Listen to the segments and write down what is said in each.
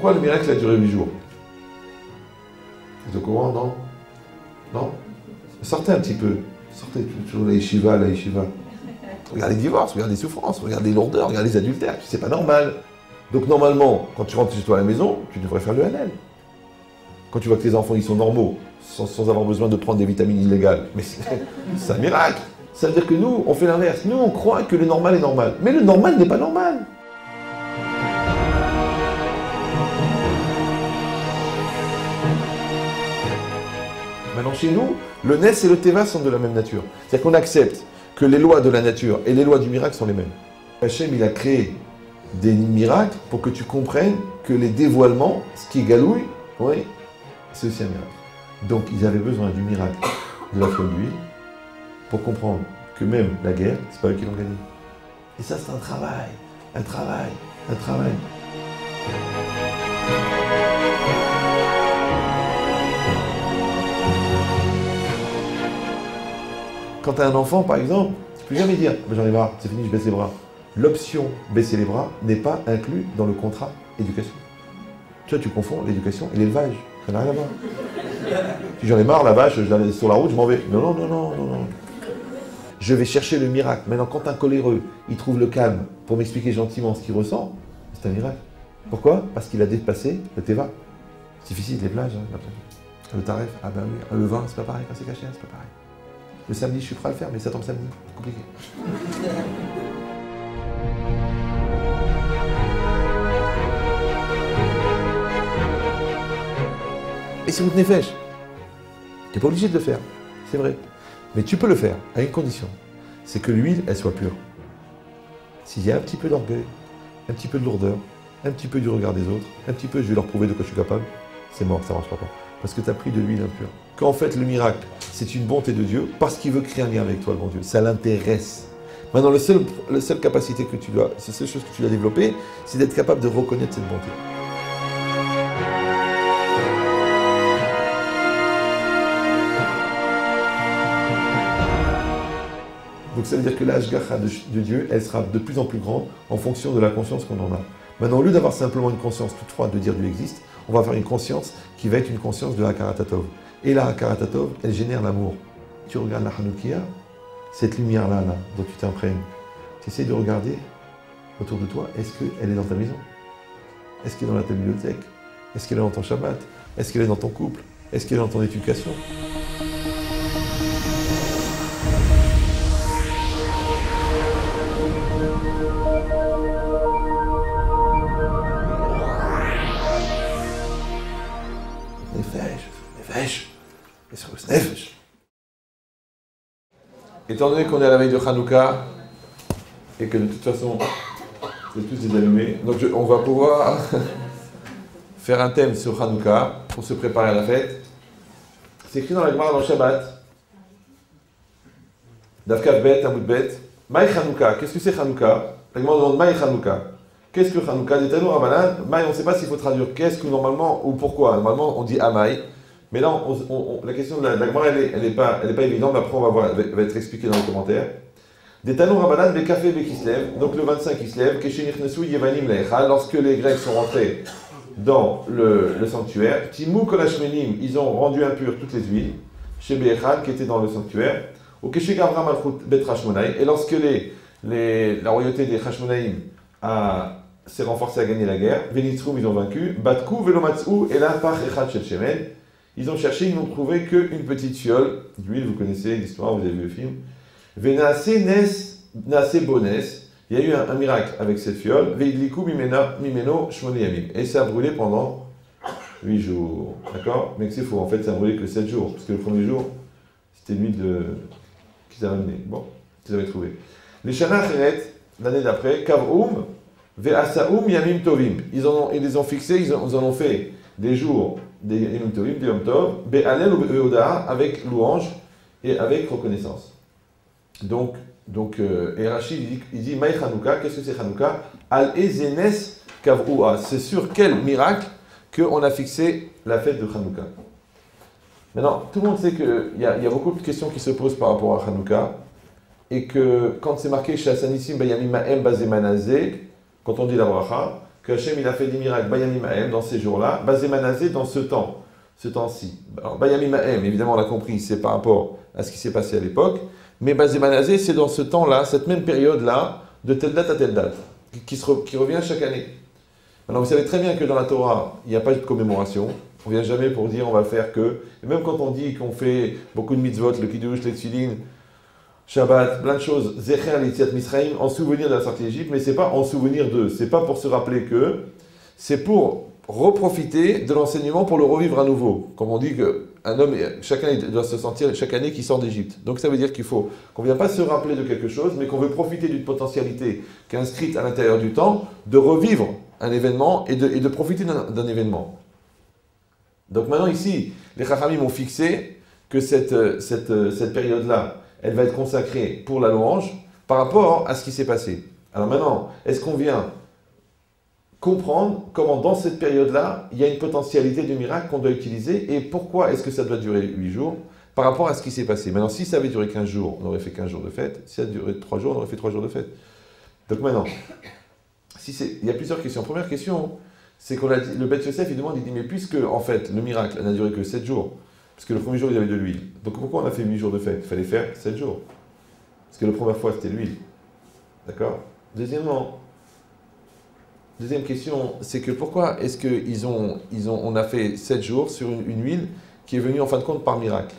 pourquoi le miracle a duré 8 jours? Vous êtes au courant, non? Non? Sortez un petit peu. Sortez toujours la yeshiva. Regarde les divorces, regarde les souffrances, regarde les lourdeurs, regarde les adultères. C'est pas normal. Donc normalement, quand tu rentres chez toi à la maison, tu devrais faire le Hallel. Quand tu vois que tes enfants ils sont normaux, sans avoir besoin de prendre des vitamines illégales, mais c'est un miracle. Ça veut dire que nous, on fait l'inverse. Nous, on croit que le normal est normal. Mais le normal n'est pas normal. Maintenant, chez nous, le Nes et le Teva sont de la même nature. C'est-à-dire qu'on accepte que les lois de la nature et les lois du miracle sont les mêmes. Hachem, il a créé des miracles pour que tu comprennes que les dévoilements, ce qui est galouille, oui, c'est aussi un miracle. Donc, ils avaient besoin du miracle de la flamme d'huile pour comprendre que même la guerre, c'est pas eux qui l'ont gagnée. Et ça, c'est un travail. Quand tu as un enfant, par exemple, tu ne peux jamais dire « j'en ai marre, c'est fini, je baisse les bras ». L'option baisser les bras n'est pas inclus dans le contrat éducation. Tu vois, tu confonds l'éducation et l'élevage. Ça n'a rien à voir. Si j'en ai marre, la vache, je la laisse sur la route, je m'en vais. Non. Je vais chercher le miracle. Maintenant, quand un coléreux, il trouve le calme pour m'expliquer gentiment ce qu'il ressent, c'est un miracle. Pourquoi? Parce qu'il a dépassé le Teva. C'est difficile, les plages, hein, le taref, ah ben oui, le vin, c'est pas pareil, quand c'est caché, c'est pas pareil. Le samedi, je suis prêt à le faire, mais ça tombe samedi, c'est compliqué. Et c'est votre nefesh. Tu n'es pas obligé de le faire, c'est vrai. Mais tu peux le faire, à une condition. C'est que l'huile, elle soit pure. S'il y a un petit peu d'orgueil, un petit peu de lourdeur, un petit peu du regard des autres, un petit peu, je vais leur prouver de quoi je suis capable, c'est mort, ça ne marchera pas. Parce que tu as pris de l'huile impure. Qu'en fait, le miracle, c'est une bonté de Dieu, parce qu'il veut créer un lien avec toi, le bon Dieu. Ça l'intéresse. Maintenant, la seule capacité que tu dois, c'est la seule chose que tu dois développer, c'est d'être capable de reconnaître cette bonté. Donc ça veut dire que la hashgacha de Dieu, elle sera de plus en plus grande en fonction de la conscience qu'on en a. Maintenant, au lieu d'avoir simplement une conscience toute froide de dire Dieu existe, on va avoir une conscience qui va être une conscience de Hakaratatov. Et la Hakaratatov, elle génère l'amour. Tu regardes la Hanoukia, cette lumière-là, dont tu t'imprègnes, tu essaies de regarder autour de toi, est-ce qu'elle est dans ta maison? Est-ce qu'elle est dans ta bibliothèque? Est-ce qu'elle est dans ton Shabbat? Est-ce qu'elle est dans ton couple? Est-ce qu'elle est dans ton éducation? Nefesh. Étant donné qu'on est à la veille de Hanouka et que de toute façon c'est tous des allumés, donc on va pouvoir faire un thème sur Hanouka pour se préparer à la fête. C'est écrit dans la Gemara dans le Shabbat. Davkav Bet, Amud Bet. Maï Hanouka. Qu'est-ce que c'est Hanouka? La Gemara demande Maï Hanouka. Qu'est-ce que Hanouka? Des Tanour Rabanan. Maï, on ne sait pas s'il faut traduire. Qu'est-ce que normalement ou pourquoi? Normalement on dit Amaï. Mais là, la question de la Gemara, elle n'est pas évidente, mais après on va voir, elle va être expliquée dans les commentaires. Des Tanour Rabanan, des cafés Kislev, donc le 25 Kislev, Keshenich Yevanim Leechal, lorsque les Grecs sont rentrés dans le sanctuaire, Timou Kolashmenim, ils ont rendu impures toutes les huiles, chez Beechal, qui était dans le sanctuaire, au Keshe Gavra Malchut Bet Hashmonaï, et lorsque la royauté des Hashmonaïm s'est renforcée à gagner la guerre, Venitzrum, ils ont vaincu, Batkou Velomatzou, et la Pach Echad Shel Shemen. Ils ont cherché, ils n'ont trouvé qu'une petite fiole d'huile, vous connaissez l'histoire, vous avez vu le film. Venase Nase Bones, il y a eu un miracle avec cette fiole. Veidliku Mimeno Shmone Yamim. Et ça a brûlé pendant 8 jours. D'accord? Mais c'est faux, en fait ça a brûlé que 7 jours. Parce que le premier jour, c'était l'huile qu'ils avaient amenée. Bon, qu'ils avaient trouvé. Les Shana Acheret, l'année d'après, Kav'um, Ve'asaum Yamim Tovim. Ils les ont fixés, ils en ont fait des jours. Des Yom Tovim, des Yom Tov, Be'alel ou Be'oda, avec louange et avec reconnaissance. Donc et Rachid, il dit Maï Hanouka, qu'est-ce que c'est Hanouka? Al-Ezenes Kav'oua. C'est sur quel miracle qu'on a fixé la fête de Hanouka. Maintenant, tout le monde sait qu'il y a beaucoup de questions qui se posent par rapport à Hanouka, et que quand c'est marqué chez Hassanissim, Bayamim Ma'em Bazemanazé, quand on dit la bracha, que Hachem il a fait des miracles, Bayamim Ha'em, dans ces jours-là, Bazémanazé dans ce temps-ci. Alors Bayamim Ha'em, évidemment on l'a compris, c'est par rapport à ce qui s'est passé à l'époque, mais Bazémanazé c'est dans ce temps-là, cette même période-là, de telle date à telle date, qui revient chaque année. Alors vous savez très bien que dans la Torah, il n'y a pas de commémoration, on ne vient jamais pour dire on va faire que, et même quand on dit qu'on fait beaucoup de mitzvot, le kiddush, les tfilin, Shabbat, plein de choses, Zecher, l'Yetziat Misraïm, en souvenir de la sortie d'Égypte, mais c'est pas en souvenir d'eux, c'est pas pour se rappeler que, c'est pour reprofiter de l'enseignement pour le revivre à nouveau. Comme on dit qu'un homme, chacun doit se sentir chaque année qu'il sort d'Égypte. Donc ça veut dire qu'il faut qu'on ne vient pas se rappeler de quelque chose, mais qu'on veut profiter d'une potentialité qui est inscrite à l'intérieur du temps, de revivre un événement et de profiter d'un événement. Donc maintenant ici, les Chachamim ont fixé que cette période-là, elle va être consacrée pour la louange par rapport à ce qui s'est passé. Alors maintenant, est-ce qu'on vient comprendre comment dans cette période-là, il y a une potentialité de miracle qu'on doit utiliser et pourquoi est-ce que ça doit durer 8 jours par rapport à ce qui s'est passé. Maintenant, si ça avait duré 15 jours, on aurait fait 15 jours de fête. Si ça a duré 3 jours, on aurait fait 3 jours de fête. Donc maintenant, il y a plusieurs questions. Première question, c'est qu'on a dit, le Beth Yosef, il demande, il dit, mais puisque en fait le miracle n'a duré que 7 jours, parce que le premier jour il y avait de l'huile, donc pourquoi on a fait 8 jours de fête? Il fallait faire 7 jours. Parce que la première fois c'était l'huile. D'accord? Deuxième question, c'est que pourquoi est-ce qu'on a fait 7 jours sur une huile qui est venue en fin de compte par miracle?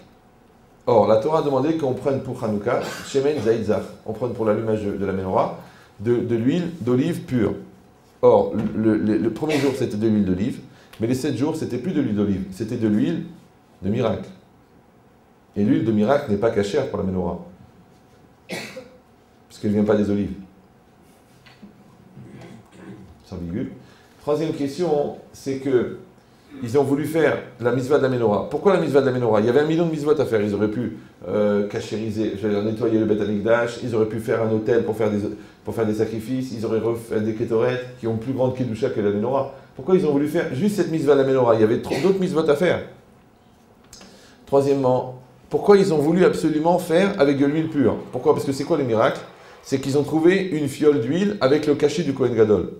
Or, la Torah a demandé qu'on prenne pour Hanouka, Shemen Zaïdzach, on prenne pour l'allumage de la menorah, de l'huile d'olive pure. Or, le premier jour c'était de l'huile d'olive, mais les 7 jours c'était plus de l'huile d'olive, c'était de l'huile de miracle. Et l'huile de miracle n'est pas cachère pour la menorah, parce qu'elle ne vient pas des olives. Sans virgule. Troisième question, c'est que ils ont voulu faire la mitzvah de la menorah. Pourquoi la mitzvah de la menorah? Il y avait 1 million de mitzvot à faire. Ils auraient pu cachériser, nettoyer le Beth Amikdash, ils auraient pu faire un autel pour faire des sacrifices, ils auraient refait des kétorettes qui ont plus grande kedusha que la menorah. Pourquoi ils ont voulu faire juste cette mitzvah de la menorah? Il y avait d'autres mitzvot à faire. Troisièmement, pourquoi ils ont voulu absolument faire avec de l'huile pure? Pourquoi? Parce que c'est quoi le miracle? C'est qu'ils ont trouvé une fiole d'huile avec le cachet du Kohen Gadol.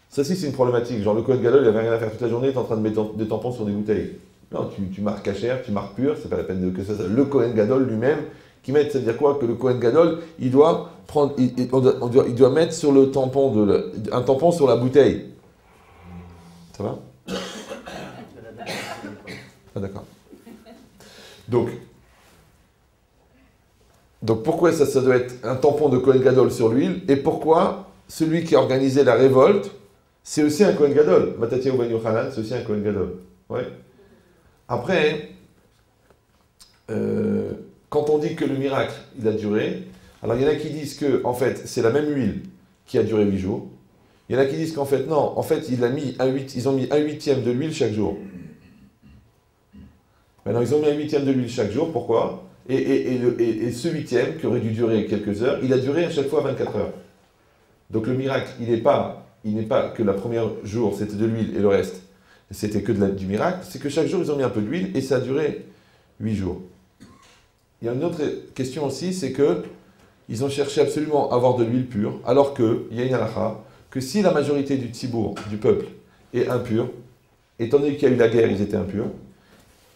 Ça aussi c'est une problématique, genre le Kohen Gadol il avait rien à faire toute la journée, il est en train de mettre des tampons sur des bouteilles. Non, tu marques cachère, tu marques pur, c'est pas la peine que ça. Le Kohen Gadol lui-même, qui met, ça veut dire quoi? Que le Kohen Gadol, il doit prendre, il doit mettre sur le tampon, un tampon sur la bouteille. Ça va? Ah d'accord. Donc pourquoi ça doit être un tampon de Kohen Gadol sur l'huile, et pourquoi celui qui a organisé la révolte, c'est aussi un Kohen Gadol. Matatiyahu ben Yochanan, c'est aussi un Kohen Gadol. Ouais. Après, quand on dit que le miracle, il a duré, alors il y en a qui disent que, en fait, c'est la même huile qui a duré 8 jours. Il y en a qui disent qu'en fait, non, en fait, ils ont mis 1/8 de l'huile chaque jour. Maintenant, ils ont mis 1/8 de l'huile chaque jour, pourquoi? Et ce 8e, qui aurait dû durer quelques heures, il a duré à chaque fois 24 heures. Donc le miracle, il n'est pas que la première jour c'était de l'huile et le reste c'était que du miracle, c'est que chaque jour ils ont mis un peu d'huile et ça a duré 8 jours. Il y a une autre question aussi, c'est que ils ont cherché absolument à avoir de l'huile pure, alors qu'il y a une halakha, que si la majorité du tzibour, du peuple, est impure, étant donné qu'il y a eu la guerre, ils étaient impurs,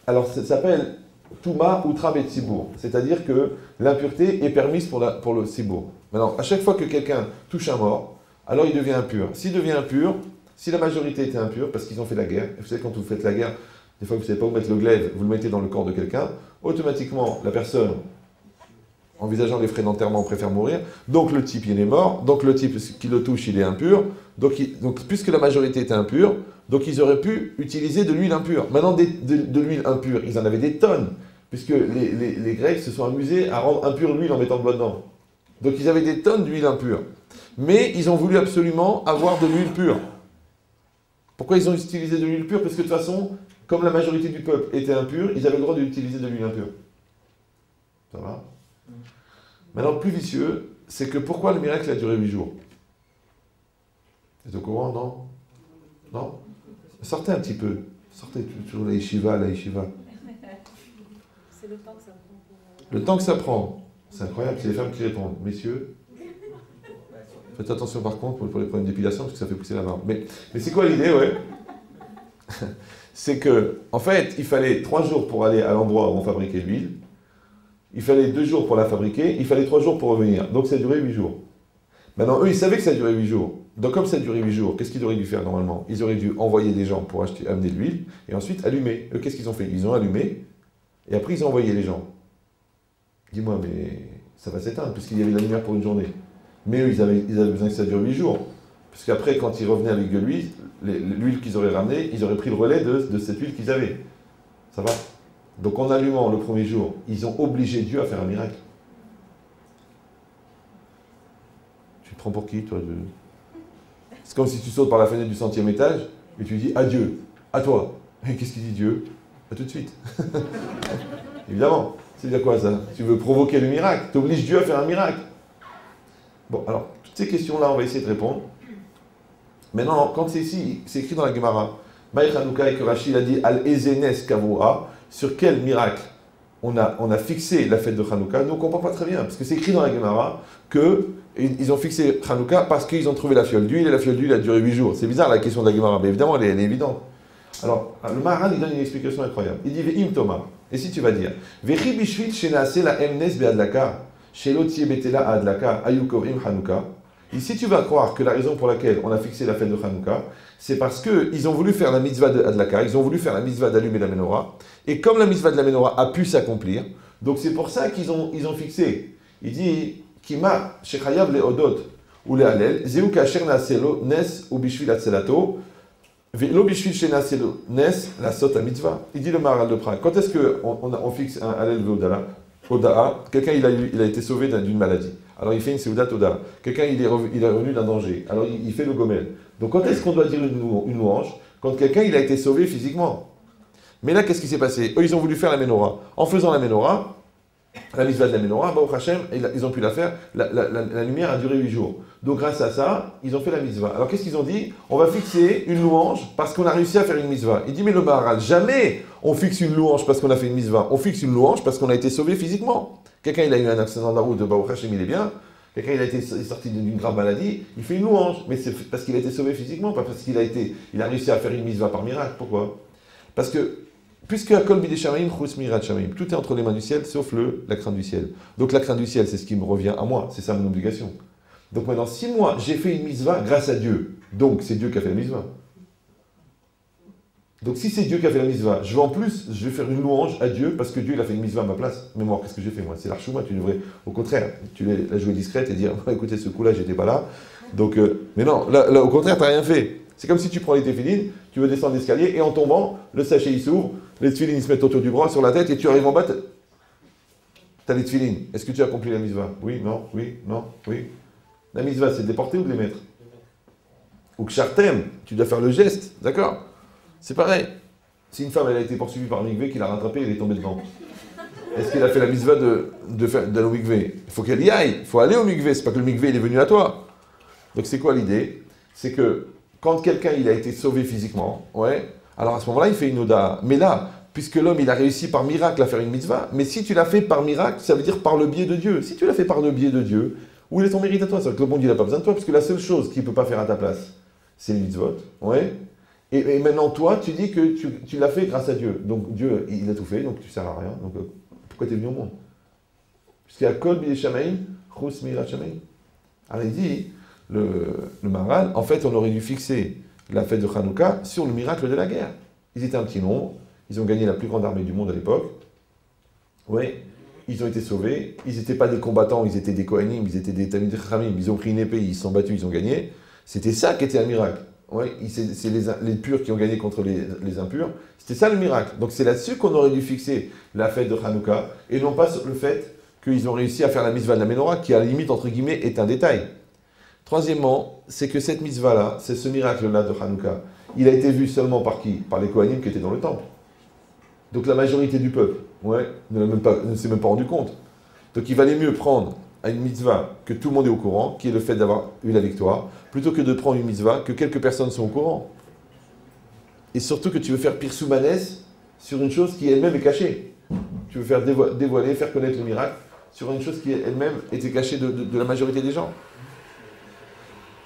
alors ça s'appelle Touma ou Trabet Tzibour, c'est-à-dire que l'impureté est permise pour le tzibour. Maintenant, à chaque fois que quelqu'un touche un mort, alors il devient impur. S'il devient impur, si la majorité était impure, parce qu'ils ont fait la guerre, et vous savez, quand vous faites la guerre, des fois vous ne savez pas où mettre le glaive, vous le mettez dans le corps de quelqu'un, automatiquement, la personne, envisageant les frais d'enterrement, préfère mourir, donc le type, il est mort, donc le type qui le touche, il est impur, donc puisque la majorité était impure, donc ils auraient pu utiliser de l'huile impure. Maintenant, de l'huile impure, ils en avaient des tonnes, puisque les Grecs se sont amusés à rendre impure l'huile en mettant de bois dedans. Donc ils avaient des tonnes d'huile impure. Mais ils ont voulu absolument avoir de l'huile pure. Pourquoi ils ont utilisé de l'huile pure? Parce que de toute façon, comme la majorité du peuple était impure, ils avaient le droit d'utiliser de l'huile impure. Ça va? Maintenant, le plus vicieux, c'est que pourquoi le miracle a duré 8 jours? Vous êtes au courant, non? Non? Sortez un petit peu. Sortez toujours la yeshiva. C'est le temps que ça prend. Le temps que ça prend. C'est incroyable, c'est les femmes qui répondent. Messieurs? Faites attention par contre pour les problèmes d'épilation parce que ça fait pousser la barbe. Mais c'est quoi l'idée, ouais? C'est que, en fait, il fallait 3 jours pour aller à l'endroit où on fabriquait l'huile. Il fallait 2 jours pour la fabriquer. Il fallait 3 jours pour revenir. Donc ça a duré 8 jours. Maintenant, eux, ils savaient que ça a duré 8 jours. Donc comme ça a duré 8 jours, qu'est-ce qu'ils auraient dû faire normalement? Ils auraient dû envoyer des gens pour amener de l'huile et ensuite allumer. Eux, qu'est-ce qu'ils ont fait? Ils ont allumé et après ils ont envoyé les gens. Dis-moi, mais ça va s'éteindre puisqu'il y avait de la lumière pour une journée. Mais eux, ils avaient besoin que ça dure 8 jours. Parce qu'après, quand ils revenaient avec de l'huile qu'ils auraient ramenée, ils auraient pris le relais de cette huile qu'ils avaient. Ça va? Donc en allumant le premier jour, ils ont obligé Dieu à faire un miracle. Tu te prends pour qui, toi? C'est comme si tu sautes par la fenêtre du 100e étage et tu dis adieu, à toi. Et qu'est-ce qu'il dit Dieu? À tout de suite. Évidemment. C'est dire quoi ça? Tu veux provoquer le miracle. Tu obliges Dieu à faire un miracle. Bon, alors, toutes ces questions-là, on va essayer de répondre. Maintenant, quand c'est ici, c'est écrit dans la Gemara, Maï Hanouka et que Rachid a dit Al-Ezenes Kavoa, sur quel miracle on a fixé la fête de Hanouka? Nous, on ne comprend pas très bien, parce que c'est écrit dans la Gemara qu'ils ont fixé Hanouka parce qu'ils ont trouvé la fiole d'huile, et la fiole d'huile a duré 8 jours. C'est bizarre la question de la Gemara, mais évidemment, elle est évidente. Alors, le Maharan, il donne une explication incroyable. Il dit Ve'im Thomas. Et si tu vas dire Vechi Bishvit Shenaase la Emnes Beadlaka, Shelo Betela Adlaka, Ayukovim Hanouka. Et si tu vas croire que la raison pour laquelle on a fixé la fête de Hanouka, c'est parce qu'ils ont voulu faire la mitzvah de Adlaka, ils ont voulu faire la mitzvah d'allumer la menorah, et comme la mitzvah de la menorah a pu s'accomplir, donc c'est pour ça qu'ils ont fixé. Il dit Kima Shechayav le Odot ou le Halel, Zeu Kasher Naselo Nes ou Bishvil Atzelato, Velo Bishvil Shenaselo Nes la Sota Mitzvah. Il dit le Maharal de Prague. Quand est-ce qu'on fixe un Halel Veodala? Oda'a, quelqu'un il a été sauvé d'une maladie. Alors il fait une Seudat Oda'a. Quelqu'un il est revenu d'un danger. Alors il fait le Gomel. Donc quand est-ce qu'on doit dire une louange? Quand quelqu'un il a été sauvé physiquement. Mais là qu'est-ce qui s'est passé? Eux ils ont voulu faire la menorah. En faisant la menorah, la mitzvah de la menorah, Baruch Hashem, ils ont pu la faire. La lumière a duré 8 jours. Donc grâce à ça, ils ont fait la mitzvah. Alors qu'est-ce qu'ils ont dit? On va fixer une louange parce qu'on a réussi à faire une mitzvah. Il dit mais le Maharal, jamais on fixe une louange parce qu'on a fait une mitzvah. On fixe une louange parce qu'on a été sauvé physiquement. Quelqu'un il a eu un accident de la route, de Baruch Hashem, il est bien. Quelqu'un il est sorti d'une grave maladie, il fait une louange. Mais c'est parce qu'il a été sauvé physiquement, pas parce qu'il a réussi à faire une mitzvah par miracle. Pourquoi? Parce que puisque Akol Bidei Shamayim, Chutz Mirat Shamayim, tout est entre les mains du ciel, sauf la crainte du ciel. Donc la crainte du ciel, c'est ce qui me revient à moi, c'est ça mon obligation. Donc maintenant, si moi j'ai fait une mitzvah grâce à Dieu, donc c'est Dieu qui a fait la mitzvah. Donc si c'est Dieu qui a fait la mitzvah, je vais faire une louange à Dieu parce que Dieu il a fait une mitzvah à ma place. Mais moi, qu'est-ce que j'ai fait moi? C'est l'archouma, tu devrais, au contraire, tu l'as joué discrète et dire, écoutez, ce coup-là, j'étais pas là. Donc, mais non, là, au contraire, tu n'as rien fait. C'est comme si tu prends les téfilines, tu veux descendre l'escalier et en tombant, le sachet il s'ouvre, les téfilines ils se mettent autour du bras, sur la tête et tu arrives en bas, tu as les téfilines. Est-ce que tu as accompli la mitzvah? Oui, non, oui, non, oui. La mitzvah, c'est de les porter ou de les mettre? Ou que chartem, tu dois faire le geste, d'accord? C'est pareil. Si une femme elle a été poursuivie par un mikvé, qui l'a rattrapée, elle est tombée devant. Est-ce qu'elle a fait la mitzvah d'aller au mikvé? Il faut qu'elle y aille, il faut aller au mikvé, c'est pas que le mikvé il est venu à toi. Donc c'est quoi l'idée? C'est que quand quelqu'un il a été sauvé physiquement, ouais, alors à ce moment-là il fait une oda. Mais là, puisque l'homme il a réussi par miracle à faire une mitzvah, mais si tu l'as fait par miracle, ça veut dire par le biais de Dieu. Si tu l'as fait par le biais de Dieu, où est ton mérite à toi? C'est-à-dire que le bon Dieu n'a pas besoin de toi, parce que la seule chose qu'il ne peut pas faire à ta place, c'est les mitzvot, ouais. Et maintenant, toi, tu dis que tu l'as fait grâce à Dieu. Donc Dieu, il a tout fait, donc tu ne sers à rien. Donc pourquoi tu es venu au monde? Puisqu'il y a Kol Bidei Shamayim, Chutz Mirat Shamayim. Alors il dit, le Maharal, en fait, on aurait dû fixer la fête de Hanouka sur le miracle de la guerre. Ils étaient un petit nombre, ils ont gagné la plus grande armée du monde à l'époque. Oui, ils ont été sauvés, ils n'étaient pas des combattants, ils étaient des Kohanim, ils étaient des Talmidei Chachamim, ils ont pris une épée, ils se sont battus, ils ont gagné. C'était ça qui était un miracle. Oui, c'est les purs qui ont gagné contre les impurs. C'était ça le miracle. Donc c'est là-dessus qu'on aurait dû fixer la fête de Hanouka, et non pas sur le fait qu'ils ont réussi à faire la mitzvah de la menorah, qui à la limite, entre guillemets, est un détail. Troisièmement, c'est que cette mitzvah-là, c'est ce miracle-là de Hanouka, il a été vu seulement par qui? Par les Kohanim qui étaient dans le temple. Donc la majorité du peuple, ouais, ne s'est même pas rendu compte. Donc il valait mieux prendre à une mitzvah que tout le monde est au courant, qui est le fait d'avoir eu la victoire, plutôt que de prendre une mitzvah que quelques personnes sont au courant. Et surtout que tu veux faire pirsou manès sur une chose qui elle-même est cachée. Tu veux faire dévoiler, faire connaître le miracle sur une chose qui elle-même était cachée de la majorité des gens.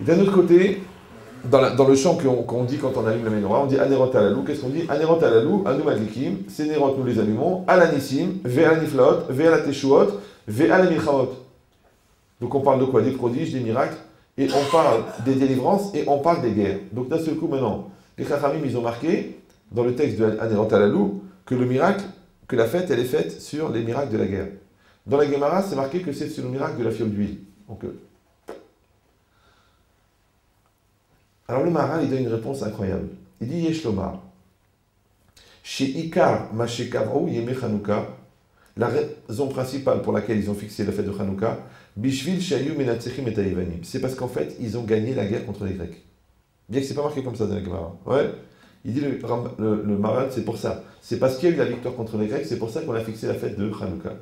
Et d'un autre côté, dans le chant qu'on dit quand on allume la menorah, on dit Anerot alalou. Qu'est-ce qu'on dit? Anerot alalou, anu madlikim, ces nerot nous les allumons, alanissim, ve'alaniflot, ve'alateshuot, ve'alamilchamot. Donc on parle de quoi? Des prodiges, des miracles, et on parle des délivrances, et on parle des guerres. Donc d'un seul coup maintenant, les Chachamim, ils ont marqué, dans le texte de Anerot alalou, que le miracle, que la fête, elle est faite sur les miracles de la guerre. Dans la Gemara, c'est marqué que c'est sur le miracle de la fiole d'huile. Donc, alors le Maharal, il donne une réponse incroyable. Il dit Yesh Lomar, chez Ikar Mashekavou Yeme Chanouka, la raison principale pour laquelle ils ont fixé la fête de Chanouka, Bishvil Shayu Menatsechim et Taïvanim, c'est parce qu'en fait, ils ont gagné la guerre contre les Grecs. Bien que c'est pas marqué comme ça dans la Gemara. Ouais. Il dit le Maharal, c'est pour ça. C'est parce qu'il y a eu la victoire contre les Grecs, c'est pour ça qu'on a fixé la fête de Chanouka.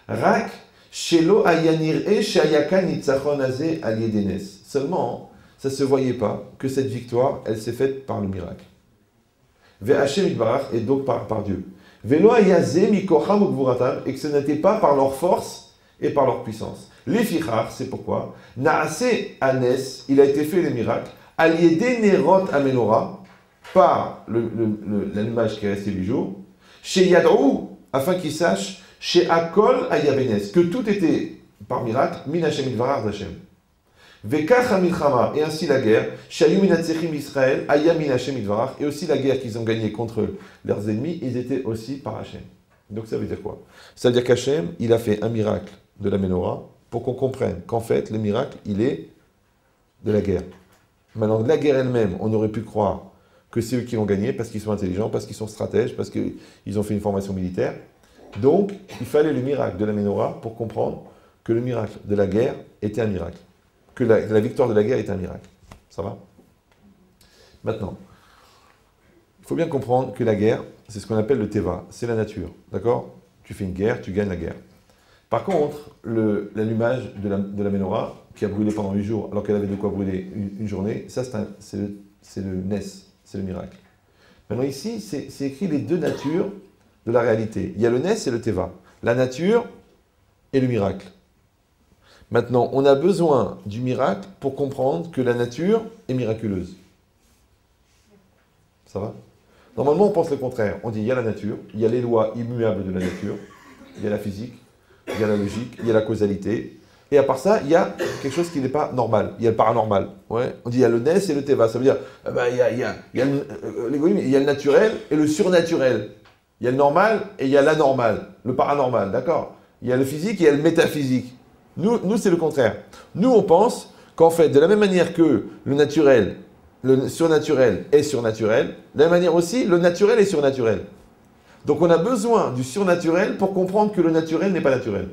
Rak Shelo Ayanir E Shayaka Nitzachon Azeh Al Yedenes. Seulement, ça ne se voyait pas que cette victoire, elle s'est faite par le miracle. Ve'Hashem Yitbarach, et donc par Dieu. Ve'lo Ayazeh Mikocham Ugvuratam, et que ce n'était pas par leur force et par leur puissance. Les fichar, c'est pourquoi Naase Anes, il a été fait le miracle, Al Yede Nerot Amenora, par l'allumage qui est resté 8 jours, chez Yadrou, afin qu'ils sachent, chez Akol Ayabenes, que tout était par miracle, Min Hashem Yitbarach d'Hashem. Vekach HaMilchama, et ainsi la guerre, Shayu Minatsechim Israël, Aya Min Hashem Yitbarach, et aussi la guerre qu'ils ont gagnée contre leurs ennemis, ils étaient aussi par Hashem. Donc ça veut dire quoi? Ça veut dire qu'Hashem, il a fait un miracle de la Menorah pour qu'on comprenne qu'en fait, le miracle, il est de la guerre. Maintenant, la guerre elle-même, on aurait pu croire que c'est eux qui l'ont gagnée parce qu'ils sont intelligents, parce qu'ils sont stratèges, parce qu'ils ont fait une formation militaire. Donc, il fallait le miracle de la Menorah pour comprendre que le miracle de la guerre était un miracle. Que la victoire de la guerre était un miracle. Ça va? Maintenant, il faut bien comprendre que la guerre, c'est ce qu'on appelle le teva, c'est la nature. D'accord? Tu fais une guerre, tu gagnes la guerre. Par contre, l'allumage de la Menorah, qui a brûlé pendant 8 jours, alors qu'elle avait de quoi brûler une journée, ça c'est le nes, c'est le miracle. Maintenant ici, c'est écrit les deux natures de la réalité. Il y a le nes et le teva. La nature et le miracle. Maintenant, on a besoin du miracle pour comprendre que la nature est miraculeuse. Ça va? Normalement, on pense le contraire. On dit il y a la nature, il y a les lois immuables de la nature, il y a la physique, il y a la logique, il y a la causalité. Et à part ça, il y a quelque chose qui n'est pas normal. Il y a le paranormal. Ouais. On dit il y a le nes et le teva. Ça veut dire il y a le naturel et le surnaturel. Il y a le normal et il y a l'anormal, le paranormal, d'accord? Il y a le physique et il y a le métaphysique. Nous c'est le contraire. Nous, on pense qu'en fait, de la même manière que le naturel, le surnaturel est surnaturel, de la même manière aussi, le naturel est surnaturel. Donc on a besoin du surnaturel pour comprendre que le naturel n'est pas naturel.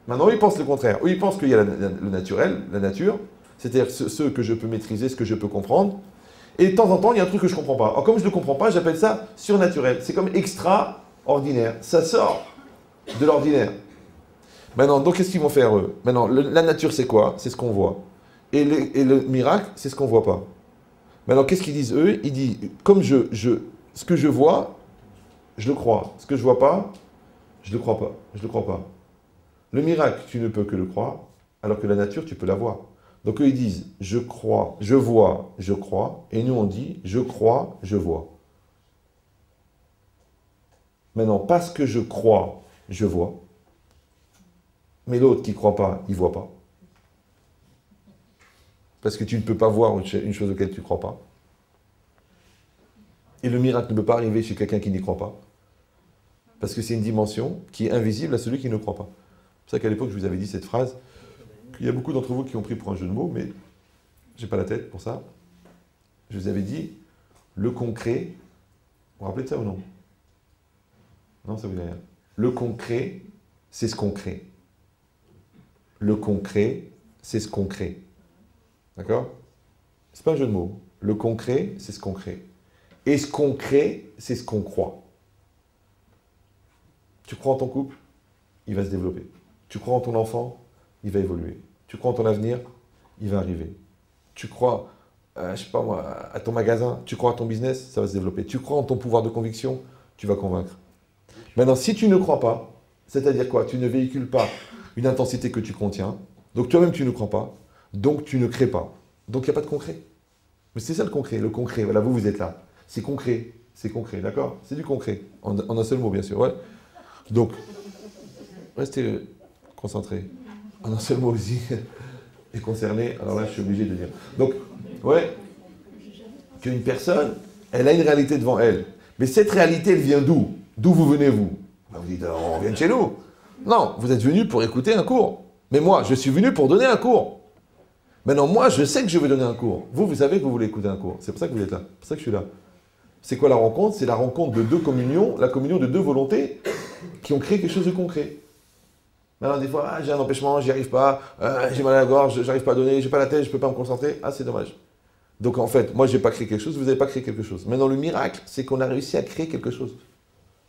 Maintenant, eux, ils pensent le contraire. Eux, ils pensent qu'il y a le naturel, la nature, c'est-à-dire ce que je peux maîtriser, ce que je peux comprendre. Et de temps en temps, il y a un truc que je ne comprends pas. Alors, comme je ne le comprends pas, j'appelle ça surnaturel. C'est comme extraordinaire. Ça sort de l'ordinaire. Maintenant, donc, qu'est-ce qu'ils vont faire, eux? Maintenant, la nature, c'est quoi? C'est ce qu'on voit. Et le miracle, c'est ce qu'on ne voit pas. Maintenant, qu'est-ce qu'ils disent, eux? Ils disent, comme ce que je vois, je le crois. Ce que je ne vois pas, je ne le crois pas. Je ne le crois pas. Le miracle, tu ne peux que le croire, alors que la nature, tu peux la voir. Donc eux, ils disent, je crois, je vois, je crois. Et nous, on dit, je crois, je vois. Maintenant, parce que je crois, je vois. Mais l'autre qui ne croit pas, il ne voit pas. Parce que tu ne peux pas voir une chose auquel tu ne crois pas. Et le miracle ne peut pas arriver chez quelqu'un qui n'y croit pas. Parce que c'est une dimension qui est invisible à celui qui ne croit pas. C'est pour ça qu'à l'époque, je vous avais dit cette phrase. Il y a beaucoup d'entre vous qui ont pris pour un jeu de mots, mais je n'ai pas la tête pour ça. Je vous avais dit, le concret, vous vous rappelez de ça ou non? Non, ça vous dit rien. Le concret, c'est ce qu'on crée. Le concret, c'est ce qu'on crée. D'accord? C'est pas un jeu de mots. Le concret, c'est ce qu'on crée. Et ce qu'on crée, c'est ce qu'on croit. Tu crois en ton couple, il va se développer. Tu crois en ton enfant, il va évoluer. Tu crois en ton avenir, il va arriver. Tu crois, je sais pas moi, à ton magasin, tu crois à ton business, ça va se développer. Tu crois en ton pouvoir de conviction, tu vas convaincre. Maintenant, si tu ne crois pas, c'est-à-dire quoi? Tu ne véhicules pas une intensité que tu contiens, donc toi-même tu ne crois pas, Donc tu ne crées pas. Donc il n'y a pas de concret. Mais c'est ça le concret. Le concret, voilà, vous êtes là. C'est concret. C'est concret, d'accord? C'est du concret. En un seul mot, bien sûr. Ouais. Donc, restez concentrés. En un seul mot aussi. Et concerné, alors là, je suis obligé de dire. Donc, ouais, qu'une personne, elle a une réalité devant elle. Mais cette réalité, elle vient d'où? D'où vous venez, vous? Ben, vous dites, on vient de chez nous. Non, vous êtes venu pour écouter un cours. Mais moi, je suis venu pour donner un cours. Maintenant, moi, je sais que je vais donner un cours. Vous, vous savez que vous voulez écouter un cours. C'est pour ça que vous êtes là. C'est pour ça que je suis là. C'est quoi la rencontre? C'est la rencontre de deux communions, la communion de deux volontés qui ont créé quelque chose de concret. Maintenant, des fois, j'ai un empêchement, j'y arrive pas, j'ai mal à la gorge, j'arrive pas à donner, j'ai pas la tête, je peux pas me concentrer. Ah, c'est dommage. Donc en fait, moi, j'ai pas créé quelque chose, vous n'avez pas créé quelque chose. Maintenant, le miracle, c'est qu'on a réussi à créer quelque chose.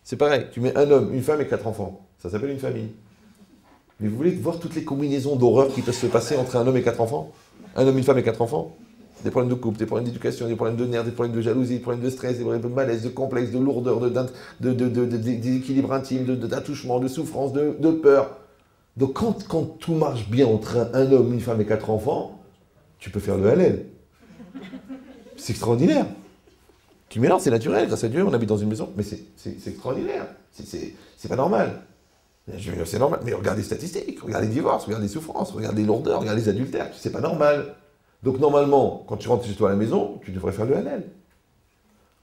C'est pareil, tu mets un homme, une femme et 4 enfants. Ça s'appelle une famille. Mais vous voulez voir toutes les combinaisons d'horreur qui peuvent se passer entre un homme et 4 enfants? Un homme, une femme et 4 enfants? Des problèmes de couple, des problèmes d'éducation, des problèmes de nerfs, des problèmes de jalousie, des problèmes de stress, des problèmes de malaise, de complexe, de lourdeur, de déséquilibre intime, d'attouchement, de souffrance, de peur. Donc quand tout marche bien entre un homme, une femme et 4 enfants, tu peux faire le Hallel. C'est extraordinaire. Tu mélanges, c'est naturel, grâce à Dieu, on habite dans une maison, mais c'est extraordinaire. C'est pas normal. C'est normal. Mais regarde les statistiques, regarde les divorces, regarde les souffrances, regarde les lourdeurs, regarde les adultères, c'est pas normal. Donc normalement, quand tu rentres chez toi à la maison, tu devrais faire le Hallel.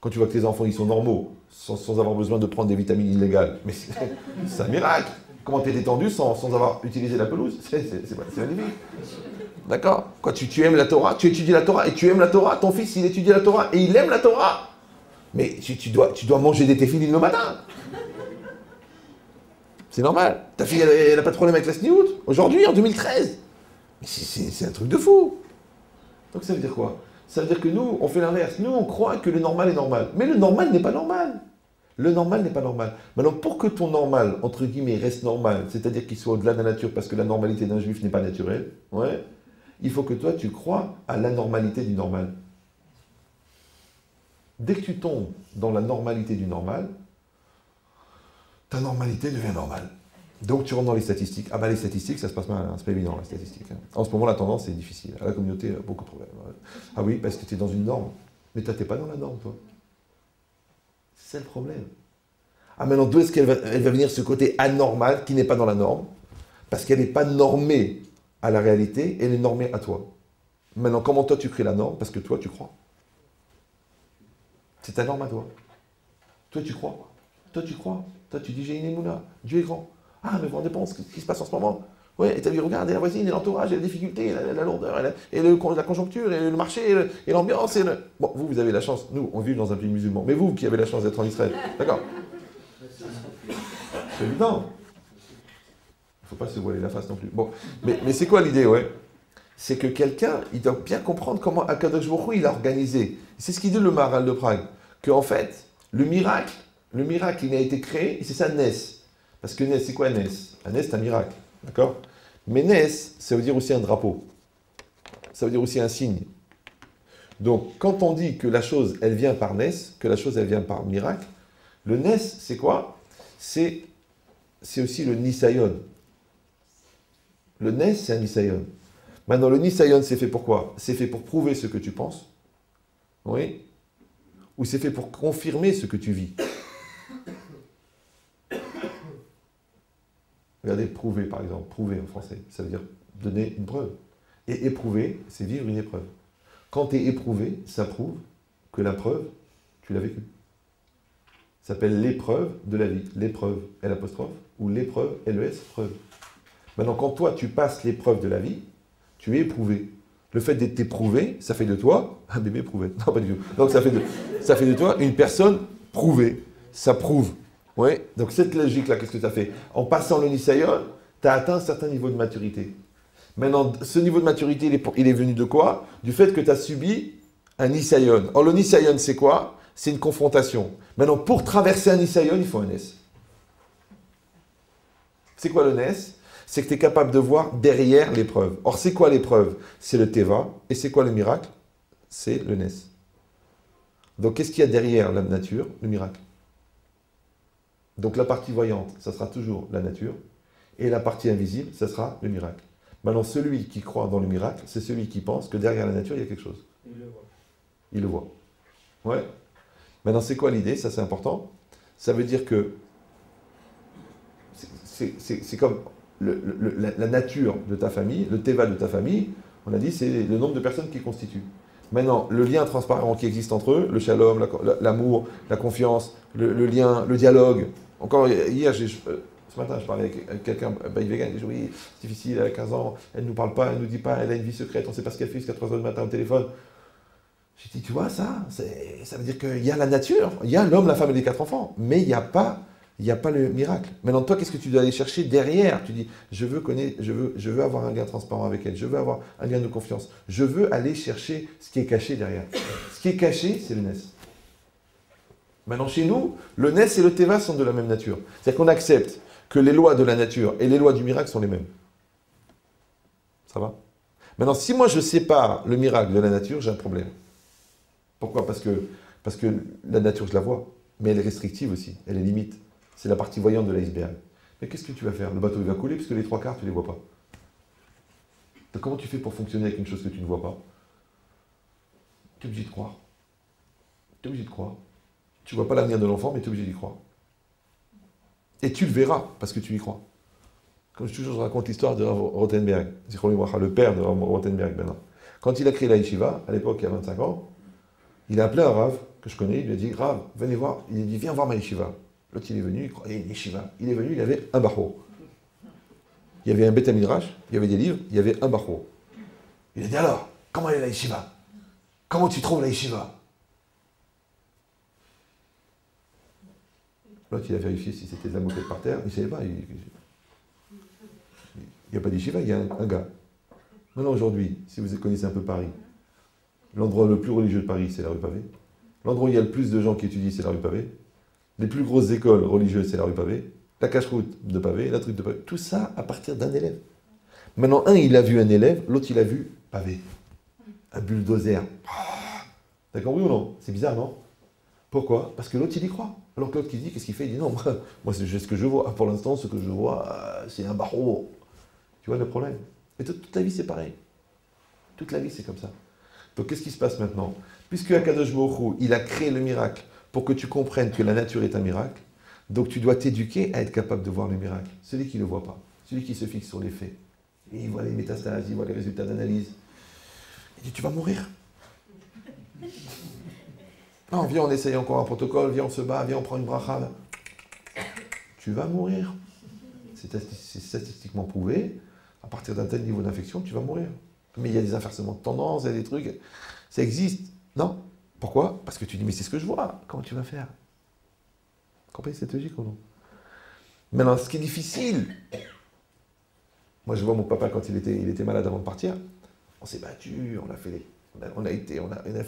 Quand tu vois que tes enfants ils sont normaux, sans avoir besoin de prendre des vitamines illégales, mais c'est un miracle. Comment tu es détendu sans avoir utilisé la pelouse? C'est magnifique. D'accord? Quand tu aimes la Torah, tu étudies la Torah et tu aimes la Torah, ton fils il étudie la Torah et il aime la Torah. Mais tu dois manger des téfilines le matin. C'est normal. Ta fille elle n'a pas de problème avec la sniout aujourd'hui, en 2013. C'est un truc de fou. Donc ça veut dire quoi? Ça veut dire que nous, on fait l'inverse. Nous, on croit que le normal est normal. Mais le normal n'est pas normal. Le normal n'est pas normal. Maintenant, pour que ton normal, entre guillemets, reste normal, c'est-à-dire qu'il soit au-delà de la nature, parce que la normalité d'un juif n'est pas naturelle, ouais, il faut que toi, tu crois à l'anormalité du normal. Dès que tu tombes dans la normalité du normal, ta normalité devient normale. Donc tu rentres dans les statistiques. Ah bah les statistiques, ça se passe mal, hein. C'est pas évident les statistiques. Hein. En ce moment, la tendance est difficile. À la communauté, beaucoup de problèmes. Ah oui, parce que tu es dans une norme. Mais toi, tu n'es pas dans la norme, toi. C'est ça le problème. Ah maintenant, d'où est-ce qu'elle va venir ce côté anormal qui n'est pas dans la norme? Parce qu'elle n'est pas normée à la réalité, elle est normée à toi. Maintenant, comment toi tu crées la norme? Parce que toi, tu crois. C'est ta norme à toi. Toi, tu crois. Toi, tu crois. Toi, tu dis, j'ai une émouna. Dieu est grand. Ah, mais vous vous rendez compte ce qui se passe en ce moment? Ouais, et t'as vu, regardez la voisine, et l'entourage, et la difficulté, la lourdeur, la conjoncture, et le marché, et l'ambiance. Bon, vous avez la chance. Nous, on vit dans un pays musulman. Mais vous qui avez la chance d'être en Israël, d'accord? C'est évident. Il ne faut pas se voiler la face non plus. Bon, mais c'est quoi l'idée, ouais? C'est que quelqu'un, il doit bien comprendre comment Akadosh Baruch Hu, il a organisé. C'est ce qu'il dit le Maharal de Prague. Qu'en fait, le miracle, il a été créé, et c'est ça Nes. Parce que Nes, c'est quoi Nes? Un Nes, c'est un miracle. D'accord? Mais Nes, ça veut dire aussi un drapeau. Ça veut dire aussi un signe. Donc, quand on dit que la chose, elle vient par Nes, que la chose, elle vient par miracle, le Nes, c'est quoi? C'est aussi le Nisayon. Le Nes, c'est un Nisayon. Maintenant, le Nisayon, c'est fait pour quoi? C'est fait pour prouver ce que tu penses. Oui? Ou c'est fait pour confirmer ce que tu vis. Regardez, prouver par exemple. Prouver en français, ça veut dire donner une preuve. Et éprouver, c'est vivre une épreuve. Quand tu es éprouvé, ça prouve que la preuve, tu l'as vécue. Ça s'appelle l'épreuve de la vie. L'épreuve, L', ou l'épreuve, LES, preuve. Maintenant, quand toi, tu passes l'épreuve de la vie, tu es éprouvé. Le fait d'être éprouvé, ça fait de toi un bébé éprouvé. Non, pas du tout. Donc, ça fait de toi une personne prouvée. Ça prouve. Ouais. Donc, cette logique-là, qu'est-ce que ça fait? En passant le Nisayon, tu as atteint un certain niveau de maturité. Maintenant, ce niveau de maturité, il est venu de quoi? Du fait que tu as subi un Nisayon. Or, le Nisayon, c'est quoi? C'est une confrontation. Maintenant, pour traverser un Nisayon, il faut un Nes. C'est quoi le Nes? C'est que tu es capable de voir derrière l'épreuve. Or, c'est quoi l'épreuve? C'est le Teva. Et c'est quoi le miracle? C'est le Nes. Donc, qu'est-ce qu'il y a derrière la nature? Le miracle. Donc, la partie voyante, ça sera toujours la nature. Et la partie invisible, ça sera le miracle. Maintenant, celui qui croit dans le miracle, c'est celui qui pense que derrière la nature, il y a quelque chose. Il le voit. Il le voit. Ouais. Maintenant, c'est quoi l'idée? Ça, c'est important. Ça veut dire que c'est comme la nature de ta famille, le teva de ta famille, on a dit, c'est le nombre de personnes qui constituent. Maintenant, le lien transparent qui existe entre eux, le shalom, l'amour, la confiance, le lien, le dialogue. Encore hier, ce matin, je parlais avec quelqu'un, il dit oui, c'est difficile, elle a 15 ans, elle ne nous parle pas, elle ne nous dit pas, elle a une vie secrète, on ne sait pas ce qu'elle fait jusqu'à 3 heures du matin au téléphone. J'ai dit, tu vois, ça veut dire qu'il y a la nature, il y a l'homme, la femme et les 4 enfants, mais il n'y a pas le miracle. Maintenant, toi, qu'est-ce que tu dois aller chercher derrière? Tu dis, je veux avoir un lien transparent avec elle, je veux avoir un lien de confiance, je veux aller chercher ce qui est caché derrière. Ce qui est caché, c'est le Nes. Maintenant, chez nous, le Nes et le Teva sont de la même nature. C'est-à-dire qu'on accepte que les lois de la nature et les lois du miracle sont les mêmes. Ça va? Maintenant, si moi je sépare le miracle de la nature, j'ai un problème. Pourquoi? Parce que la nature, je la vois, mais elle est restrictive aussi, elle est limite. C'est la partie voyante de l'iceberg. Mais qu'est-ce que tu vas faire? Le bateau il va couler parce que les 3/4, tu ne les vois pas. Donc comment tu fais pour fonctionner avec une chose que tu ne vois pas? Tu es obligé de croire. Tu es obligé de croire. Tu ne vois pas l'avenir de l'enfant, mais tu es obligé d'y croire. Et tu le verras, parce que tu y crois. Comme toujours, je raconte l'histoire de Rothenberg, le père de Rothenberg maintenant. Quand il a créé la yeshiva, à l'époque, il y a 25 ans, il a appelé un Rav, que je connais, il lui a dit, Rav, venez voir, il lui a dit, viens voir ma yeshiva. L'autre, il est venu, il croyait une yeshiva. Il est venu, il avait un barreau. Il y avait un Beth Midrash, il y avait des livres, il y avait un barreau. Il a dit, alors, comment est la yeshiva? Comment tu trouves la yeshiva? L'autre, il a vérifié si c'était de la moquette par terre, il ne savait pas. Il n'y a pas d'yeshiva, il y a un gars. Maintenant, aujourd'hui, si vous connaissez un peu Paris, l'endroit le plus religieux de Paris, c'est la rue Pavée. L'endroit où il y a le plus de gens qui étudient, c'est la rue Pavée. Les plus grosses écoles religieuses, c'est la rue Pavée. La cache-route de Pavé, la truc de Pavé. Tout ça à partir d'un élève. Maintenant, un, il a vu un élève, l'autre, il a vu Pavé. Un bulldozer. T'as compris ou non? C'est bizarre, non? Pourquoi? Parce que l'autre, il y croit. Alors que l'autre qui dit, qu'est-ce qu'il fait? Il dit non, moi c'est ce que je vois. Pour l'instant, ce que je vois, c'est un barreau. Tu vois le problème? Et toute la vie, c'est pareil. Toute la vie, c'est comme ça. Donc, qu'est-ce qui se passe maintenant? Puisque Akadosh Baruch Hu, il a créé le miracle pour que tu comprennes que la nature est un miracle, donc tu dois t'éduquer à être capable de voir le miracle. Celui qui ne le voit pas, celui qui se fixe sur les faits. Et il voit les métastases, il voit les résultats d'analyse. Il dit, tu vas mourir. Non, viens, on essaye encore un protocole, viens, on se bat, viens, on prend une bracha. Tu vas mourir. C'est statistiquement prouvé. À partir d'un tel niveau d'infection, tu vas mourir. Mais il y a des inversements de tendance, il y a des trucs. Ça existe. Non. Pourquoi? Parce que tu dis, mais c'est ce que je vois. Comment tu vas faire? Vous comprenez cette logique ou non? Maintenant, ce qui est difficile, moi je vois mon papa quand il était malade avant de partir, on s'est battu, on a fait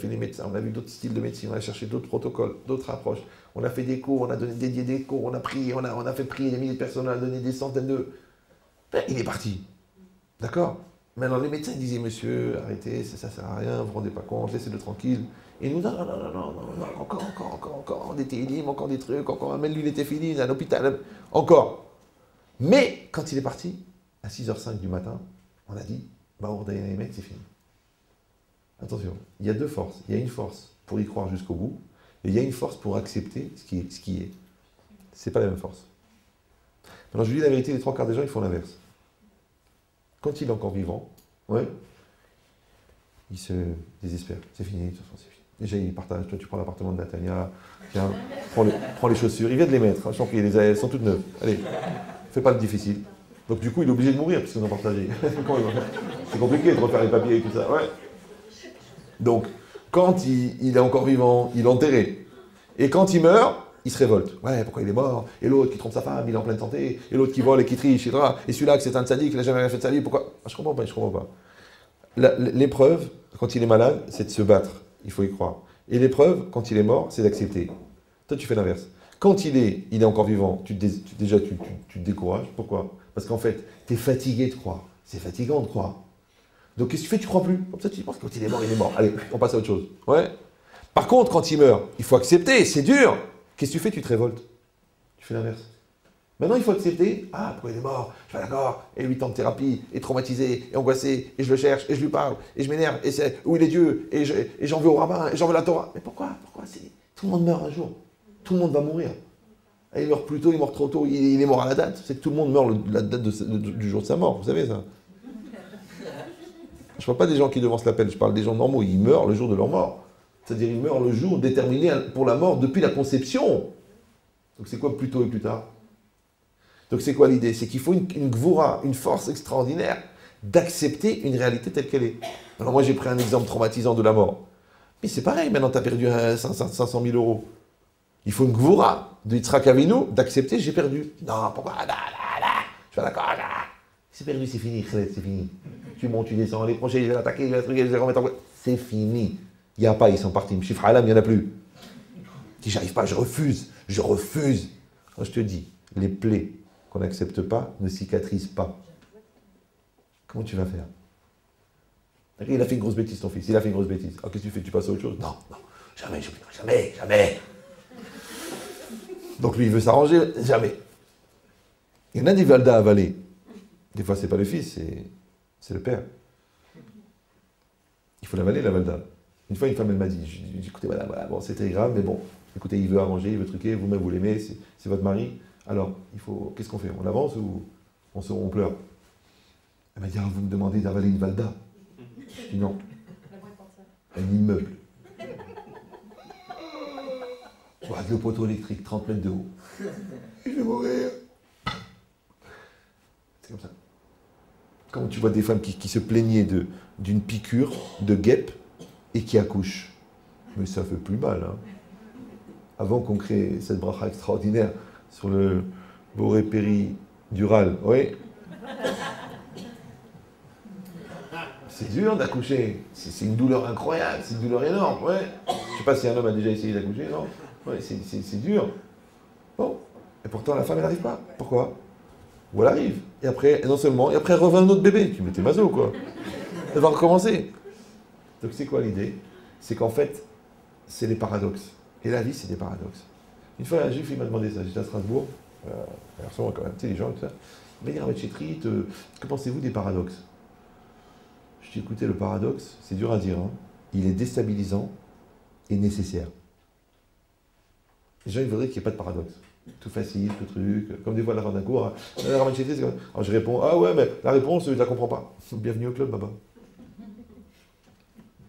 les médecins, on a vu d'autres styles de médecine, on a cherché d'autres protocoles, d'autres approches, on a fait des cours, on a dédié des cours, on a prié, on a fait prier des milliers de personnes, on a donné des centaines de... Ben, il est parti. D'accord? Maintenant, les médecins disaient, monsieur, arrêtez, ça sert à rien, vous ne vous rendez pas compte, laissez-le tranquille. Et nous, non, encore des télim, encore des trucs, encore, même lui, il était fini, il est à l'hôpital, encore. Mais, quand il est parti, à 6h05 du matin, on a dit, c'est fini. Attention, il y a deux forces. Il y a une force pour y croire jusqu'au bout, et il y a une force pour accepter ce qui est. C'est pas la même force. Alors, je vous dis la vérité, les 3/4 des gens, ils font l'inverse. Quand il est encore vivant, ouais, il se désespère. C'est fini, de toute façon, c'est fini. Déjà, il partage. Toi, tu prends l'appartement de Natania, tiens, prends les chaussures. Il vient de les mettre, je t'en prie, elles sont toutes neuves. Allez, fais pas le difficile. Donc, du coup, il est obligé de mourir, puisqu'ils ont partagé. C'est compliqué de refaire les papiers et tout ça. Ouais. Donc, quand il est encore vivant, il est enterré. Et quand il meurt, il se révolte. Ouais, pourquoi il est mort? Et l'autre qui trompe sa femme, il est en pleine santé. Et l'autre qui vole et qui triche, etc. Et celui-là, que c'est un tzaddik, il n'a jamais rien fait de sa vie. Pourquoi? Je comprends pas. L'épreuve, quand il est malade, c'est de se battre. Il faut y croire. Et l'épreuve, quand il est mort, c'est d'accepter. Toi, tu fais l'inverse. Quand il est encore vivant, tu te décourages. Pourquoi? Parce qu'en fait, tu es fatigué de croire. C'est fatigant de croire. Donc, qu'est-ce que tu fais? Tu crois plus. Comme ça, tu penses que quand il est mort, il est mort. Allez, on passe à autre chose. Ouais. Par contre, quand il meurt, il faut accepter. C'est dur. Qu'est-ce que tu fais? Tu te révoltes. Tu fais l'inverse. Maintenant, il faut accepter, ah, pourquoi il est mort? Je suis pas d'accord, et 8 ans de thérapie, et traumatisé, et angoissé, et je le cherche, et je lui parle, et je m'énerve, et c'est où il est Dieu, et j'en veux au rabbin, et j'en veux la Torah. Mais pourquoi? Tout le monde meurt un jour. Tout le monde va mourir. Et il meurt plus tôt, il meurt trop tôt, il est mort à la date. C'est que tout le monde meurt la date du jour de sa mort, vous savez ça. Je ne parle pas des gens qui devancent l'appel, je parle des gens normaux, ils meurent le jour de leur mort. C'est-à-dire ils meurent le jour déterminé pour la mort depuis la conception. Donc c'est quoi plus tôt et plus tard? Donc c'est quoi l'idée? C'est qu'il faut une gvura, une force extraordinaire d'accepter une réalité telle qu'elle est. Alors moi j'ai pris un exemple traumatisant de la mort. Mais c'est pareil, maintenant tu as perdu 500 000 euros. Il faut une gvura de Yitzhak Avinu d'accepter j'ai perdu. Non, pourquoi? Je suis pas d'accord. C'est perdu, c'est fini, c'est fini. Tu montes, tu descends, les prochains, je vais l'attaquer, je vais l'attaquer, je vais remettre en place. C'est fini. Il n'y a pas, ils sont partis. Chiffre Alam, il n'y en a plus. Si j'arrive pas, je refuse. Je refuse. Alors, je te dis, les plaies qu'on n'accepte pas ne cicatrisent pas. Comment tu vas faire? Il a fait une grosse bêtise, ton fils. Il a fait une grosse bêtise. Alors, qu'est-ce que tu fais? Tu passes à autre chose? Non, non. Jamais, jamais, jamais. Donc, lui, il veut s'arranger. Jamais. Il y en a des valdas à avaler. Des fois, c'est pas le fils, c'est le père. Il faut l'avaler, la valda. Une fois, une femme, elle m'a dit, j'ai dit, écoutez, voilà, bon, c'était grave, mais bon, écoutez, il veut arranger, il veut truquer, vous-même, vous l'aimez, c'est votre mari. Alors, qu'est-ce qu'on fait? On avance ou on pleure? Elle m'a dit, ah, vous me demandez d'avaler une valda? Je dis non. Un immeuble. Avec le poteau électrique, 30 mètres de haut. Je vais mourir. C'est comme ça. Quand tu vois des femmes qui se plaignaient d'une piqûre de guêpe et qui accouchent. Mais ça fait plus mal. Hein. Avant qu'on crée cette bracha extraordinaire sur le boré péridural, oui. C'est dur d'accoucher. C'est une douleur incroyable, c'est une douleur énorme. Ouais. Je ne sais pas si un homme a déjà essayé d'accoucher, non? Ouais, c'est dur. Bon. Et pourtant, la femme, elle n'arrive pas. Pourquoi? Ou elle arrive. Et après, non seulement, et après, elle revient un autre bébé. Tu mettais maso, quoi. Elle va recommencer. Donc, c'est quoi l'idée? C'est qu'en fait, c'est les paradoxes. Et la vie, c'est des paradoxes. Une fois, un juif, il m'a demandé ça. J'étais à Strasbourg. Un garçon, quand même, intelligent, tout ça. Il m'a dit, Rav Chetrit, que pensez-vous des paradoxes? Je dis, écoutez, le paradoxe, c'est dur à dire. Hein. Il est déstabilisant et nécessaire. Les gens, ils voudraient qu'il n'y ait pas de paradoxe. Tout facile, tout truc, comme des fois à la fin d'un cours. Alors je réponds, ah ouais, mais la réponse, je ne la comprends pas. Bienvenue au club, Baba.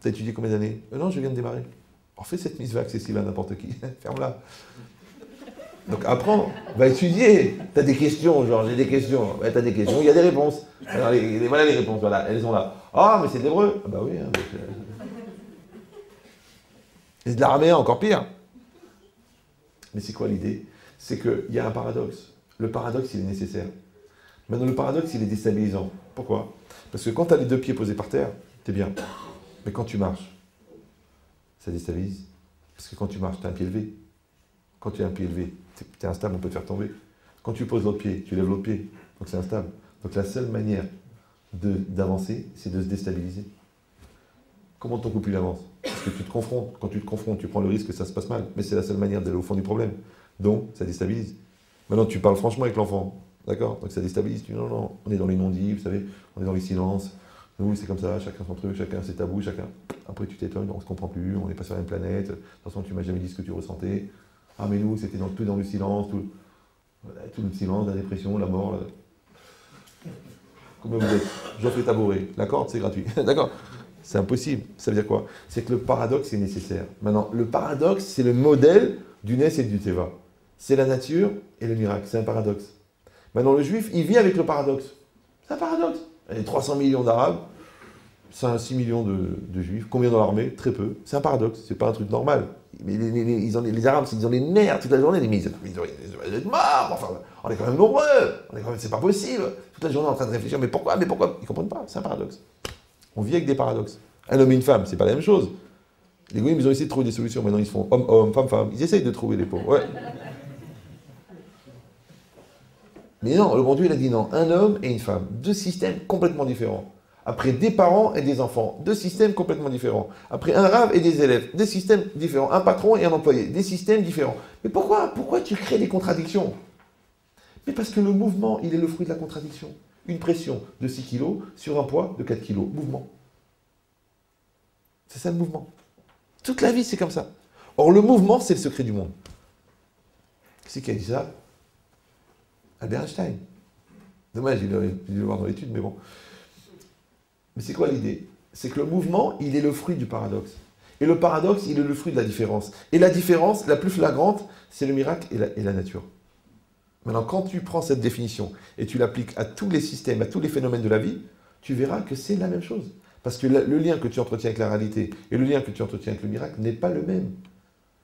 T'as étudié combien d'années? Non, je viens de démarrer. En fait, cette mitzvah accessible à n'importe qui. Ferme-la. Donc apprends, va étudier. T'as des questions, genre j'ai des questions. Ouais, t'as des questions, il y a des réponses. Alors, voilà les réponses, voilà, elles sont là. Ah, mais c'est de l'hébreu. Ah bah oui. Hein, c'est de l'araméen, encore pire. Mais c'est quoi l'idée? C'est qu'il y a un paradoxe. Le paradoxe, il est nécessaire. Maintenant, le paradoxe, il est déstabilisant. Pourquoi? Parce que quand tu as les deux pieds posés par terre, t'es bien. Mais quand tu marches, ça déstabilise. Parce que quand tu marches, tu as un pied élevé. Quand tu as un pied élevé, tu es instable, on peut te faire tomber. Quand tu poses l'autre pied, tu lèves l'autre pied. Donc c'est instable. Donc la seule manière d'avancer, c'est de se déstabiliser. Comment ton couple il avance? Parce que tu te confrontes. Quand tu te confrontes, tu prends le risque que ça se passe mal. Mais c'est la seule manière d'aller au fond du problème. Donc, ça déstabilise. Maintenant, tu parles franchement avec l'enfant. D'accord? Donc ça déstabilise. Tu dis non, non, on est dans les non-dits, vous savez, on est dans les silences. Nous, c'est comme ça, chacun son truc, chacun ses tabous, chacun. Après, tu t'étonnes, on ne se comprend plus, on n'est pas sur la même planète. De toute façon, tu m'as jamais dit ce que tu ressentais. Ah, mais nous, c'était tout dans le silence, tout le silence, la dépression, la mort. Combien vous êtes? J'offre les tabourets. La corde, c'est gratuit. D'accord? C'est impossible. Ça veut dire quoi? C'est que le paradoxe est nécessaire. Maintenant, le paradoxe, c'est le modèle du Nes et du Teva. C'est la nature et le miracle. C'est un paradoxe. Maintenant, le juif, il vit avec le paradoxe. C'est un paradoxe. Il y a 300 millions d'Arabes, 6 millions de Juifs. Combien dans l'armée? Très peu. C'est un paradoxe. C'est pas un truc normal. Mais les Arabes, ils ont les nerfs toute la journée. Ils disent être morts. Enfin, on est quand même nombreux. C'est pas possible. Toute la journée en train de réfléchir. Mais pourquoi? Mais pourquoi? Ils comprennent pas. C'est un paradoxe. On vit avec des paradoxes. Un homme et une femme, c'est pas la même chose. Les goïms, ils ont essayé de trouver des solutions. Maintenant, ils se font homme-homme, femme-femme. Ils essayent de trouver les pauvres. Ouais. Mais non, le bon Dieu, il a dit non. Un homme et une femme. Deux systèmes complètement différents. Après, des parents et des enfants. Deux systèmes complètement différents. Après, un rave et des élèves. Des systèmes différents. Un patron et un employé. Des systèmes différents. Mais pourquoi tu crées des contradictions? Mais parce que le mouvement, il est le fruit de la contradiction. Une pression de 6 kg sur un poids de 4 kg. Mouvement. C'est ça le mouvement. Toute la vie, c'est comme ça. Or, le mouvement, c'est le secret du monde. Qui c'est qui a dit ça? Albert Einstein. Dommage, il aurait dû le voir dans l'étude, mais bon. Mais c'est quoi l'idée? C'est que le mouvement, il est le fruit du paradoxe. Et le paradoxe, il est le fruit de la différence. Et la différence, la plus flagrante, c'est le miracle et la nature. Maintenant, quand tu prends cette définition et tu l'appliques à tous les systèmes, à tous les phénomènes de la vie, tu verras que c'est la même chose. Parce que le lien que tu entretiens avec la réalité et le lien que tu entretiens avec le miracle n'est pas le même.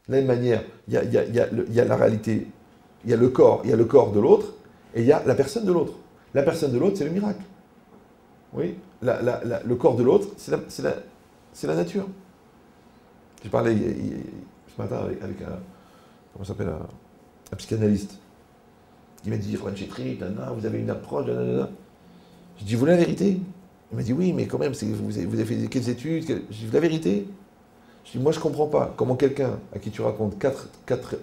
De la même manière, il y a la réalité, il y a le corps de l'autre, et il y a la personne de l'autre. La personne de l'autre, c'est le miracle. Oui, le corps de l'autre, c'est la nature. J'ai parlé ce matin avec un, comment ça s'appelle, un psychanalyste. Il m'a dit, Juan Chetri, vous avez une approche, nanana. Je dis, vous la vérité? Il m'a dit, oui, mais quand même, vous avez fait quelles études? Je dis, la vérité? Je dis, moi, je ne comprends pas comment quelqu'un à qui tu racontes quatre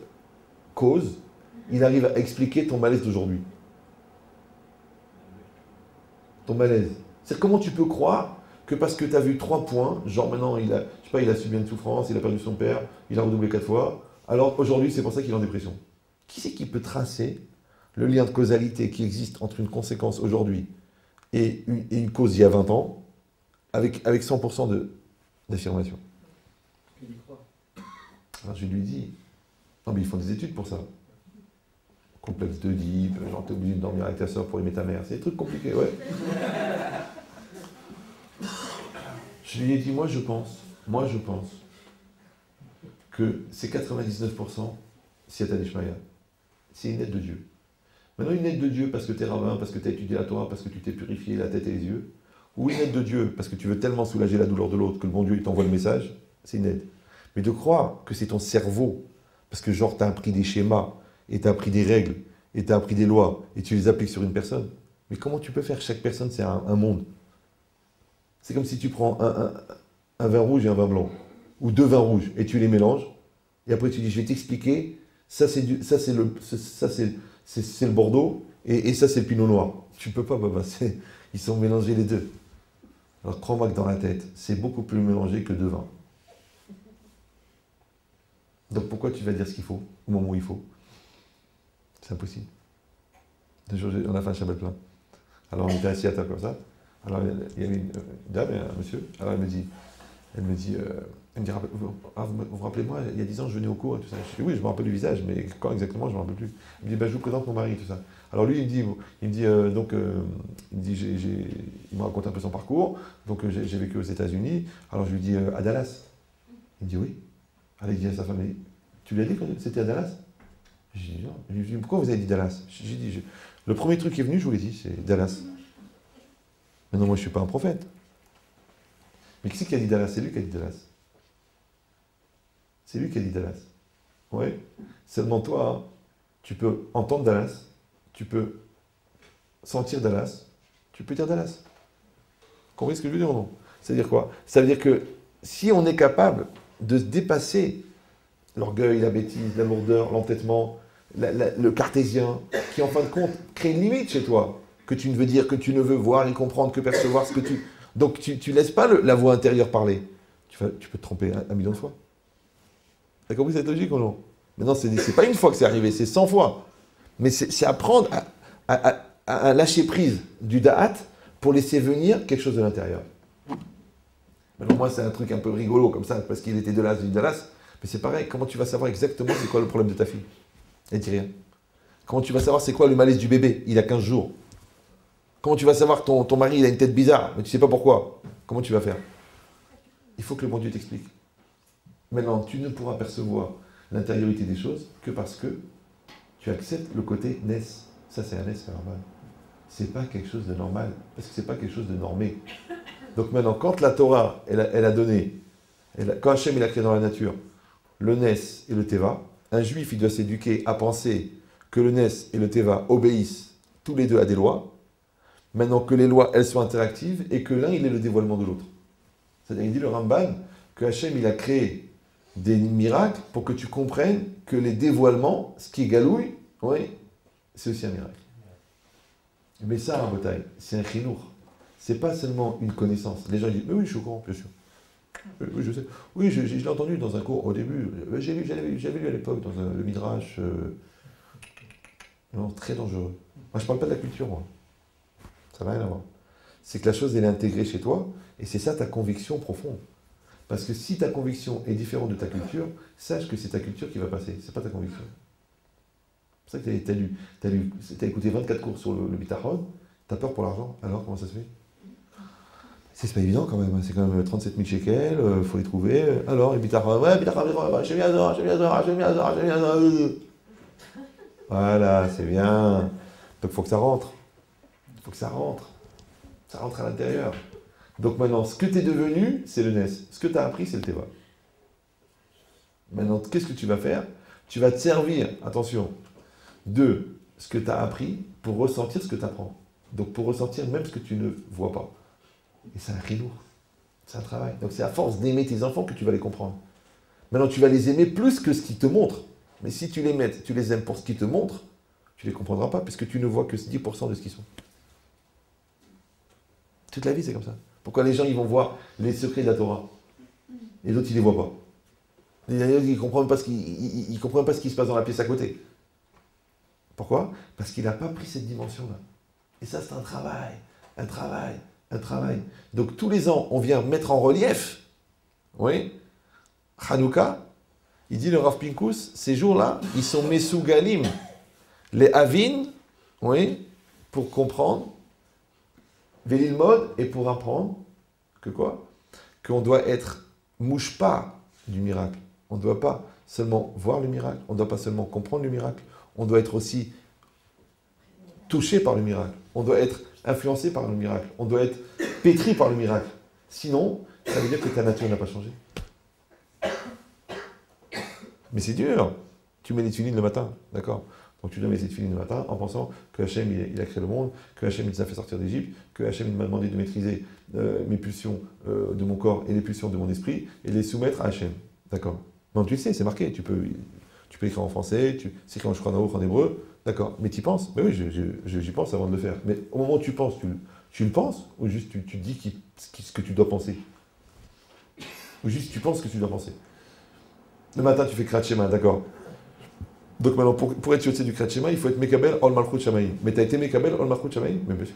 causes, il arrive à expliquer ton malaise d'aujourd'hui. Ton malaise. C'est comment tu peux croire que parce que tu as vu 3 points, genre maintenant, il a subi une souffrance, il a perdu son père, il a redoublé 4 fois, alors aujourd'hui, c'est pour ça qu'il est en dépression. Qui c'est qui peut tracer le lien de causalité qui existe entre une conséquence aujourd'hui et une cause il y a 20 ans, avec 100% d'affirmation? Il y croit. Alors je lui dis, non mais ils font des études pour ça. Complexe d'Oedipe, genre t'es obligé de dormir avec ta soeur pour aimer ta mère, c'est des trucs compliqués, ouais. Je lui ai dit, moi je pense que c'est 99% Siyata Dishmaya. C'est une aide de Dieu. Maintenant, une aide de Dieu parce que tu es rabbin, parce que tu as étudié la Torah, parce que tu t'es purifié la tête et les yeux, ou une aide de Dieu parce que tu veux tellement soulager la douleur de l'autre que le bon Dieu il t'envoie le message, c'est une aide. Mais de croire que c'est ton cerveau, parce que genre tu as appris des schémas, et tu as appris des règles, et tu as appris des lois, et tu les appliques sur une personne, mais comment tu peux faire? Chaque personne, c'est un monde. C'est comme si tu prends un vin rouge et un vin blanc, ou 2 vins rouges, et tu les mélanges, et après tu dis, je vais t'expliquer, ça c'est le Bordeaux, et ça c'est le Pinot Noir. Tu peux pas, papa, ils sont mélangés les deux. Alors crois-moi que dans la tête, c'est beaucoup plus mélangé que 2 vins. Donc pourquoi tu vas dire ce qu'il faut, au moment où il faut? C'est impossible. Un jour, on a fait un Shabbat plein. Alors on était assis à table comme ça. Alors il y avait une dame et un monsieur. Alors elle me dit, vous vous rappelez moi, il y a 10 ans, je venais au cours et tout ça. Je dis oui, je me rappelle du visage, mais quand exactement, je ne me rappelle plus. Il me dit, je vous présente mon mari et tout ça. Alors lui, il me raconte un peu son parcours. Donc j'ai vécu aux États-Unis. Alors je lui dis, à Dallas. Il me dit oui. Alors il dit à sa femme, tu lui as dit que c'était à Dallas? Je dis non. Je lui dis, pourquoi vous avez dit Dallas? J'ai dit, le premier truc qui est venu, je vous l'ai dit, c'est Dallas. Mais non, moi je ne suis pas un prophète. Mais qui c'est qui a dit Dallas? C'est lui qui a dit Dallas. C'est lui qui a dit Dallas. Oui. Seulement toi, tu peux entendre Dallas, tu peux sentir Dallas, tu peux dire Dallas. Vous comprenez ce que je veux dire ou non? C'est-à-dire quoi? Ça veut dire que si on est capable de se dépasser l'orgueil, la bêtise, la lourdeur, l'entêtement, le cartésien, qui en fin de compte crée une limite chez toi, que tu ne veux dire, que tu ne veux voir et comprendre, que percevoir ce que tu... Donc tu ne laisses pas la voix intérieure parler. Tu peux te tromper un million de fois. T'as compris cette logique ou non? Maintenant, c'est pas une fois que c'est arrivé, c'est 100 fois. Mais c'est apprendre à lâcher prise du da'at pour laisser venir quelque chose de l'intérieur. Maintenant, moi, c'est un truc un peu rigolo comme ça, parce qu'il était de Dallas, du Dallas. Mais c'est pareil, comment tu vas savoir exactement c'est quoi le problème de ta fille? Elle dit rien. Comment tu vas savoir c'est quoi le malaise du bébé? Il a 15 jours. Comment tu vas savoir que ton mari il a une tête bizarre, mais tu ne sais pas pourquoi? Comment tu vas faire? Il faut que le bon Dieu t'explique. Maintenant, tu ne pourras percevoir l'intériorité des choses que parce que tu acceptes le côté naisse. Ça, c'est un naisse, c'est normal. C'est pas quelque chose de normal, parce que c'est pas quelque chose de normé. Donc maintenant, quand la Torah, elle a donné, quand Hachem il a créé dans la nature le naisse et le teva, un juif il doit s'éduquer à penser que le naisse et le teva obéissent tous les deux à des lois. Maintenant que les lois, elles sont interactives et que l'un, il est le dévoilement de l'autre. C'est-à-dire, il dit le Ramban que Hachem, il a créé des miracles pour que tu comprennes que les dévoilements, ce qui est galouille, oui, c'est aussi un miracle. Mais ça, en bataille, c'est un chinour. C'est pas seulement une connaissance. Les gens disent, mais oui, je suis au courant, bien sûr. Oui, je sais. Oui, je l'ai entendu dans un cours au début. J'avais lu à l'époque dans le Midrash. Non, très dangereux. Moi, je parle pas de la culture, moi. Ça n'a rien à voir. C'est que la chose, elle est intégrée chez toi, et c'est ça ta conviction profonde. Parce que si ta conviction est différente de ta culture, sache que c'est ta culture qui va passer, c'est pas ta conviction. C'est pour ça que t'as écouté 24 cours sur le bitachon, t'as peur pour l'argent, alors comment ça se fait? C'est pas évident quand même, c'est quand même 37 000 shekels, faut les trouver. Alors, les bitachon, ouais, bitachon, je viens. Voilà, c'est bien. Donc il faut que ça rentre. Il faut que ça rentre. Ça rentre à l'intérieur. Donc maintenant, ce que tu es devenu, c'est le NES. Ce que tu as appris, c'est le Teva. Maintenant, qu'est-ce que tu vas faire? Tu vas te servir, attention, de ce que tu as appris pour ressentir ce que tu apprends. Donc pour ressentir même ce que tu ne vois pas. Et c'est un rilour. C'est un travail. Donc c'est à force d'aimer tes enfants que tu vas les comprendre. Maintenant, tu vas les aimer plus que ce qu'ils te montrent. Mais si tu les aimes pour ce qu'ils te montrent, tu ne les comprendras pas, puisque tu ne vois que 10% de ce qu'ils sont. Toute la vie, c'est comme ça. Pourquoi les gens, ils vont voir les secrets de la Torah, et d'autres, ils ne les voient pas. Ils ne comprennent pas ce qui se passe dans la pièce à côté. Pourquoi? Parce qu'il n'a pas pris cette dimension-là. Et ça, c'est un travail, un travail, un travail. Donc, tous les ans, on vient mettre en relief, oui, Hanouka. Il dit le Rav Pinkus, ces jours-là, ils sont mesougalim, les avin, oui, pour comprendre, velil mode, et pour apprendre que quoi? Qu'on doit être mouche-pas du miracle. On ne doit pas seulement voir le miracle, on ne doit pas seulement comprendre le miracle, on doit être aussi touché par le miracle, on doit être influencé par le miracle, on doit être pétri par le miracle. Sinon, ça veut dire que ta nature n'a pas changé. Mais c'est dur. Tu mets les tuilines le matin, d'accord? Donc tu dois mettre les tuilines le matin en pensant que Hachem il a créé le monde, que Hachem il nous a fait sortir d'Égypte, que Hachem il m'a demandé de maîtriser mes pulsions de mon corps et les pulsions de mon esprit et les soumettre à Hachem, d'accord? Non, tu le sais, c'est marqué. Tu peux écrire en français, c'est écrit en shulchan en hébreu, d'accord? Mais tu y penses? Mais oui, j'y pense avant de le faire. Mais au moment où tu penses, tu le penses ou juste tu dis ce que tu dois penser? Ou juste tu penses ce que tu dois penser? Le matin, tu fais Kriyat Shema, d'accord. Donc maintenant, pour être yotze du Kriyat Shema, il faut être Mekabel Ol Malchut Shamaim. Mais tu as été Mekabel Ol Malchut Shamaim? Mais bien sûr.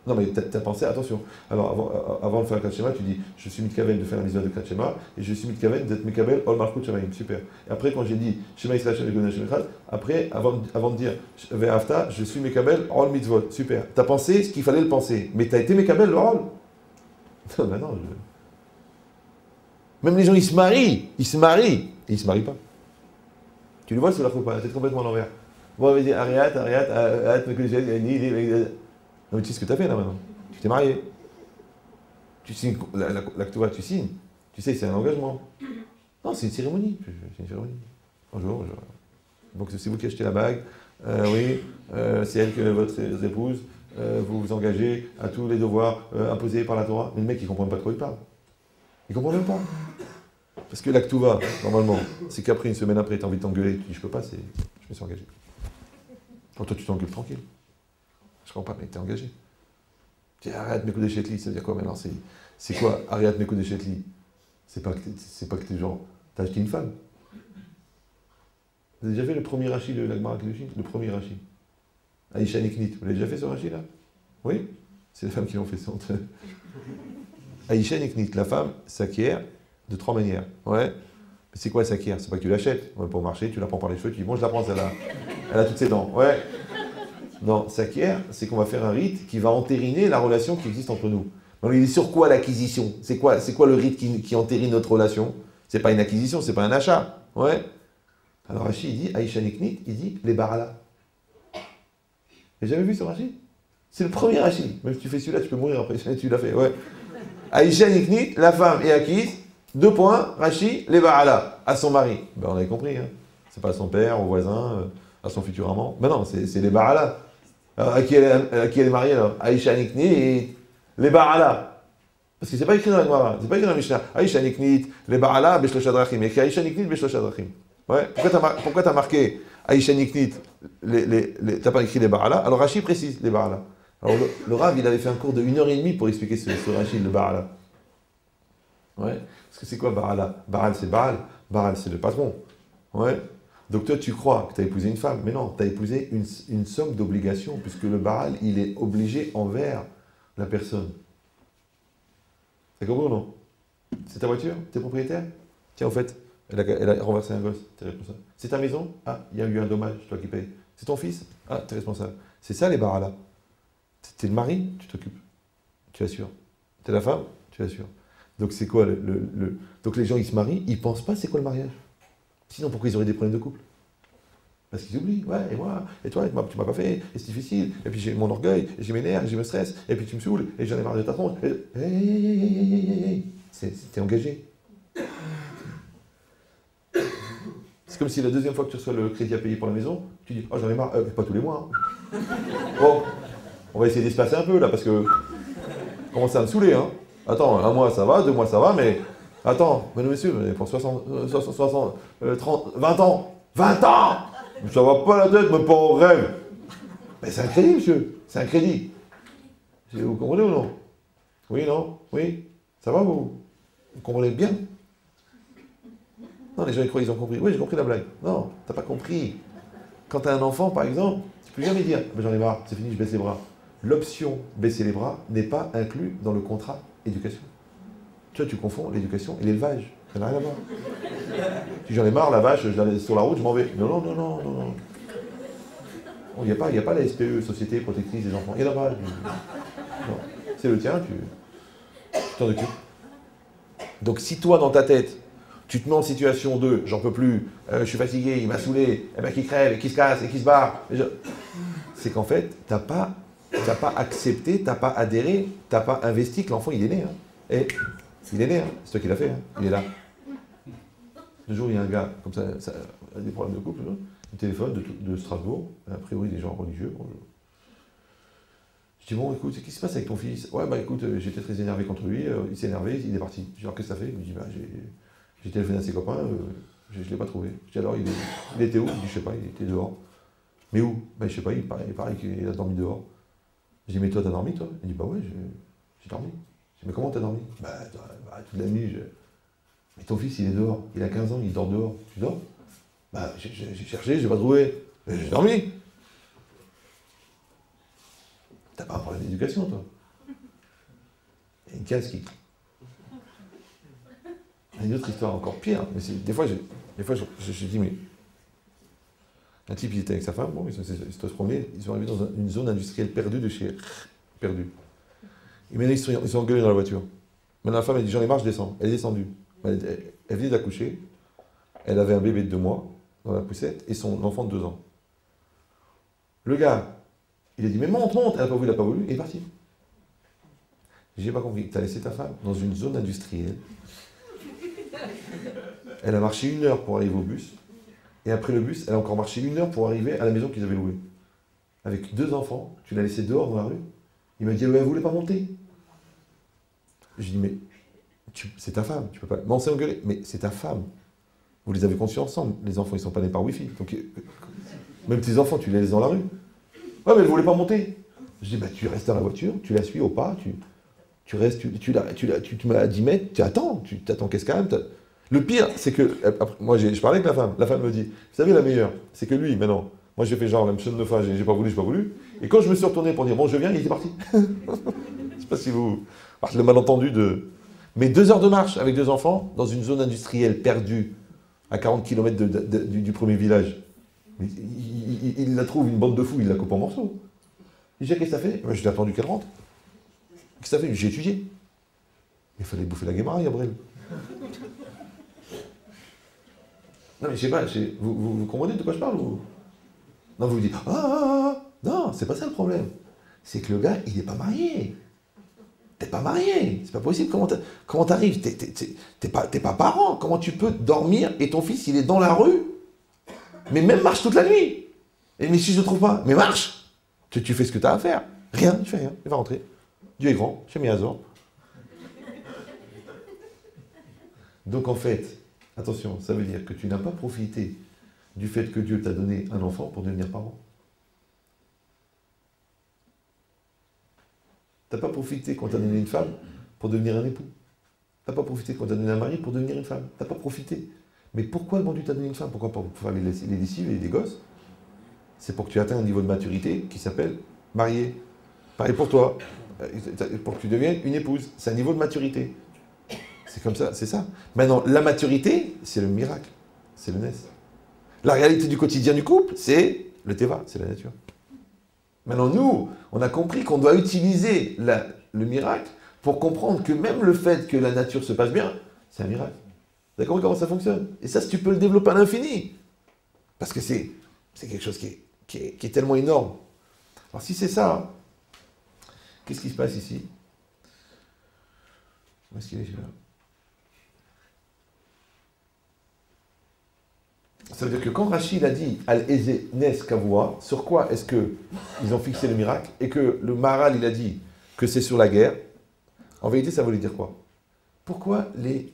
Non, mais tu as pensé, attention. Alors, avant de faire le Kriyat Shema, tu dis, je suis Mitkaven de faire la mitzvah de Kriyat Shema, et je suis Mitkaven d'être Mekabel Ol Malchut Shamaim. Super. Et après, quand j'ai dit, Shema Yisrael Shem Elohim Hashem Echad, après, avant de dire, Ve'afta, je suis Mekabel Ol Mitzvot. Super. Tu as pensé ce qu'il fallait le penser. Mais tu as été Mekabel le Ol. Non, ben non, Même les gens, ils se marient, et ils ne se marient pas. Tu le vois sur la coupe, la tête complètement à l'envers. Bon, on va dire, Ariat, non, mais tu sais ce que tu as fait là maintenant. Tu t'es marié. Tu signes, l'acte tu signes. Tu sais, c'est un engagement. Non, c'est une cérémonie. C'est une cérémonie. Bonjour. Donc c'est vous qui achetez la bague. Oui, c'est elle que votre épouse. Vous vous engagez à tous les devoirs imposés par la Torah. Mais le mec, il ne comprend pas de quoi il parle. Il ne comprend même pas. Parce que l'actuva, normalement, c'est qu'après, une semaine après, tu as envie de t'engueuler. Tu dis, je peux pas, je me suis engagé. Pour toi, tu t'engueules tranquille. Je comprends pas, mais tu es engagé. Tu dis, arrête mes coups de chetli, ça veut dire quoi maintenant? C'est quoi, arrête mes coups de chetli? C'est pas que t'es genre, t'as acheté une femme. Vous avez déjà fait le premier rachis de l'Agmara Kiddushin? Le premier rachis. Aïcha Niknit. Vous l'avez déjà fait ce rachis là? Oui? C'est les femmes qui l'ont fait, ça. Aïcha Niknit, la femme s'acquiert de 3 manières. Ouais. Mais c'est quoi s'acquiert? C'est pas que tu l'achètes. On va pas au marché, tu la prends par les cheveux, tu dis bon, je la prends celle-là. Elle a toutes ses dents. Ouais. Non, s'acquiert, c'est qu'on va faire un rite qui va entériner la relation qui existe entre nous. Donc il est sur quoi l'acquisition? C'est quoi le rite qui entérine notre relation? C'est pas une acquisition, c'est pas un achat. Ouais. Alors Rashi, il dit, Aïcha Niknit, il dit les barala. J'ai jamais vu ce Rashi? C'est le premier Rashi. Même si tu fais celui-là, tu peux mourir après. Tu l'as fait, ouais. Aïcha Niknit, la femme est acquise. 2 points, Rashi, les Baala, à son mari. Ben, on avait compris, hein. C'est pas à son père, au voisin, à son futur amant. Ben non, c'est les Baala. Alors, à qui elle est mariée alors? Aïcha Niknit et les Baala. Parce que c'est pas écrit dans la Gemara, c'est pas écrit dans la Mishnah. Aïcha Niknit, les Baala, Beshlosh Adrachim. Et Aïcha Niknit, Beshlosh Adrachim. Ouais. Pourquoi t'as marqué Aïcha Niknit, t'as pas écrit les Baala? Alors Rashi précise les Baala. Alors le Rav, il avait fait un cours de 1h30 pour expliquer ce Rachid, le Baal. Ouais. Parce que c'est quoi Baal? Baal, c'est Baal. Baal, c'est le patron. Ouais. Donc toi, tu crois que tu as épousé une femme, mais non, tu as épousé une somme d'obligations, puisque le Baal, il est obligé envers la personne. C'est compris ou non? C'est ta voiture? T'es propriétaire? Tiens, au fait, elle a renversé un gosse, t'es responsable. C'est ta maison? Ah, il y a eu un dommage, toi qui payes. C'est ton fils? Ah, t'es responsable. C'est ça les Baals là. T'es le mari, tu t'occupes. Tu assures. T'es la femme, tu assures. Donc c'est quoi Donc les gens, ils se marient, ils pensent pas c'est quoi le mariage. Sinon, pourquoi ils auraient des problèmes de couple? Parce qu'ils oublient, ouais, et moi, et toi, tu m'as pas fait, et c'est difficile, et puis j'ai mon orgueil, et j'ai mes nerfs, et j'ai me stress, et puis tu me saoules, et j'en ai marre de ta tronche. T'es engagé. C'est comme si la deuxième fois que tu reçois le crédit à payer pour la maison, tu dis, oh j'en ai marre, pas tous les mois. Hein. Bon, on va essayer d'espacer un peu là, parce que commence à me saouler, hein. Attends, 1 mois ça va, 2 mois ça va, mais attends, mesdames et messieurs, pour 20 ans, 20 ans, ça va pas la tête, même pas en rêve. Mais c'est un crédit, monsieur, c'est un crédit. Vous comprenez ou non? Oui, non? Oui? Ça va, vous comprenez bien? Non, les gens ils croient qu'ils ont compris. Oui, j'ai compris la blague. Non, t'as pas compris. Quand t'as un enfant, par exemple, tu peux jamais dire j'en ai marre, c'est fini, je baisse les bras. L'option baisser les bras n'est pas inclus dans le contrat éducation. Tu vois, tu confonds l'éducation et l'élevage. Ça n'a rien à voir. Si j'en ai marre, la vache, je la laisse sur la route, je m'en vais. Non, non, non, non, non, non. Il n'y a pas la SPE, Société Protectrice des Enfants. Il n'y en a pas. Non. C'est le tien, tu t'en occupes. Donc si toi, dans ta tête, tu te mets en situation de j'en peux plus, je suis fatigué, il m'a saoulé, et ben qu'il crève, et qu'il se casse, et qu'il se barre. C'est qu'en fait, t'as pas accepté, t'as pas adhéré, t'as pas investi que l'enfant il est né. Hein. Et il est né, hein. C'est toi qui l'as fait, hein. Il est là. Le jour, il y a un gars, comme ça a des problèmes de couple, là, il téléphone de Strasbourg, a priori des gens religieux. Je dis, bon, écoute, qu'est-ce qui se passe avec ton fils? Ouais, bah écoute, j'étais très énervé contre lui, il s'est énervé, il est parti. Je dis, alors qu'est-ce que ça fait? Il me dit, bah j'ai téléphoné à ses copains, je ne l'ai pas trouvé. Je dis, alors il était où? Il dit, je sais pas, il était dehors. Mais où? Bah je sais pas, il paraît qu'il a dormi dehors. Je dis, mais toi, t'as dormi, toi? Il dit, bah ouais, j'ai dormi. Je dis, mais comment t'as dormi? Bah toute la nuit, mais ton fils, il est dehors, il a 15 ans, il dort dehors. Tu dors? Bah j'ai cherché, j'ai pas trouvé. J'ai dormi. T'as pas un problème d'éducation, toi. Il y a une case qui... Une autre histoire encore pire. Mais des fois, je dis, mais... Un type, il était avec sa femme, bon, ils se promener, ils sont arrivés dans une zone industrielle perdue de chez... Perdue. Et maintenant, ils sont engueulés dans la voiture. Maintenant, la femme, elle dit, j'en ai marre, je descends. Elle est descendue. Elle venait d'accoucher. Elle avait un bébé de 2 mois dans la poussette et son enfant de 2 ans. Le gars, il a dit, mais monte. Elle n'a pas voulu, il est parti. J'ai pas compris. Tu as laissé ta femme dans une zone industrielle. Elle a marché 1 heure pour arriver au bus. Et après le bus, elle a encore marché 1 heure pour arriver à la maison qu'ils avaient louée. Avec 2 enfants, tu l'as laissée dehors dans la rue. Il m'a dit, elle ne voulait pas monter. Je dis, mais c'est ta femme, tu peux pas. Mais on s'est engueulé, mais c'est ta femme. Vous les avez conçus ensemble. Les enfants, ils ne sont pas nés par Wi-Fi. Donc, même tes enfants, tu les laisses dans la rue. Ouais, mais elle ne voulait pas monter. Je dis, bah, tu restes dans la voiture, tu la suis au pas, tu restes, tu mets à 10 mètres, tu attends qu'elle se calme. Le pire, c'est que, moi, je parlais avec la femme me dit, vous savez, la meilleure, c'est que lui, maintenant, moi, j'ai fait genre, la mission de fois, j'ai pas voulu. Et quand je me suis retourné pour dire, bon, je viens, il était parti. Je ne sais pas si vous... le malentendu de... Mais 2 heures de marche avec 2 enfants, dans une zone industrielle perdue, à 40 km du premier village. Mais il la trouve, une bande de fous, il la coupe en morceaux. Il dit, qu'est-ce que ça fait? Je l'ai attendu qu'elle rentre. Qu'est-ce que ça fait? J'ai étudié. Il fallait bouffer la guémara, Gabriel. Non, mais je sais pas, vous comprenez de quoi je parle ou... Non, vous vous dites, non, c'est pas ça le problème. C'est que le gars, il n'est pas marié. T'es pas marié, c'est pas possible. Comment t'arrives? T'es pas parent. Comment tu peux dormir et ton fils, il est dans la rue? Mais même marche toute la nuit. Et mais si je ne trouve pas, mais marche. Tu fais ce que tu as à faire. Rien, tu fais rien. Il va rentrer. Dieu est grand, chez Miazor. Donc en fait, attention, ça veut dire que tu n'as pas profité du fait que Dieu t'a donné un enfant pour devenir parent. T'as pas profité quand t'as donné une femme pour devenir un époux. T'as pas profité quand t'as donné un mari pour devenir une femme. T'as pas profité. Mais pourquoi le bon Dieu t'a donné une femme? Pourquoi pas pour faire les lessives et les gosses? C'est pour que tu atteignes un niveau de maturité qui s'appelle marié. Pareil pour toi. Pour que tu deviennes une épouse. C'est un niveau de maturité. C'est comme ça, c'est ça. Maintenant, la maturité, c'est le miracle. C'est le nes. La réalité du quotidien du couple, c'est le teva, c'est la nature. Maintenant, nous, on a compris qu'on doit utiliser le miracle pour comprendre que même le fait que la nature se passe bien, c'est un miracle. Vous avez compris comment ça fonctionne? Et ça, si tu peux le développer à l'infini. Parce que c'est quelque chose qui est tellement énorme. Alors si c'est ça, hein, qu'est-ce qui se passe ici? Où est-ce qu'il est celui-là? Ça veut dire que quand Rachid a dit Al-Eze Nes Kavua, sur quoi est-ce qu'ils ont fixé le miracle? Et que le Maharal, il a dit que c'est sur la guerre. En vérité, ça voulait dire quoi? Pourquoi les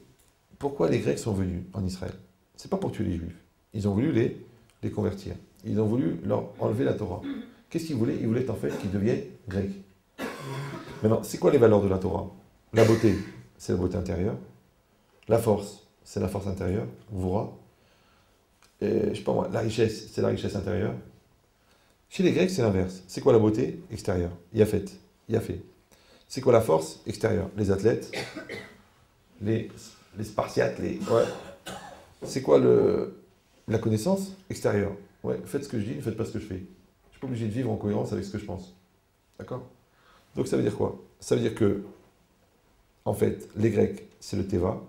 Grecs sont venus en Israël? C'est pas pour tuer les Juifs. Ils ont voulu les convertir. Ils ont voulu leur enlever la Torah. Qu'est-ce qu'ils voulaient? Ils voulaient en fait qu'ils deviennent grecs. Maintenant, c'est quoi les valeurs de la Torah? La beauté, c'est la beauté intérieure. La force, c'est la force intérieure. Voura. Et, je sais pas moi, la richesse, c'est la richesse intérieure. Chez les Grecs, c'est l'inverse. C'est quoi la beauté? Extérieure. Yafet. Yafé. C'est quoi la force? Extérieure. Les athlètes, les Spartiates, ouais. C'est quoi la connaissance? Extérieure. Ouais, faites ce que je dis, ne faites pas ce que je fais. Je ne suis pas obligé de vivre en cohérence avec ce que je pense. D'accord? Donc ça veut dire quoi? Ça veut dire que, en fait, les Grecs, c'est le Teva,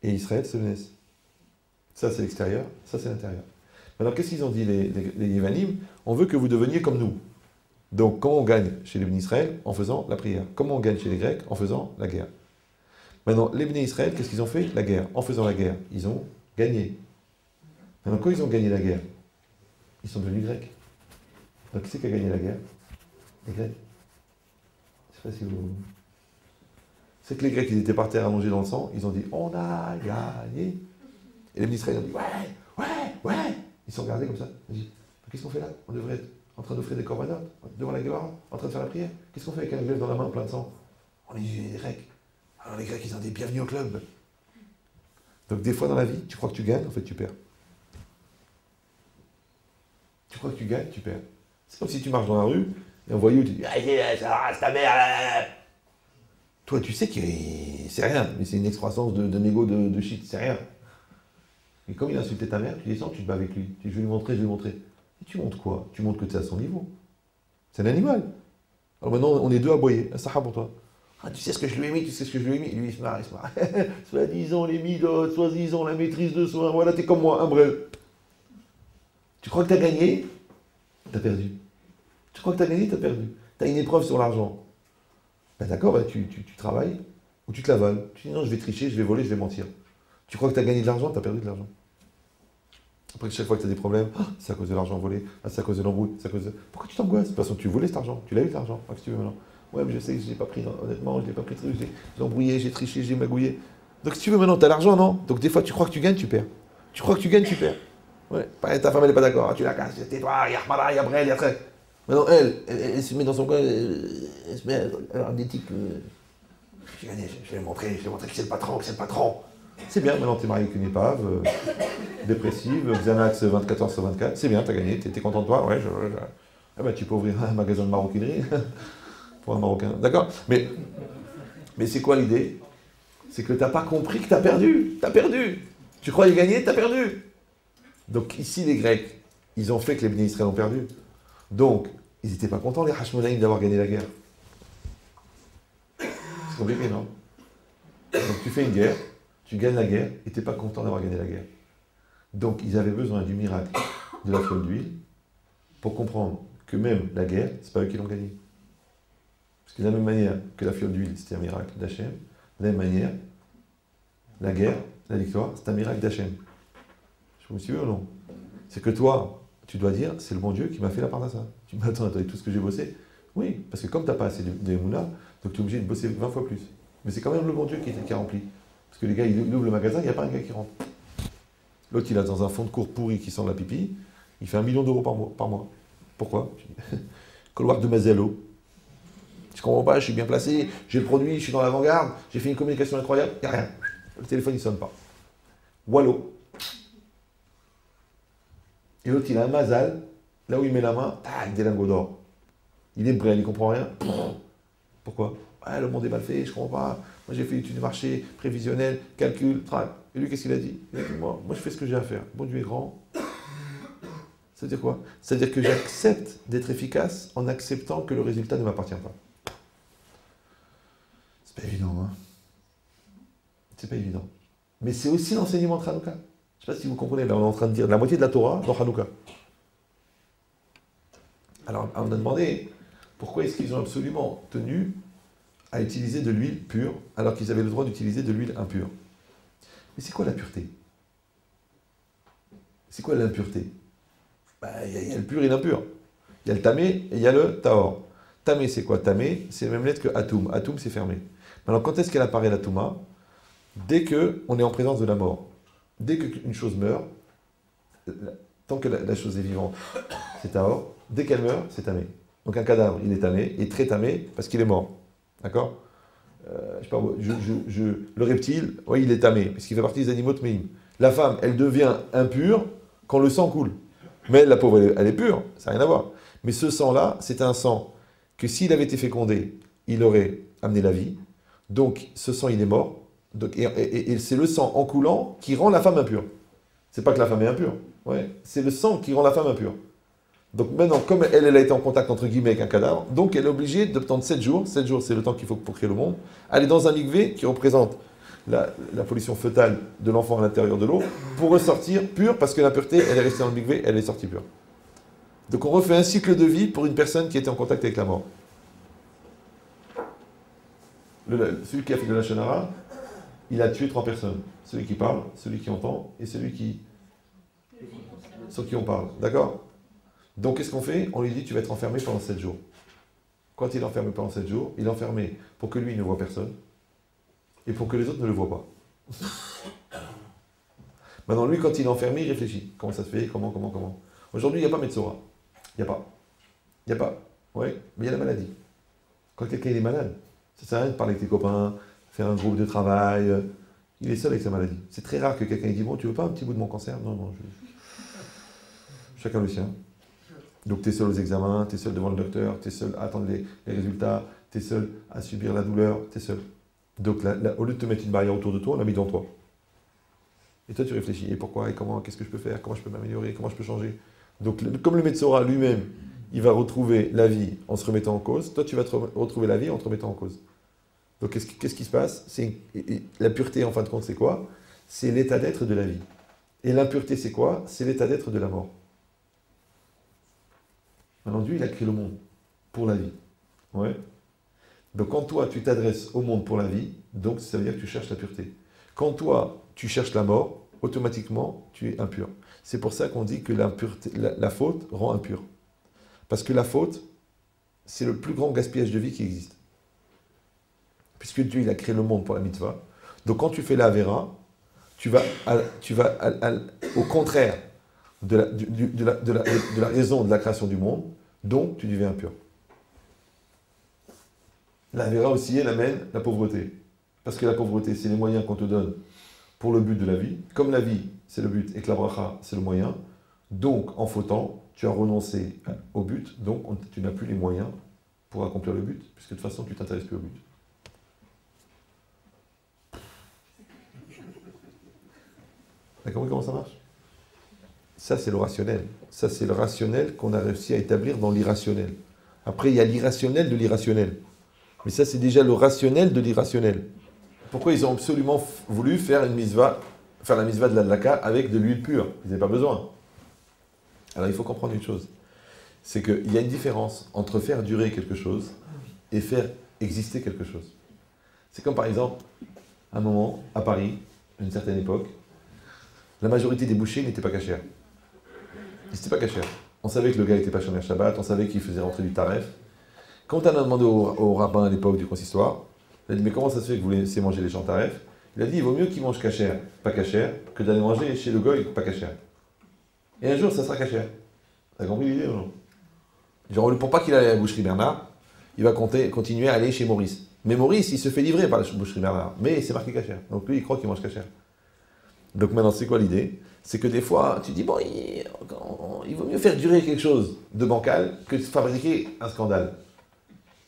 et Israël, c'est le Nes. Ça, c'est l'extérieur, ça, c'est l'intérieur. Maintenant, qu'est-ce qu'ils ont dit, les Yévanim? On veut que vous deveniez comme nous. Donc, comment on gagne chez les Bénis Israël? En faisant la prière. Comment on gagne chez les Grecs? En faisant la guerre. Maintenant, les Bénis Israël, qu'est-ce qu'ils ont fait? La guerre. En faisant la guerre, ils ont gagné. Maintenant, quand ils ont gagné la guerre, ils sont devenus Grecs. Donc, qui c'est qui a gagné la guerre? Les Grecs. Je sais pas si vous... C'est que les Grecs, ils étaient par terre allongés dans le sang, ils ont dit, on a gagné. Et les Bénis Israël ont dit, ouais. Ils sont regardés comme ça. Ils ont dit, qu'est-ce qu'on fait là? On devrait être en train d'offrir des corbanotes devant la Gemara, en train de faire la prière. Qu'est-ce qu'on fait avec un glaive dans la main plein de sang? On est des Grecs. Alors les Grecs, ils ont dit bienvenue au club. Donc des fois dans la vie, tu crois que tu gagnes, en fait tu perds. Tu crois que tu gagnes, tu perds. C'est comme si tu marches dans la rue, et un voyou, tu dis c'est ta mère. Toi, tu sais que c'est rien, mais c'est une excroissance de négo de shit, c'est rien. Et comme il a insulté ta mère, tu descends, tu te bats avec lui. Tu dis, je vais lui montrer, je vais lui montrer. Et tu montres quoi? Tu montres que tu es à son niveau. C'est un animal. Alors maintenant, on est deux à aboyer. Un saha pour toi. Ah, tu sais ce que je lui ai mis, tu sais ce que je lui ai mis. Et lui, il se marre. Soi-disant les midotes, soi-disant la maîtrise de soi. Voilà, t'es comme moi, un bref. Tu crois que t'as gagné? T'as perdu. Tu crois que t'as gagné? T'as perdu. T'as une épreuve sur l'argent. Ben d'accord, ben tu travailles ou tu te la voles. Tu dis non, je vais tricher, je vais voler, je vais mentir. Tu crois que t'as gagné de l'argent? T'as perdu de l'argent. Après, chaque fois que tu as des problèmes, c'est à cause de l'argent volé, c'est à cause de l'embrouille, c'est à cause de... Pourquoi tu t'angoisses? De toute façon, tu volais cet argent, tu l'as eu cet argent, qu'est-ce que tu veux maintenant? Ouais, mais je sais que je l'ai pas pris, non, honnêtement, je l'ai pas pris, j'ai embrouillé, j'ai triché, j'ai magouillé. Donc si tu veux maintenant, tu as l'argent, non? Donc des fois, tu crois que tu gagnes, tu perds. Tu crois que tu gagnes, tu perds. Ouais, ta femme, elle n'est pas d'accord, tu la casses, tais-toi, il y a Ahmada, il y a Brel, il y a Trek. Maintenant, elle se met dans son coin, elle se met à avoir des tics. J'ai gagné, je vais montrer que c'est le patron, C'est bien, maintenant tu es marié avec une épave, dépressive, Xanax 24 sur 24, c'est bien, tu as gagné, tu es content de toi, ouais, ah ben, tu peux ouvrir un magasin de maroquinerie pour un Marocain, d'accord? Mais c'est quoi l'idée? C'est que tu n'as pas compris que tu as perdu, Tu croyais gagner, tu as perdu. Donc ici, les Grecs, ils ont fait que les Bénis Israël ont perdu. Donc, ils n'étaient pas contents, les Hashmonaïm, d'avoir gagné la guerre. C'est compliqué, non? Donc tu fais une guerre, tu gagnes la guerre et tu n'es pas content d'avoir gagné la guerre. Donc ils avaient besoin du miracle de la fiole d'huile pour comprendre que même la guerre, c'est pas eux qui l'ont gagnée. Parce que de la même manière que la fiole d'huile, c'était un miracle d'Hachem, de la même manière, la guerre, la victoire, c'est un miracle d'Hachem. Je me suis vu ou non? C'est que toi, tu dois dire, c'est le bon Dieu qui m'a fait la part de ça. Tu me dis, attends, avec tout ce que j'ai bossé. Oui, parce que comme tu n'as pas assez de moula, donc tu es obligé de bosser 20 fois plus. Mais c'est quand même le bon Dieu qui a rempli. Parce que les gars, ils ouvrent le magasin, il n'y a pas un gars qui rentre. L'autre, il a dans un fond de cours pourri qui sent la pipi, il fait 1 million d'euros par mois. Pourquoi? Couloir de Mazzello. Je comprends pas, je suis bien placé, j'ai le produit, je suis dans l'avant-garde, j'ai fait une communication incroyable, il n'y a rien. Le téléphone, il ne sonne pas. Wallo. Et l'autre, il a un mazal, là où il met la main, tac, des lingots d'or. Il est brel, il ne comprend rien. Pourquoi? Le monde est mal fait, je ne comprends pas. Moi, j'ai fait étude de marché, prévisionnel, calcul, trac. Et lui, qu'est-ce qu'il a dit? Il a dit, moi, je fais ce que j'ai à faire. Bon Dieu est grand. Ça veut dire quoi? Ça veut dire que j'accepte d'être efficace en acceptant que le résultat ne m'appartient pas. C'est pas évident, hein? C'est pas évident. Mais c'est aussi l'enseignement de Hanouka. Je ne sais pas si vous comprenez, là on est en train de dire la moitié de la Torah dans Hanouka. Alors on a demandé pourquoi est-ce qu'ils ont absolument tenu à utiliser de l'huile pure alors qu'ils avaient le droit d'utiliser de l'huile impure. Mais c'est quoi la pureté? C'est quoi l'impureté? Il y a le pur et l'impur. Il y a le tamé et il y a le tahor. Tamé c'est quoi? Tamé c'est la même lettre que atum. Atum c'est fermé. Maintenant quand est-ce qu'elle apparaît la touma? Dès qu'on est en présence de la mort. Dès qu'une chose meurt, tant que la chose est vivante, c'est tahor. Dès qu'elle meurt, c'est tamé. Donc un cadavre, il est tamé, et très tamé parce qu'il est mort. D'accord? Je sais pas, le reptile, oui, il est tamé, parce qu'il fait partie des animaux tméim. La femme, elle devient impure quand le sang coule. Mais la pauvre, elle est pure, ça n'a rien à voir. Mais ce sang-là, c'est un sang que s'il avait été fécondé, il aurait amené la vie. Donc ce sang, il est mort. Donc, et c'est le sang en coulant qui rend la femme impure. C'est pas que la femme est impure, ouais, c'est le sang qui rend la femme impure. Donc maintenant, comme elle a été en contact entre guillemets avec un cadavre, donc elle est obligée d'obtendre 7 jours. 7 jours, c'est le temps qu'il faut pour créer le monde. Aller dans un mikvé qui représente la pollution fœtale de l'enfant à l'intérieur de l'eau pour ressortir pure, parce que l'impureté, elle est restée dans le mikvé, elle est sortie pure. Donc on refait un cycle de vie pour une personne qui était en contact avec la mort. Celui qui a fait de la shonara, il a tué 3 personnes. Celui qui parle, celui qui entend et celui qui... sur qui on parle. D'accord? Donc qu'est-ce qu'on fait? On lui dit tu vas être enfermé pendant 7 jours. Quand il est enfermé pendant 7 jours, il est enfermé pour que lui ne voit personne et pour que les autres ne le voient pas. Maintenant lui quand il est enfermé, il réfléchit. Comment ça se fait? Comment? Aujourd'hui il n'y a pas Metzora. Il n'y a pas. Oui, mais il y a la maladie. Quand quelqu'un est malade, ça sert à rien de parler avec tes copains, faire un groupe de travail. Il est seul avec sa maladie. C'est très rare que quelqu'un dise bon tu veux pas un petit bout de mon cancer? Non, chacun le sien. Donc tu es seul aux examens, tu es seul devant le docteur, tu es seul à attendre les résultats, tu es seul à subir la douleur, tu es seul. Donc au lieu de te mettre une barrière autour de toi, on l'a mis devant toi. Et toi tu réfléchis, et pourquoi, et comment, qu'est-ce que je peux faire, comment je peux m'améliorer, comment je peux changer. Donc comme le Metzora lui-même, il va retrouver la vie en se remettant en cause, toi tu vas retrouver la vie en te remettant en cause. Donc qu'est-ce qui se passe? La pureté en fin de compte c'est quoi? C'est l'état d'être de la vie. Et l'impureté c'est quoi? C'est l'état d'être de la mort. Maintenant, Dieu, il a créé le monde pour la vie. Ouais. Donc, quand toi, tu t'adresses au monde pour la vie, donc ça veut dire que tu cherches la pureté. Quand toi, tu cherches la mort, automatiquement, tu es impur. C'est pour ça qu'on dit que la faute rend impur. Parce que la faute, c'est le plus grand gaspillage de vie qui existe. Puisque Dieu, il a créé le monde pour la mitzvah. Donc, quand tu fais la Avera, tu vas au contraire de la raison de la création du monde, donc tu deviens impur. La Avera aussi, elle amène la pauvreté. Parce que la pauvreté, c'est les moyens qu'on te donne pour le but de la vie. Comme la vie, c'est le but, et que la bracha, c'est le moyen, donc en fautant, tu as renoncé au but, donc tu n'as plus les moyens pour accomplir le but, puisque de toute façon, tu ne t'intéresses plus au but. Vous avez compris comment ça marche? Ça, c'est le rationnel. Ça, c'est le rationnel qu'on a réussi à établir dans l'irrationnel. Après, il y a l'irrationnel de l'irrationnel. Mais ça, c'est déjà le rationnel de l'irrationnel. Pourquoi ils ont absolument voulu faire la mitzvah de la dlaka avec de l'huile pure? Ils n'avaient pas besoin. Alors, il faut comprendre une chose. C'est qu'il y a une différence entre faire durer quelque chose et faire exister quelque chose. C'est comme par exemple, à un moment, à Paris, à une certaine époque, la majorité des bouchers n'étaient pas cachers. Ils n'étaient pas cachers. On savait que le gars n'était pas Shomer Shabbat, on savait qu'il faisait rentrer du taref. Quand on a demandé au rabbin à l'époque du consistoire, il a dit mais comment ça se fait que vous laissez manger les gens taref? Il a dit il vaut mieux qu'ils mangent cachère, pas cachère, que d'aller manger chez le goy, pas cachère. Et un jour ça sera cachère. T'as compris l'idée ou non? Genre pour pas qu'il aille à la boucherie Bernard, il va continuer à aller chez Maurice. Mais Maurice, il se fait livrer par la boucherie Bernard. Mais c'est marqué cachère. Donc lui, il croit qu'il mange cachère. Donc maintenant, c'est quoi l'idée? C'est que des fois, tu dis, bon, il vaut mieux faire durer quelque chose de bancal que de fabriquer un scandale.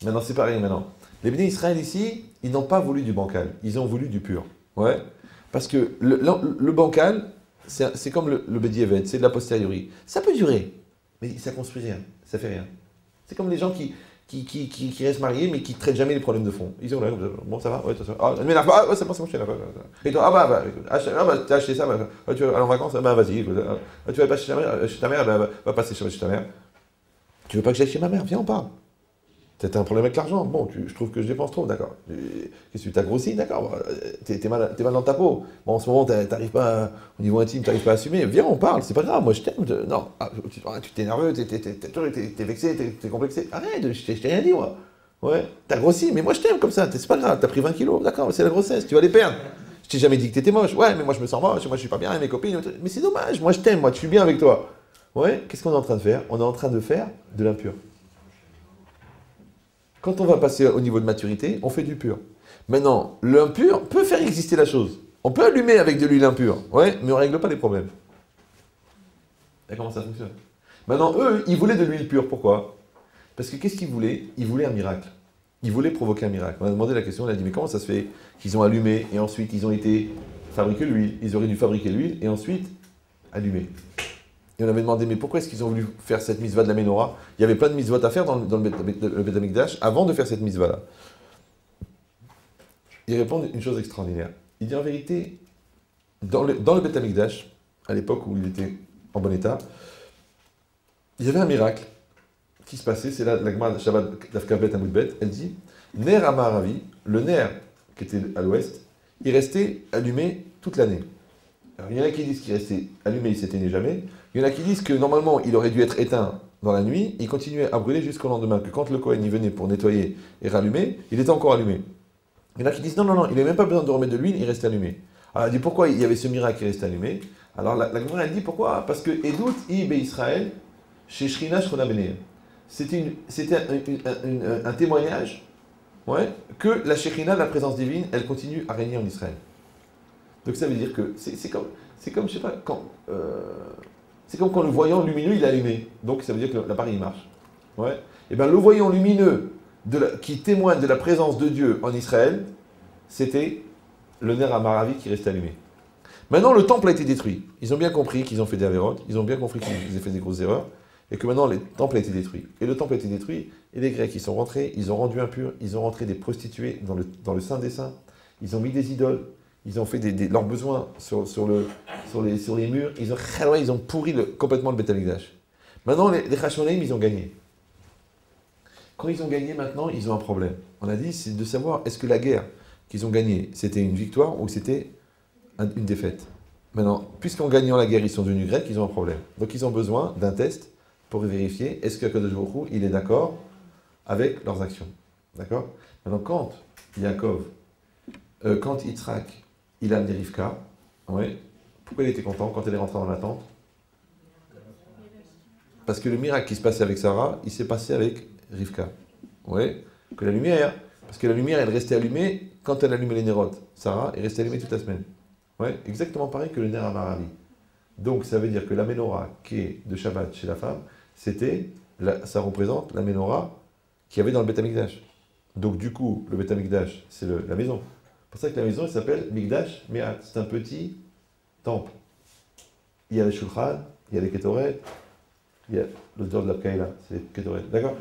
Maintenant, c'est pareil maintenant. Les bénis Israël ici, ils n'ont pas voulu du bancal. Ils ont voulu du pur. Ouais. Parce que le bancal, c'est comme le Bediévet, c'est de la posteriori. Ça peut durer, mais ça construit rien. Ça fait rien. C'est comme les gens qui restent mariés, mais qui ne traitent jamais les problèmes de fond. Ils ont là, bon, ça va, ouais, ça va. Ah, mais là, ouais, c'est bon, je suis là. Et toi, t'as acheté ça, tu vas aller en vacances, vas-y. Tu vas pas chez ta mère, va passer chez ta mère. Tu veux pas que j'aille chez ma mère? Viens, on parle. T'as un problème avec l'argent? Bon, je trouve que je dépense trop, d'accord. Qu'est-ce que tu as grossi? D'accord. T'es mal dans ta peau. Bon, en ce moment, t'arrives pas, au niveau intime, t'arrives pas à assumer. Viens, on parle, c'est pas grave, moi je t'aime. Non, tu t'es nerveux, t'es vexé, t'es complexé. Arrête, je t'ai rien dit, moi. Ouais, t'as grossi, mais moi je t'aime comme ça, c'est pas grave, t'as pris 20 kilos, d'accord, c'est la grossesse, tu vas les perdre. Je t'ai jamais dit que t'étais moche. Ouais, mais moi je me sens moche, moi je suis pas bien avec mes copines. Mais c'est dommage, moi je t'aime, moi je suis bien avec toi. Ouais, qu'est-ce qu'on est en train de faire? On est en train de faire de l'impur. Quand on va passer au niveau de maturité, on fait du pur. Maintenant, l'impur peut faire exister la chose. On peut allumer avec de l'huile impure, ouais, mais on ne règle pas les problèmes. Et comment ça fonctionne? Maintenant, eux, ils voulaient de l'huile pure. Pourquoi? Parce que qu'est-ce qu'ils voulaient? Ils voulaient un miracle. Ils voulaient provoquer un miracle. On a demandé la question, on a dit, mais comment ça se fait qu'ils ont allumé et ensuite ils ont été fabriquer l'huile? Ils auraient dû fabriquer l'huile et ensuite allumer. Et on avait demandé, mais pourquoi est-ce qu'ils ont voulu faire cette mitzvah de la menorah? Il y avait plein de mitzvot à faire dans le Beth Amikdash avant de faire cette mitzvah-là. Ils répondent une chose extraordinaire. Il dit en vérité, dans le Beth Amikdash, à l'époque où il était en bon état, il y avait un miracle qui se passait. C'est là la Gemara Shabbat d'Afkavet Amoudbet. Elle dit, Ner Amaravi, le ner qui était à l'ouest, il restait allumé toute l'année. Alors, il y en a qui disent qu'il restait allumé, il ne s'éteignait jamais. Il y en a qui disent que normalement, il aurait dû être éteint dans la nuit, il continuait à brûler jusqu'au lendemain, que quand le Kohen y venait pour nettoyer et rallumer, il était encore allumé. Il y en a qui disent non, il n'avait même pas besoin de remettre de l'huile, il restait allumé. Alors elle dit pourquoi il y avait ce miracle qui restait allumé? Alors la Gemara elle dit pourquoi? Parce que Edut Ibe Israël, chez Shrina Shrona Benehem. C'était un témoignage, ouais, que la Shekhinah, la présence divine, elle continue à régner en Israël. Donc ça veut dire que c'est comme je sais pas, c'est comme quand le voyant lumineux il est allumé. Donc ça veut dire que l'appareil marche. Ouais. Et bien le voyant lumineux qui témoigne de la présence de Dieu en Israël, c'était le Ner Amaravi qui restait allumé. Maintenant le temple a été détruit. Ils ont bien compris qu'ils ont fait des avérotes, ils ont bien compris qu'ils avaient fait des grosses erreurs, et que maintenant le temple a été détruit. Et le temple a été détruit, et les Grecs ils sont rentrés, ils ont rendu impur, ils ont rentré des prostituées dans le Saint des Saints, ils ont mis des idoles. Ils ont fait leurs besoins sur les murs. Ils ont pourri complètement le Beth Amikdash. Maintenant, les Chashmonaïm, ils ont gagné. Quand ils ont gagné, maintenant, ils ont un problème. On a dit, c'est de savoir, est-ce que la guerre qu'ils ont gagnée, c'était une victoire ou c'était une défaite? Maintenant, puisqu'en gagnant la guerre, ils sont devenus grecs, ils ont un problème. Donc, ils ont besoin d'un test pour vérifier, est-ce que Akadosh Baruch Hu, il est d'accord avec leurs actions. D'accord? Maintenant, quand Yaakov, quand Yitzhak, il a amené Rivka. Ouais. Pourquoi il était content quand elle est rentrée dans la tente? Parce que le miracle qui se passait avec Sarah, il s'est passé avec Rivka. Ouais. Que la lumière, parce que la lumière, elle restait allumée quand elle allumait les nérotes. Sarah est restée allumée toute la semaine. Ouais. Exactement pareil que le Ner Amaravi. Donc ça veut dire que la menorah qui est de Shabbat chez la femme, ça représente la menorah qu'il y avait dans le Beth Amikdash. Donc du coup, le Beth Amikdash, c'est la maison. C'est pour ça que la maison, elle s'appelle Mikdash Me'at. C'est un petit temple. Il y a les Shulchan, il y a les Ketoret, il y a l'odeur de la Pkaïla, c'est les Ketoret. D'accord?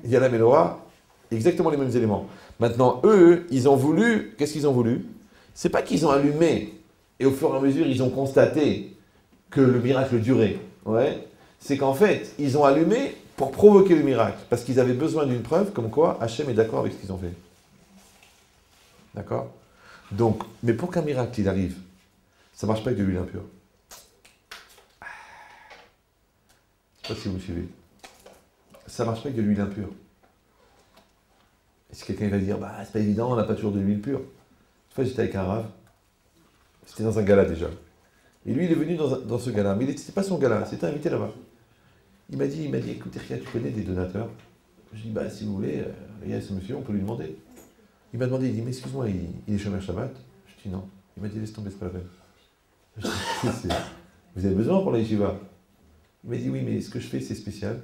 Il y a la Menorah, exactement les mêmes éléments. Maintenant, eux, ils ont voulu, qu'est-ce qu'ils ont voulu? C'est pas qu'ils ont allumé, et au fur et à mesure, ils ont constaté que le miracle durait. Ouais. C'est qu'en fait, ils ont allumé pour provoquer le miracle, parce qu'ils avaient besoin d'une preuve comme quoi Hachem est d'accord avec ce qu'ils ont fait. D'accord? Donc, mais pour qu'un miracle il arrive, ça ne marche pas avec de l'huile impure. Je ne sais pas si vous me suivez. Ça ne marche pas avec de l'huile impure. Et si quelqu'un va dire, bah c'est pas évident, on n'a pas toujours de l'huile pure. Une fois j'étais avec un rave, c'était dans un gala déjà. Et lui il est venu dans ce gala, mais c'était pas son gala, c'était invité là-bas. Il m'a dit, écoute Eria, tu connais des donateurs? Je dis, bah si vous voulez, il y a ce monsieur, on peut lui demander. Il m'a demandé, il dit, mais excuse-moi, il est chômeur Shabbat? Je dis non. Il m'a dit, laisse tomber, c'est pas la peine. Je dis, vous avez besoin pour la yeshiva? Il m'a dit, oui, mais ce que je fais, c'est spécial.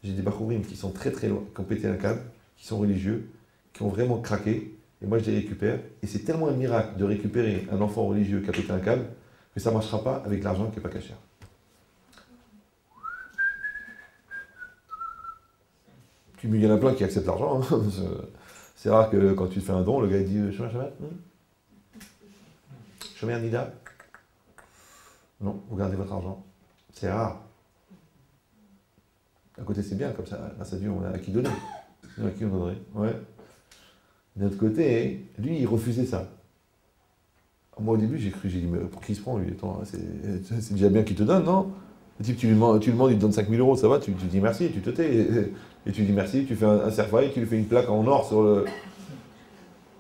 J'ai des bachourim qui sont très très loin, qui ont pété un câble, qui sont religieux, qui ont vraiment craqué, et moi je les récupère. Et c'est tellement un miracle de récupérer un enfant religieux qui a pété un câble, que ça ne marchera pas avec l'argent qui n'est pas caché. Il y en a plein qui acceptent l'argent. Hein. C'est rare que quand tu fais un don, le gars il dit Shomer Shabbat, Shomer Nida. Non, vous gardez votre argent. C'est rare. À côté, c'est bien, comme ça, grâce à Dieu, on a à qui donner. À qui on donnerait. Ouais. D'un autre côté, lui, il refusait ça. Moi, au début, j'ai dit, mais pour qui il se prend, lui? Attends, c'est déjà bien qu'il te donne, non? Le type, tu lui demandes, il te donne 5 000 €, ça va, tu dis merci, tu te tais. Et tu dis merci, tu fais un cerfeuil, tu lui fais une plaque en or sur le...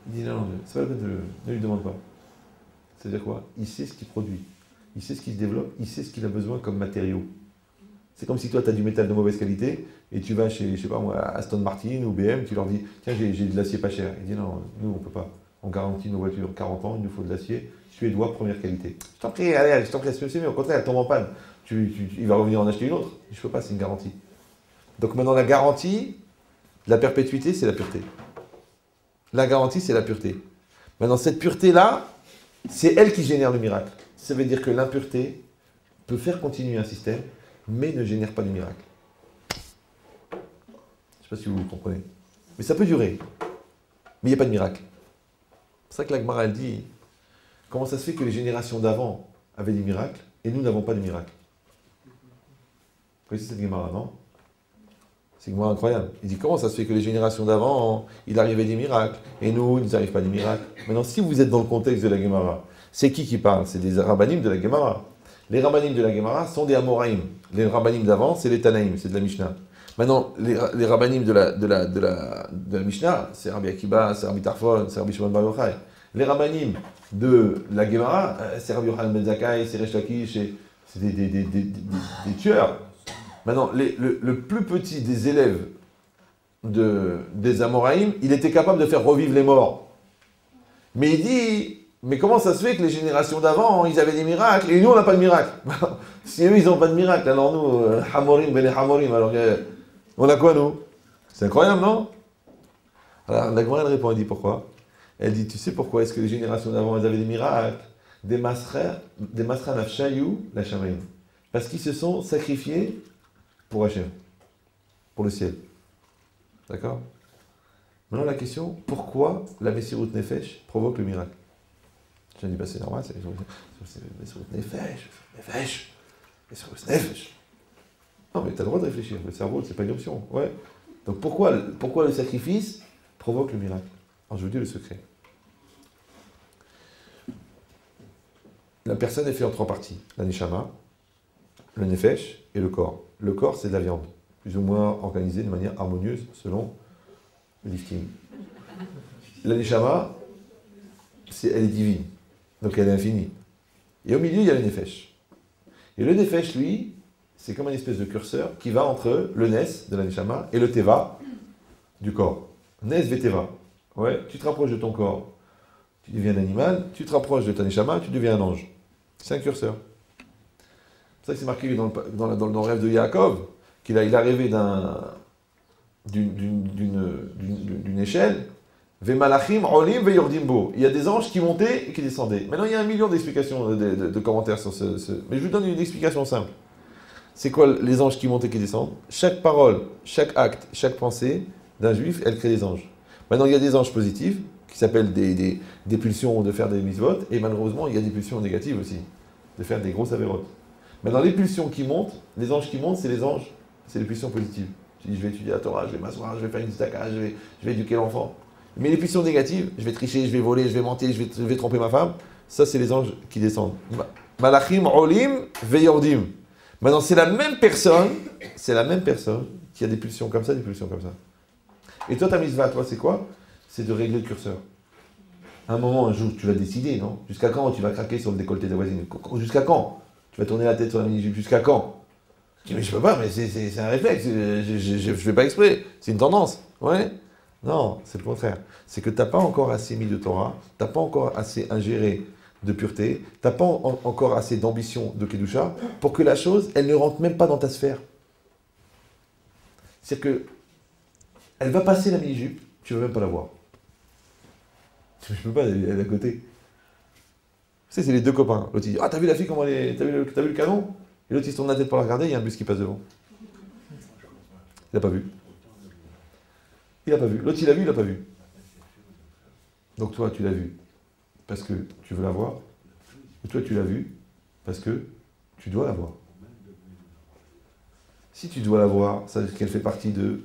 Il dit non, c'est pas la peine, ne lui demande pas. C'est-à-dire quoi? Il sait ce qu'il produit, il sait ce qu'il se développe, il sait ce qu'il a besoin comme matériaux. C'est comme si toi, tu as du métal de mauvaise qualité, et tu vas chez, je sais pas moi, Aston Martin ou BM, tu leur dis, tiens, j'ai de l'acier pas cher. Il dit non, nous, on peut pas. On garantit nos voitures 40 ans, il nous faut de l'acier suédois première qualité. Je t'en prie, allez, je t'en prie, mais au contraire, elle tombe en panne. Il va revenir en acheter une autre. Je peux pas, c'est une garantie. Donc maintenant, la garantie, la perpétuité, c'est la pureté. La garantie, c'est la pureté. Maintenant, cette pureté-là, c'est elle qui génère le miracle. Ça veut dire que l'impureté peut faire continuer un système, mais ne génère pas de miracle. Je ne sais pas si vous comprenez. Mais ça peut durer. Mais il n'y a pas de miracle. C'est ça que la Gemara, elle dit, comment ça se fait que les générations d'avant avaient des miracles, et nous n'avons pas de miracle? Vous connaissez cette Gemara, non? C'est une Gemara incroyable. Il dit, comment ça se fait que les générations d'avant, il arrivait des miracles, et nous, il ne nous arrive pas des miracles? Maintenant, si vous êtes dans le contexte de la Gemara, c'est qui parle? C'est des rabbanim de la Gemara. Les rabbanim de la Gemara sont des Amoraïm. Les rabbanim d'avant, c'est les Tanaïm, c'est de la Mishnah. Maintenant, les rabbanim de la Mishnah, c'est Rabbi Akiba, c'est Rabbi Tarfon, c'est Rabbi Shimon Bar Yochai. Les rabbanim de la Gemara, c'est Rabbi Yochanan ben Zakkai, c'est Resh Lakish, c'est des tueurs. Maintenant, le plus petit des élèves des Amoraïm, il était capable de faire revivre les morts. Mais il dit, mais comment ça se fait que les générations d'avant, ils avaient des miracles, et nous, on n'a pas de miracle? Si eux, ils n'ont pas de miracle, alors nous, Hamorim, ben Hamorim, alors on a quoi, nous? C'est incroyable, non? Alors, la Gemara, elle répond, elle dit pourquoi? Elle dit, tu sais pourquoi est-ce que les générations d'avant, elles avaient des miracles? Des masra nafshayou la shamaim. Parce qu'ils se sont sacrifiés pour Hachem, pour le ciel. D'accord? Maintenant, la question, pourquoi la Messirut Nefesh provoque le miracle? Je dis, bah c'est normal, c'est Messirut Nefesh, Messirut Nefesh. Non, mais tu as le droit de réfléchir, le cerveau, c'est pas une option. Ouais. Donc pourquoi le sacrifice provoque le miracle? Alors je vous dis le secret. La personne est faite en 3 parties. La neshama, le nefesh et le corps. Le corps, c'est de la viande, plus ou moins organisée de manière harmonieuse selon le lifting. La neshama, elle est divine, donc elle est infinie. Et au milieu, il y a le nefesh. Et le nefesh, lui, c'est comme une espèce de curseur qui va entre le nes de la neshama et le teva du corps. Nes ve teva. Ouais, tu te rapproches de ton corps, tu deviens un animal, tu te rapproches de ta neshama, tu deviens un ange. C'est un curseur. C'est ça que c'est marqué dans le rêve de Yaakov, qu'il a rêvé d'une échelle. Ve malachim olim ve yordimbo. Il y a des anges qui montaient et qui descendaient. Maintenant, il y a 1 million d'explications, de commentaires sur ce. Mais je vous donne une explication simple. C'est quoi les anges qui montent et qui descendent? Chaque parole, chaque acte, chaque pensée d'un juif, elle crée des anges. Maintenant, il y a des anges positifs, qui s'appellent des pulsions de faire des mitzvot, et malheureusement, il y a des pulsions négatives aussi, de faire des grosses avérotes. Maintenant, les pulsions qui montent, les anges qui montent, c'est les pulsions positives. Tu dis, je vais étudier la Torah, je vais m'asseoir, je vais faire une tzedaka, je vais éduquer l'enfant. Mais les pulsions négatives, je vais tricher, je vais voler, je vais mentir, je vais tromper ma femme, ça, c'est les anges qui descendent. Malachim, olim, veyordim. Maintenant, c'est la même personne qui a des pulsions comme ça, des pulsions comme ça. Et toi, ta mitzvah, toi, c'est quoi? C'est de régler le curseur. À un moment, un jour, tu vas décider, non? Jusqu'à quand tu vas craquer sur le décolleté de la voisine? Jusqu'à quand? Tu vas tourner la tête sur la mini-jupe? Jusqu'à quand? Je dis, mais je peux pas, mais c'est un réflexe, je fais pas exprès, c'est une tendance. Ouais. Non, c'est le contraire. C'est que tu n'as pas encore assez mis de Torah, tu n'as pas encore assez ingéré de pureté, tu n'as pas encore assez d'ambition de Kedusha pour que la chose, elle ne rentre même pas dans ta sphère. C'est-à-dire que elle va passer la mini-jupe, tu ne vas même pas la voir. Je peux pas, elle est à côté. Tu sais, c'est les deux copains. L'autre il dit, ah, t'as vu la fille, comment elle est, t'as vu le canon? Et l'autre il se tourne la tête pour la regarder, il y a un bus qui passe devant. Il n'a pas vu. Il n'a pas vu. L'autre il a vu, il n'a pas vu. Donc toi, tu l'as vu parce que tu veux la voir. Ou toi, tu l'as vu parce que tu dois la voir. Si tu dois la voir, ça veut dire qu'elle fait partie de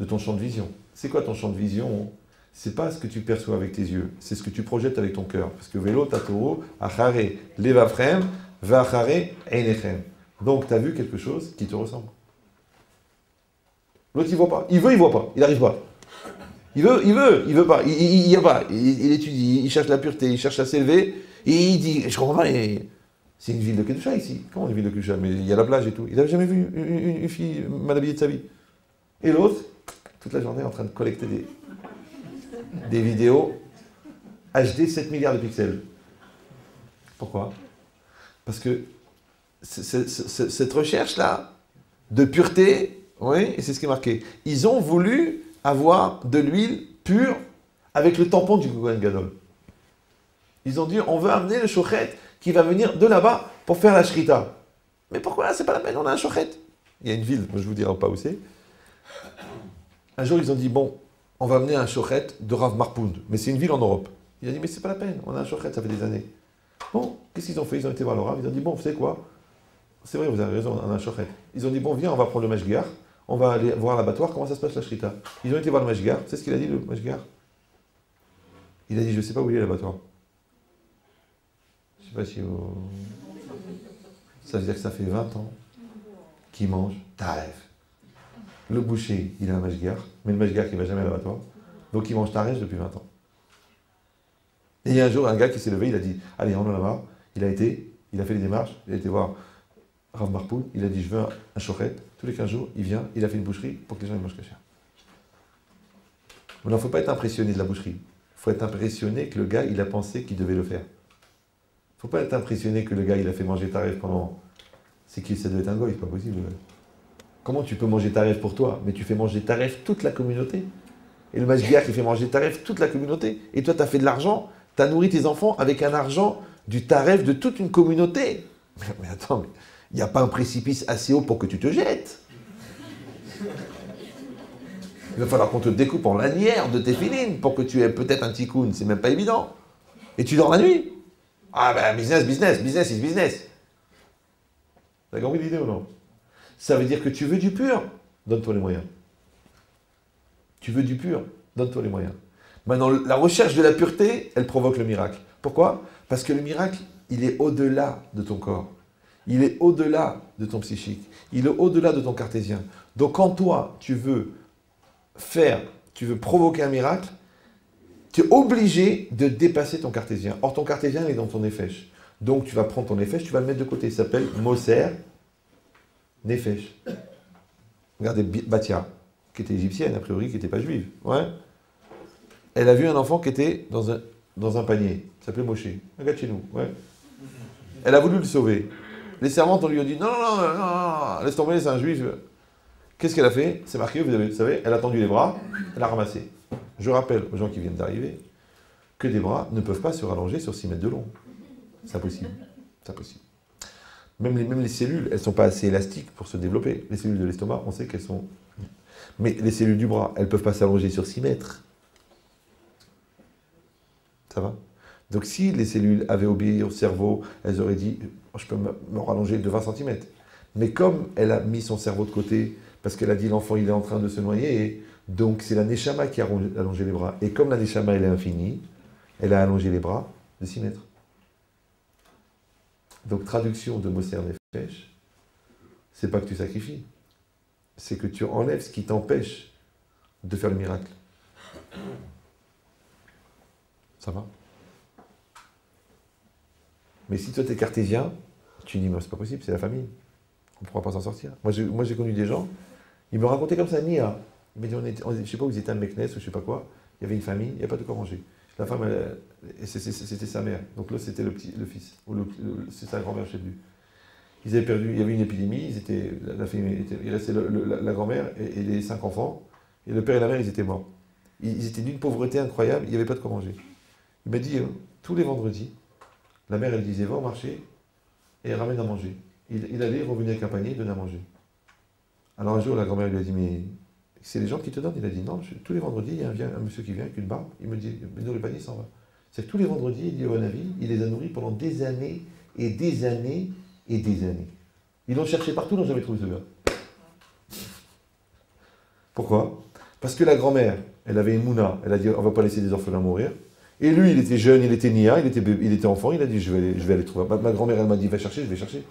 ton champ de vision. C'est quoi ton champ de vision? C'est pas ce que tu perçois avec tes yeux, c'est ce que tu projettes avec ton cœur. Parce que vélo, tatoro, achare, levafrem, vachare, einechem. Donc tu as vu quelque chose qui te ressemble. L'autre il voit pas. Il voit pas. Il n'arrive pas. Il veut pas. Il y a pas. Il étudie, il cherche la pureté, il cherche à s'élever. Et il dit, je comprends pas, c'est une ville de Kedusha ici. Comment une ville de Kedusha? Mais il y a la plage et tout. Il n'avait jamais vu une fille mal habillée de sa vie. Et l'autre, toute la journée en train de collecter des vidéos HD 7 milliards de pixels. Pourquoi? Parce que cette recherche-là de pureté, oui, et c'est ce qui est marqué, ils ont voulu avoir de l'huile pure avec le tampon du Kohen Gadol. Ils ont dit, on veut amener le shochet qui va venir de là-bas pour faire la shrita. Mais pourquoi? C'est pas la peine, on a un shochet. Il y a une ville, je vous dirai pas où c'est. Un jour, ils ont dit, bon, on va amener un shochet de Rav Marpound, mais c'est une ville en Europe. Il a dit, mais c'est pas la peine, on a un shochet, ça fait des années. Bon, qu'est-ce qu'ils ont fait? Ils ont été voir le Rav, ils ont dit, bon, vous savez quoi? C'est vrai, vous avez raison, on a un shochet. Ils ont dit, bon, viens, on va prendre le mashgiach, on va aller voir l'abattoir, comment ça se passe la shrita. Ils ont été voir le mashgiach, c'est ce qu'il a dit, le mashgiach? Il a dit, je sais pas où il est l'abattoir. Je sais pas si vous... Ça veut dire que ça fait 20 ans qu'il mange taref. Le boucher, il a un mashgiach, mais le mashgiach, il va jamais à l'abattoir. Donc il mange taref depuis 20 ans. Et il y a un jour, un gars qui s'est levé, il a dit, allez, on en a marre. Il a fait les démarches, il a été voir Rav Marpoul, il a dit, je veux un shochet. Tous les 15 jours, il vient, il a fait une boucherie pour que les gens ils mangent kasher. Il ne faut pas être impressionné de la boucherie. Il faut être impressionné que le gars, il a pensé qu'il devait le faire. Il ne faut pas être impressionné que le gars, il a fait manger taref pendant... C'est que ça doit être un goy, c'est pas possible. Comment tu peux manger taref pour toi, mais tu fais manger taref toute la communauté? Et le mashgiach, il fait manger taref toute la communauté. Et toi, tu as fait de l'argent, tu as nourri tes enfants avec un argent du taref de toute une communauté. Mais attends, il n'y a pas un précipice assez haut pour que tu te jettes. Il va falloir qu'on te découpe en lanières de tes filines pour que tu aies peut-être un tikkun, c'est même pas évident. Et tu dors la nuit. Ah ben business is business. T'as compris l'idée ou non? Ça veut dire que tu veux du pur, donne-toi les moyens. Tu veux du pur, donne-toi les moyens. Maintenant, la recherche de la pureté, elle provoque le miracle. Pourquoi? Parce que le miracle, il est au-delà de ton corps. Il est au-delà de ton psychique. Il est au-delà de ton cartésien. Donc quand toi, tu veux provoquer un miracle, tu es obligé de dépasser ton cartésien. Or, ton cartésien, il est dans ton nefesh. Donc, tu vas prendre ton nefesh, tu vas le mettre de côté. Ça s'appelle Moser Nefesh. Regardez Batia, qui était égyptienne, a priori, qui n'était pas juive. Ouais. Elle a vu un enfant qui était dans un panier. Il s'appelait Moshe. Un gars de chez nous. Ouais. Elle a voulu le sauver. Les servantes, on lui a dit non, laisse tomber, c'est un juif. Qu'est-ce qu'elle a fait? C'est marqué, vous savez, elle a tendu les bras, elle a ramassé. Je rappelle aux gens qui viennent d'arriver que des bras ne peuvent pas se rallonger sur 6 mètres de long. C'est impossible. C'est impossible. Même les cellules, elles ne sont pas assez élastiques pour se développer. Les cellules de l'estomac, on sait qu'elles sont... Mais les cellules du bras, elles ne peuvent pas s'allonger sur 6 mètres. Ça va? Donc si les cellules avaient obéi au cerveau, elles auraient dit, je peux me rallonger de 20 cm. Mais comme elle a mis son cerveau de côté, parce qu'elle a dit l'enfant il est en train de se noyer, et donc c'est la Neshama qui a allongé les bras. Et comme la Neshama elle est infinie, elle a allongé les bras de 6 mètres. Donc traduction de Moser Nefesh, c'est pas que tu sacrifies, c'est que tu enlèves ce qui t'empêche de faire le miracle. Ça va? Mais si toi t'es cartésien, tu dis, mais c'est pas possible, c'est la famille. On ne pourra pas s'en sortir. Moi, j'ai connu des gens, ils me racontaient comme ça, Nia. Ils me disaient, je ne sais pas où ils étaient à Meknes ou je ne sais pas quoi. Il y avait une famille, il n'y a pas de quoi manger. La femme, c'était sa mère. Donc là, c'était le fils. C'est sa grand-mère chez lui. Ils avaient perdu, il y avait une épidémie, il restait la grand-mère et les 5 enfants. Et le père et la mère, ils étaient morts. Ils étaient d'une pauvreté incroyable, il n'y avait pas de quoi manger. Il m'a dit, tous les vendredis, la mère, elle disait, va au marché et ramène à manger. Il allait, revenir avec un panier, donner à manger. Alors un jour, la grand-mère lui a dit, mais c'est les gens qui te donnent. Il a dit, non, tous les vendredis, il y a un monsieur qui vient avec une barbe, il me dit, mais le panier s'en va. C'est que tous les vendredis, il dit au Navi, il les a nourris pendant des années et des années et des années. Ils l'ont cherché partout, ils n'ont jamais trouvé ce gars. Pourquoi? Parce que la grand-mère, elle avait une mouna, elle a dit, on ne va pas laisser des orphelins mourir. Et lui, il était jeune, il était nia, il était enfant, il a dit, je vais aller trouver. Ma grand-mère, elle m'a dit, va chercher, je vais chercher.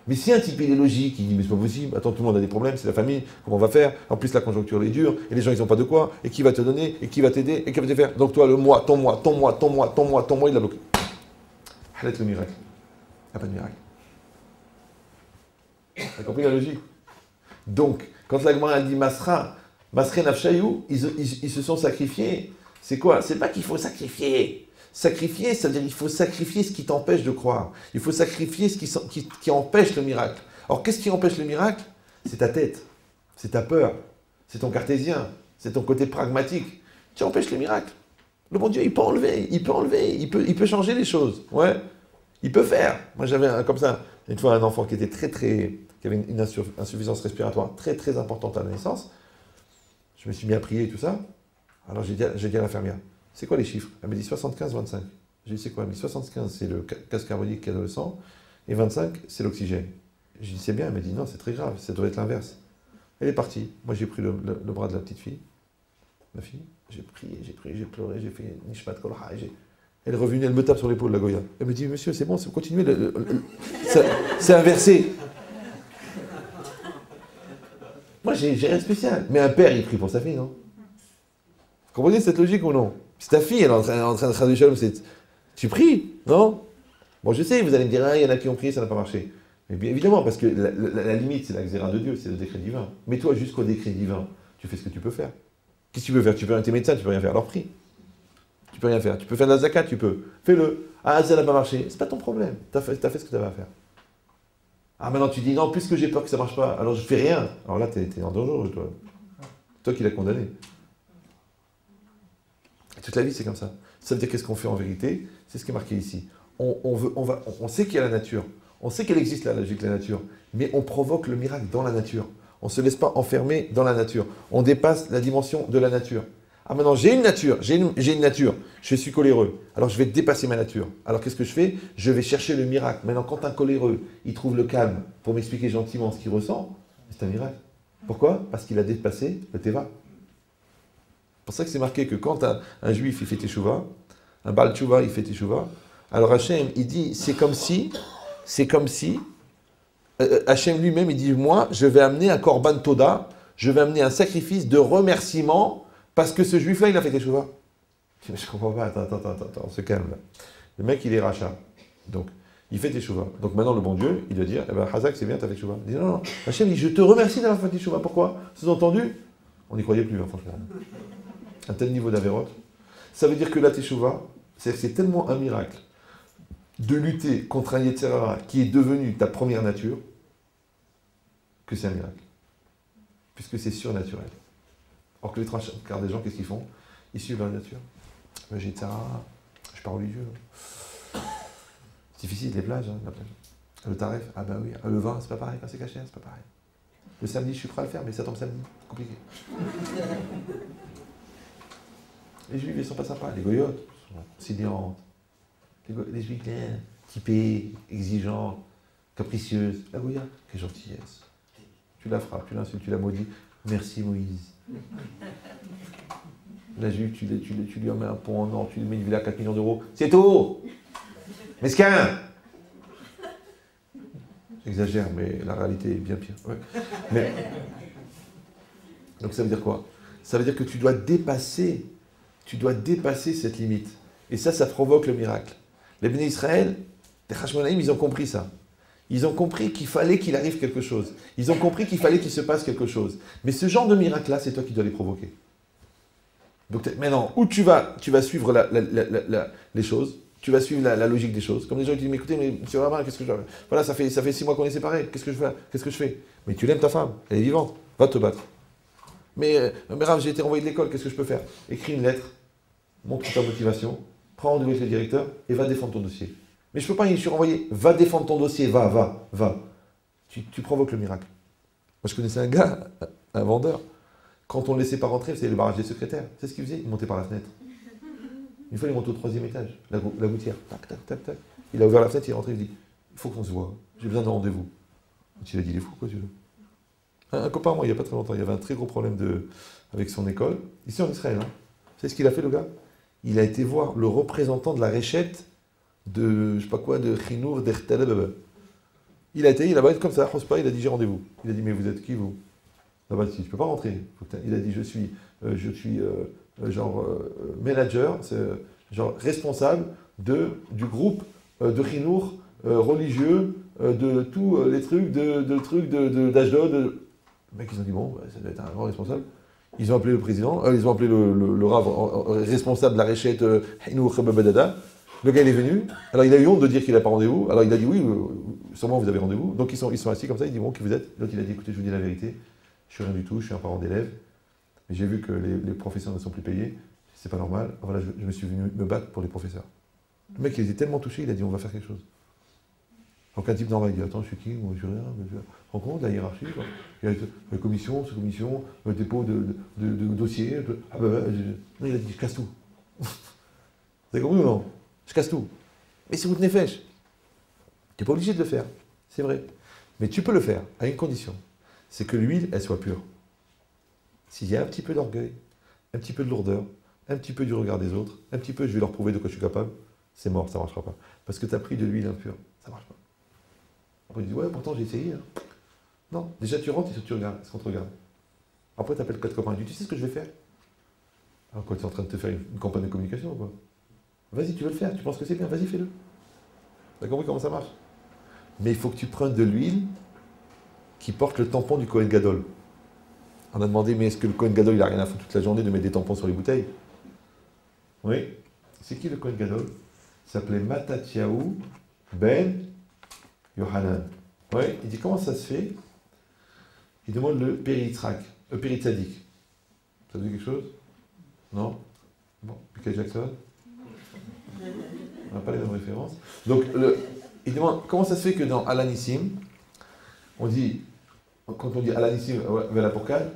Mais si un type il est logique, il dit mais c'est pas possible, attends, tout le monde a des problèmes, c'est la famille, comment on va faire? En plus la conjoncture est dure, et les gens ils n'ont pas de quoi, et qui va te donner, et qui va t'aider, et qui va te faire? Donc toi, le mois, ton mois, il l'a bloqué. Halet le miracle. Il n'y a pas de miracle. T'as compris la logique? Donc, quand la Gemara dit Masra Nafshayou, ils se sont sacrifiés. C'est quoi? C'est pas qu'il faut sacrifier. Sacrifier, ça veut dire qu'il faut sacrifier ce qui t'empêche de croire. Il faut sacrifier ce qui empêche le miracle. Alors, qu'est-ce qui empêche le miracle? C'est ta tête, c'est ta peur, c'est ton cartésien, c'est ton côté pragmatique. Tu empêches le miracle. Le bon Dieu, il peut enlever, il peut changer les choses. Ouais, il peut faire. Moi, j'avais comme ça, une fois, un enfant qui était qui avait une insuffisance respiratoire très, très importante à la naissance. Je me suis mis à prier et tout ça. Alors, j'ai dit à l'infirmière, c'est quoi les chiffres? Elle m'a dit 75-25. J'ai dit, c'est quoi? Elle m'a dit 75, c'est le gaz carbonique qu'il y a dans le sang, et 25, c'est l'oxygène. J'ai dit, c'est bien. Elle m'a dit, non, c'est très grave, ça doit être l'inverse. Elle est partie. Moi, j'ai pris le bras de la petite fille, ma fille. J'ai prié, j'ai pleuré, j'ai fait Nishmat Kolha. Elle est revenue, elle me tape sur l'épaule, la Goya. Elle me dit, monsieur, c'est bon, continuez, c'est inversé. Moi, j'ai rien de spécial. Mais un père, il prie pour sa fille, non? Vous comprenez cette logique ou non? Si ta fille, elle est en train de traduire Shalom, tu pries, non? Bon, je sais, vous allez me dire, il y en a qui ont prié, ça n'a pas marché. Mais bien évidemment, parce que la limite, c'est la xéra de Dieu, c'est le décret divin. Mais toi, jusqu'au décret divin, tu fais ce que tu peux faire. Qu'est-ce que tu peux faire? Tu peux être médecin, tu peux rien faire. Alors prie. Tu peux rien faire. Tu peux faire de la zakat, tu peux. Fais-le. Ah, ça n'a pas marché. C'est pas ton problème. Tu as fait ce que tu avais à faire. Ah, maintenant tu dis, non, puisque j'ai peur que ça ne marche pas, alors je fais rien. Alors là, tu es en danger, toi. Toi qui l'as condamné. Toute la vie, c'est comme ça. Ça veut dire qu'est-ce qu'on fait en vérité? C'est ce qui est marqué ici. On sait qu'il y a la nature. On sait qu'elle existe, la logique, la nature. Mais on provoque le miracle dans la nature. On ne se laisse pas enfermer dans la nature. On dépasse la dimension de la nature. Ah, maintenant, j'ai une nature. J'ai une nature. Je suis coléreux. Alors, je vais dépasser ma nature. Alors, qu'est-ce que je fais? Je vais chercher le miracle. Maintenant, quand un coléreux, il trouve le calme pour m'expliquer gentiment ce qu'il ressent, c'est un miracle. Pourquoi? Parce qu'il a dépassé le teva. C'est pour ça que c'est marqué que quand un juif il fait teshuva, un Baal teshuva il fait teshuva, alors Hachem il dit c'est comme si Hachem lui-même il dit moi je vais amener un korban toda, je vais amener un sacrifice de remerciement parce que ce juif là il a fait teshuva. Je comprends pas, attends, on se calme là. Le mec il est rachat, donc il fait teshuva. Donc maintenant le bon Dieu il doit dire eh ben Hazak c'est bien t'as fait teshuva. Il dit non, Hachem dit je te remercie d'avoir fait teshuva. Pourquoi? Sous-entendu on n'y croyait plus hein, franchement. Un tel niveau d'avérote, ça veut dire que la teshuva, c'est tellement un miracle de lutter contre un Yetzirah qui est devenu ta première nature, que c'est un miracle. Puisque c'est surnaturel. Or que les trois quarts des gens, qu'est-ce qu'ils font? Ils suivent la nature. J'ai Yetzirah, je pars religieux. C'est difficile, les plages, hein, la plage. Le taref, ah ben oui. Le vin, c'est pas pareil, quand c'est caché, c'est pas pareil. Le samedi, je suis prêt à le faire, mais ça tombe samedi, c'est compliqué. Les juifs, ils sont pas sympas. Les goyotes sont sidérantes. Les juifs, typés, exigeants, capricieuses. La goya, quelle gentillesse. Tu la frappes, tu l'insultes, tu la maudis. Merci Moïse. La juive, tu lui en mets un pont en or, tu lui mets une villa à 4 millions d'euros. C'est tout. Mesquin. J'exagère, mais la réalité est bien pire. Ouais. Mais... Donc ça veut dire quoi? Ça veut dire que tu dois dépasser cette limite. Et ça provoque le miracle. Les bénis Israël, les Hashmonaïm, ils ont compris ça. Ils ont compris qu'il fallait qu'il arrive quelque chose. Ils ont compris qu'il fallait qu'il se passe quelque chose. Mais ce genre de miracle-là, c'est toi qui dois les provoquer. Donc maintenant, où tu vas suivre les choses, tu vas suivre la logique des choses. Comme les gens qui disent, mais écoutez, mais monsieur Rabbin, qu'est-ce que je fais? Voilà, ça fait 6 mois qu'on est séparés, qu'est-ce que je fais? Qu'est-ce que je fais? Mais tu l'aimes ta femme, elle est vivante, va te battre. Mais Rav, j'ai été renvoyé de l'école, qu'est-ce que je peux faire? Écris une lettre, montre ta motivation, prends rendez-vous avec le directeur et va défendre ton dossier. Mais je ne peux pas, je suis renvoyé, va défendre ton dossier, va. Tu provoques le miracle. Moi, je connaissais un gars, un vendeur. Quand on ne le laissait pas rentrer, c'était le barrage des secrétaires. C'est ce qu'il faisait, il montait par la fenêtre. Une fois, il montait au 3e étage, la gouttière. Tac. Il a ouvert la fenêtre, il est rentré, il dit, il faut qu'on se voit, j'ai besoin d'un rendez-vous. Il a dit, il est fou, quoi, tu veux. Un copain, moi, il n'y a pas très longtemps, il y avait un très gros problème avec son école, ici en Israël. Hein. Vous savez ce qu'il a fait, le gars? Il a été voir le représentant de la réchette de, je sais pas quoi, de Chinour, d'Erteleb. Il a été, il a été comme ça, il a dit, j'ai rendez-vous. Il a dit, mais vous êtes qui, vous? Là-bas, je ne peux pas rentrer. Il a dit, je suis manager, genre responsable du groupe de Chinour religieux, de tous les trucs d'Ashdod. Les mecs, ils ont dit, bon, ça doit être un grand responsable. Ils ont appelé le président, ils ont appelé le rav responsable de la réchette Chinour Badada. Le gars, il est venu. Alors, il a eu honte de dire qu'il n'a pas rendez-vous. Alors, il a dit, oui, sûrement vous avez rendez-vous. Donc, ils sont assis comme ça. Il dit, bon, qui vous êtes? L'autre, il a dit, écoutez, je vous dis la vérité. Je suis rien du tout, je suis un parent d'élève. Mais j'ai vu que les professeurs ne sont plus payés. C'est pas normal. Voilà, je me suis venu me battre pour les professeurs. Le mec, il était tellement touché, il a dit, on va faire quelque chose. Donc, un type normal, il dit, attends, je suis qui? Moi, je suis rien. Je rends compte de la hiérarchie, quoi. Il y a la commission, sous-commission, le dépôt de dossiers. Non, il a dit, je casse tout. Vous avez compris ou non? Je casse tout. Mais c'est vous tenez fèche. Tu n'es pas obligé de le faire. C'est vrai. Mais tu peux le faire, à une condition. C'est que l'huile, elle soit pure. S'il y a un petit peu d'orgueil, un petit peu de lourdeur, un petit peu du regard des autres, un petit peu, je vais leur prouver de quoi je suis capable, c'est mort, ça ne marchera pas. Parce que tu as pris de l'huile impure, ça ne marche pas. Après, tu dis, ouais, pourtant j'ai essayé. Hein. Non, déjà tu rentres et tu regardes, est-ce qu'on te regarde? Après, tu appelles 4 copains et tu dis, tu sais ce que je vais faire? Alors, quoi, tu es en train de te faire une campagne de communication ou quoi? Vas-y, tu veux le faire, tu penses que c'est bien, vas-y, fais-le. Tu as compris comment ça marche? Mais il faut que tu prennes de l'huile qui porte le tampon du Kohen Gadol. On a demandé, mais est-ce que le Kohen Gadol, il n'a rien à foutre toute la journée de mettre des tampons sur les bouteilles? Oui. C'est qui le Kohen Gadol? Il s'appelait Matatyahu ben Yohanan. Oui. Il dit, comment ça se fait? Il demande le Péritrak, le Péritzadik. Ça vous dit quelque chose? Non? Bon, Michael Jackson? On n'a pas les mêmes références. Donc, il demande, comment ça se fait que dans Alanissim, on dit, quand on dit Alanissim,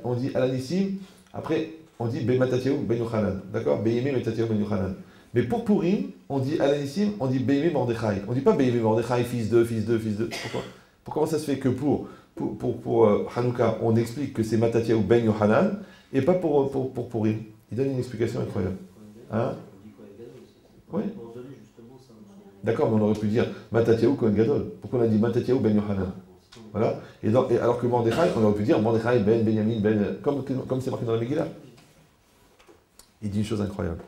on dit Alanissim, après, on dit Ben Matatyahu Ben Yochanan. D'accord? Beyemé Matatyahu Ben Yochanan. Mais pour Purim, on dit Alanissim, on dit Beyemé Mordechai. On ne dit pas Beyemé Mordechai, fils de. Pourquoi? Comment ça se fait que pour Hanouka, on explique que c'est Matatyahu Ben Yochanan, et pas pour Purim? Il donne une explication incroyable. Hein? Oui. D'accord, mais on aurait pu dire Matatyahu Kohen Gadol. Pourquoi on a dit Matatyahu Ben Yohanan? Voilà. Et alors que Mordechai, on aurait pu dire Mordechai Ben Benyamin Ben, comme c'est marqué dans la Megillah. Il dit une chose incroyable.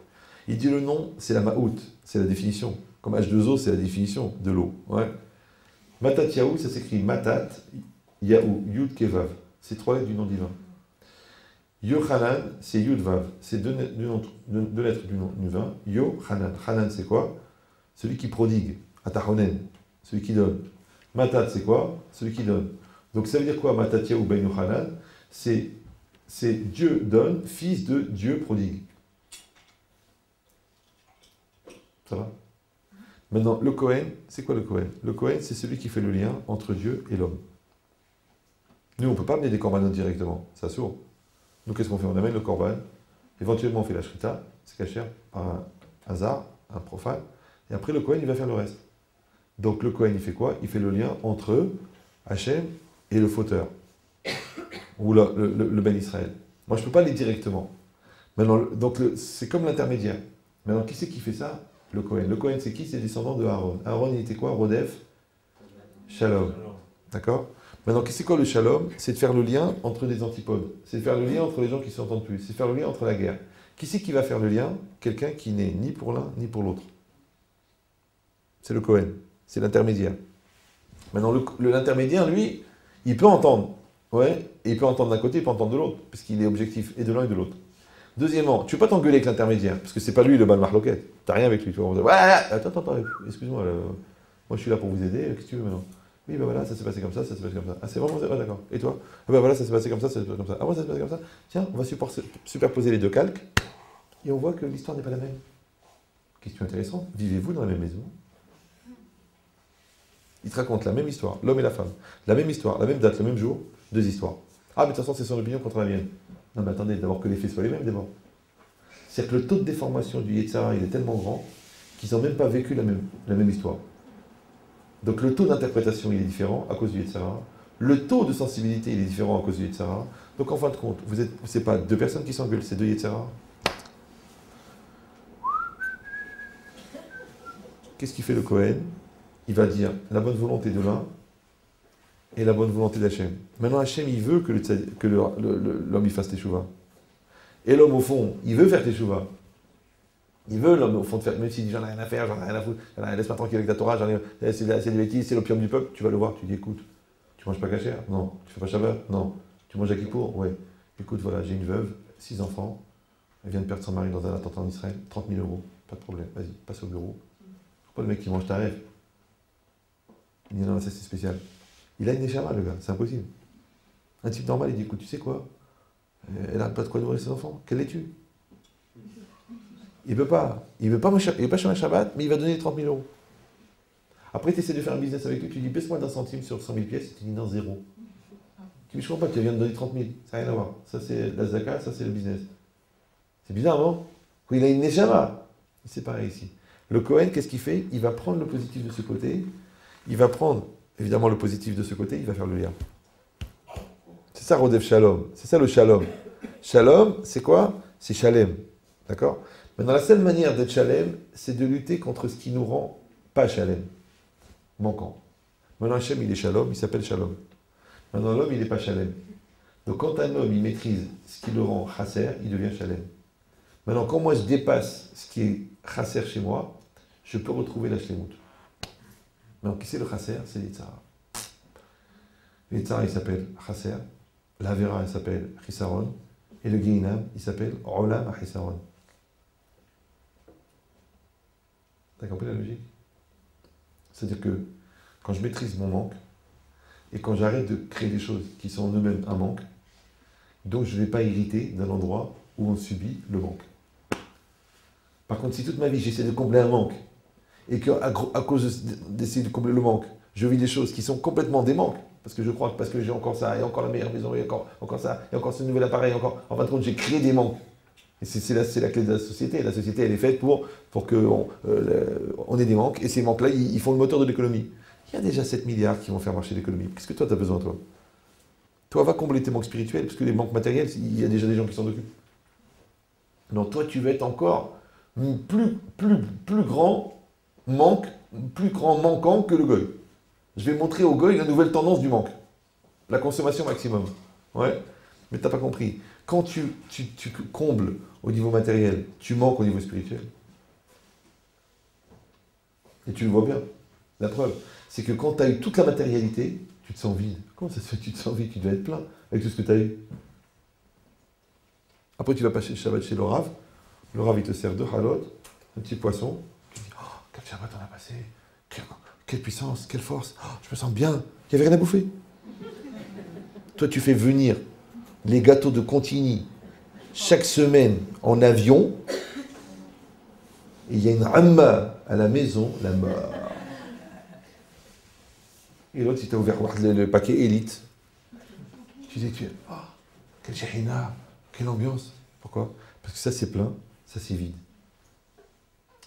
Il dit le nom, c'est la Ma'out, c'est la définition. Comme H2O, c'est la définition de l'eau. Ouais. Matatyahu, ça s'écrit Matat, Yahu, Yud Kevav. C'est 3 lettres du nom divin. Yochanan, c'est Yud Vav. C'est 2 lettres du nom divin. Yochanan. Hanan, c'est quoi? Celui qui prodigue. Atahonen, celui qui donne. Matat, c'est quoi? Celui qui donne. Donc ça veut dire quoi, Matatyahu ben Yochanan? C'est Dieu donne, fils de Dieu prodigue. Ça va? Maintenant, le Kohen, c'est quoi le Kohen? Le Kohen, c'est celui qui fait le lien entre Dieu et l'homme. Nous, on ne peut pas amener des corbanotes directement, c'est assourd. Nous, qu'est-ce qu'on fait? On amène le korban, éventuellement on fait la shrita, c'est caché par un hasard, un profane, et après le Kohen, il va faire le reste. Donc le Kohen, il fait quoi? Il fait le lien entre Hachem et le fauteur, ou le Ben Israël. Moi, je ne peux pas aller directement. Maintenant, donc c'est comme l'intermédiaire. Maintenant, qui c'est qui fait ça? Le Kohen. Le Kohen, c'est qui? C'est descendant de Aaron. Aaron, il était quoi? Rodef? Shalom. D'accord? Maintenant, c'est quoi le Shalom? C'est de faire le lien entre des antipodes. C'est de faire le lien entre les gens qui ne s'entendent plus. C'est de faire le lien entre la guerre. Qui c'est qui va faire le lien? Quelqu'un qui n'est ni pour l'un, ni pour l'autre. C'est le Kohen. C'est l'intermédiaire. Maintenant, l'intermédiaire, lui, il peut entendre. Ouais, et il peut entendre d'un côté, il peut entendre de l'autre, parce qu'il est objectif, et de l'un et de l'autre. Deuxièmement, tu ne peux pas t'engueuler avec l'intermédiaire, parce que c'est pas lui le bal marloquette. T'as rien avec lui, tu vois. Ouais, attends, excuse-moi, moi je suis là pour vous aider, qu'est-ce que tu veux maintenant? Oui, ben voilà, ça s'est passé comme ça s'est passé comme ça. Ah, c'est vraiment ça? Ouais, d'accord. Et toi? Ah, ben voilà, ça s'est passé comme ça s'est passé comme ça. Ah, ouais, ça s'est passé comme ça. Tiens, on va superposer les deux calques, et on voit que l'histoire n'est pas la même. Question intéressante, vivez-vous dans la même maison? Il te raconte la même histoire, l'homme et la femme. La même histoire, la même date, le même jour, deux histoires. Ah, mais de toute façon, c'est son opinion contre la mienne. Non, mais attendez, d'abord que les faits soient les mêmes, d'abord. C'est-à-dire que le taux de déformation du Yetzirah, il est tellement grand qu'ils n'ont même pas vécu la même histoire. Donc le taux d'interprétation, il est différent à cause du Yetzirah. Le taux de sensibilité, il est différent à cause du Yetzirah. Donc en fin de compte, c'est pas deux personnes qui s'engueulent, c'est deux Yetzirah. Qu'est-ce qu'il fait le Kohen? Il va dire la bonne volonté de l'un et la bonne volonté d'Hachem. Maintenant, Hachem, il veut que l'homme il fasse teshuva. Et l'homme, au fond, il veut faire teshuva. Il veut, l'homme, au fond, de faire, même s'il dit j'en ai rien à faire, j'en ai rien à foutre, laisse-moi tranquille avec ta Torah, c'est des bêtises, c'est l'opium du peuple, tu vas le voir, tu dis écoute, tu manges pas cachère? Non. Tu fais pas Shabbat? Non. Tu manges à Kippour? Ouais. Écoute, voilà, j'ai une veuve, 6 enfants, elle vient de perdre son mari dans un attentat en Israël, 30 000 €, pas de problème, vas-y, passe au bureau. Pas le mec qui mange ta rêve. Il dit non, ça c'est spécial. Il a une neshama, le gars, c'est impossible. Un type normal, il dit écoute, tu sais quoi? Elle n'a pas de quoi nourrir ses enfants, qu'elle les tue. Il ne veut pas. Il ne veut pas chez un Shabbat, mais il va donner 30 000 €. Après, tu essaies de faire un business avec lui, tu dis baisse-moi d'un centime sur 100 000 pièces, tu dis non, zéro. Tu dis je comprends pas, tu viens de donner 30 000, ça n'a rien à voir. Ça c'est la zaka, ça c'est le business. C'est bizarre, non? Oui, il a une neshama. C'est pareil ici. Le Kohen, qu'est-ce qu'il fait? Il va prendre le positif de ce côté, il va prendre évidemment le positif de ce côté, il va faire le lien. C'est ça Rodef Shalom, c'est ça le Shalom. Shalom, c'est quoi? C'est Shalem. D'accord? Maintenant, la seule manière d'être Shalem, c'est de lutter contre ce qui nous rend pas Shalem, manquant. Maintenant, Hachem, il est Shalom, il s'appelle Shalom. Maintenant, l'homme, il n'est pas Shalem. Donc, quand un homme, il maîtrise ce qui le rend Chasser, il devient Shalem. Maintenant, quand moi, je dépasse ce qui est Chasser chez moi, je peux retrouver la Shlemut. Donc, qui c'est le Chasser? C'est l'Yitzhara. L'Yitzhara, il s'appelle Chasser. L'Avera, il s'appelle Chisaron. Et le Geinam, il s'appelle Olam HaChisaron. T'as compris la logique? C'est-à-dire que quand je maîtrise mon manque, et quand j'arrête de créer des choses qui sont en eux-mêmes un manque, donc je ne vais pas hériter d'un endroit où on subit le manque. Par contre, si toute ma vie j'essaie de combler un manque, et qu'à cause d'essayer de combler le manque, je vis des choses qui sont complètement des manques, parce que je crois que parce que j'ai encore ça, et encore la meilleure maison, et encore ça, et encore ce nouvel appareil, encore, en fin de compte, j'ai créé des manques. Et c'est la clé de la société. La société, elle est faite pour qu'on on ait des manques, et ces manques-là, ils font le moteur de l'économie. Il y a déjà 7 milliards qui vont faire marcher l'économie. Qu'est-ce que toi, tu as besoin, toi? Toi, va combler tes manques spirituels, parce que les manques matériels, il y a déjà des gens qui s'en occupent. Non, toi, tu veux être encore plus grand manque, plus grand manquant que le goy. Je vais montrer au goy la nouvelle tendance du manque. La consommation maximum. Ouais. Mais tu n'as pas compris. Quand tu combles au niveau matériel, tu manques au niveau spirituel. Et tu le vois bien. La preuve, c'est que quand tu as eu toute la matérialité, tu te sens vide. Comment ça se fait que tu te sens vide? Tu dois être plein avec tout ce que tu as eu. Après, tu vas passer le Shabbat chez le Rav. Le Rav, il te sert 2 halot, un petit poisson. Tu te dis, oh, quel Shabbat on a passé. Quelle puissance, quelle force. Oh, je me sens bien. Il n'y avait rien à bouffer. Toi, tu fais venir les gâteaux de Contigny chaque semaine en avion. Et il y a une amma à la maison, la mort. Et l'autre, il t'a ouvert le paquet élite. Tu dis, oh, quelle shahina, quelle ambiance. Pourquoi? Parce que ça, c'est plein, ça, c'est vide.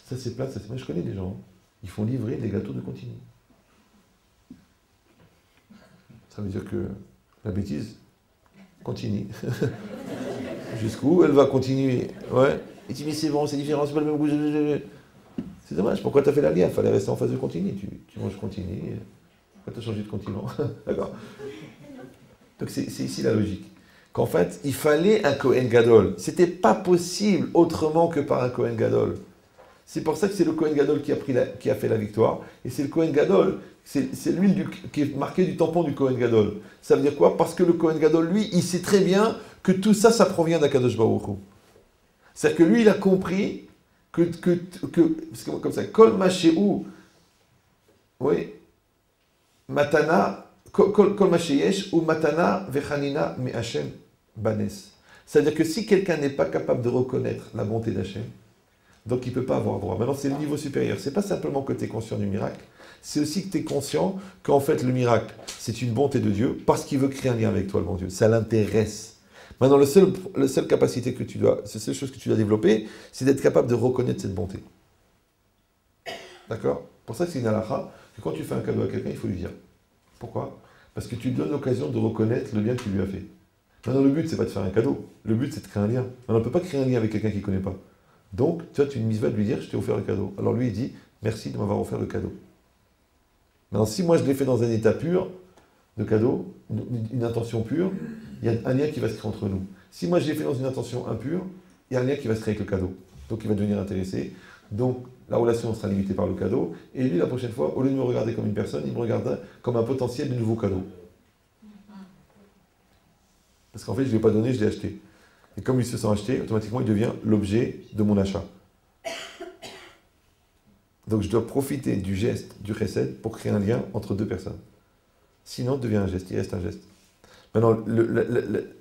Ça, c'est plein, ça, c'est... Moi, je connais des gens, ils font livrer des gâteaux de Contigny. Ça veut dire que la bêtise continue. Jusqu'où elle va continuer? Ouais. Et tu dis, mais c'est bon, c'est différent, c'est pas le même goût. C'est dommage, pourquoi tu as fait la liasse? Il fallait rester en face de Contigny. Tu manges Contigny. Pourquoi tu as changé de continent? D'accord. Donc c'est ici la logique. Qu'en fait, il fallait un Kohen Gadol. C'était pas possible autrement que par un Kohen Gadol. C'est pour ça que c'est le Kohen Gadol qui a fait la victoire. Et c'est le Kohen Gadol, c'est l'huile qui est marquée du tampon du Kohen Gadol. Ça veut dire quoi? Parce que le Kohen Gadol, lui, il sait très bien que tout ça, ça provient d'Akadosh Baruch Hu. C'est-à-dire que lui, il a compris que c'est comme ça, Kol Mashéou, oui, Matana, Kol Mashéyesh, ou Matana Vechanina Me Hashem Banes. C'est-à-dire que si quelqu'un n'est pas capable de reconnaître la bonté d'Hachem, donc il ne peut pas avoir droit. Maintenant, c'est le niveau supérieur. Ce n'est pas simplement que tu es conscient du miracle, c'est aussi que tu es conscient qu'en fait, le miracle, c'est une bonté de Dieu parce qu'il veut créer un lien avec toi, le bon Dieu. Ça l'intéresse. Maintenant, la seule capacité que tu dois, la seule chose que tu dois développer, c'est d'être capable de reconnaître cette bonté. D'accord? Pour ça, c'est une halakha que quand tu fais un cadeau à quelqu'un, il faut lui dire. Pourquoi? Parce que tu lui donnes l'occasion de reconnaître le bien que tu lui as fait. Maintenant, le but, c'est pas de faire un cadeau. Le but, c'est de créer un lien. Maintenant, on ne peut pas créer un lien avec quelqu'un qui ne connaît pas. Donc, tu as une mitzvah de lui dire, je t'ai offert le cadeau. Alors lui, il dit, merci de m'avoir offert le cadeau. Maintenant, si moi, je l'ai fait dans un état pur de cadeau, une intention pure, il y a un lien qui va se créer entre nous. Si moi, je l'ai fait dans une intention impure, il y a un lien qui va se créer avec le cadeau. Donc, il va devenir intéressé. Donc, la relation sera limitée par le cadeau. Et lui, la prochaine fois, au lieu de me regarder comme une personne, il me regarde comme un potentiel de nouveau cadeau. Parce qu'en fait, je ne l'ai pas donné, je l'ai acheté. Et comme il se sent acheté, automatiquement, il devient l'objet de mon achat. Donc, je dois profiter du geste, du chesed, pour créer un lien entre deux personnes. Sinon, il devient un geste, il reste un geste. Maintenant,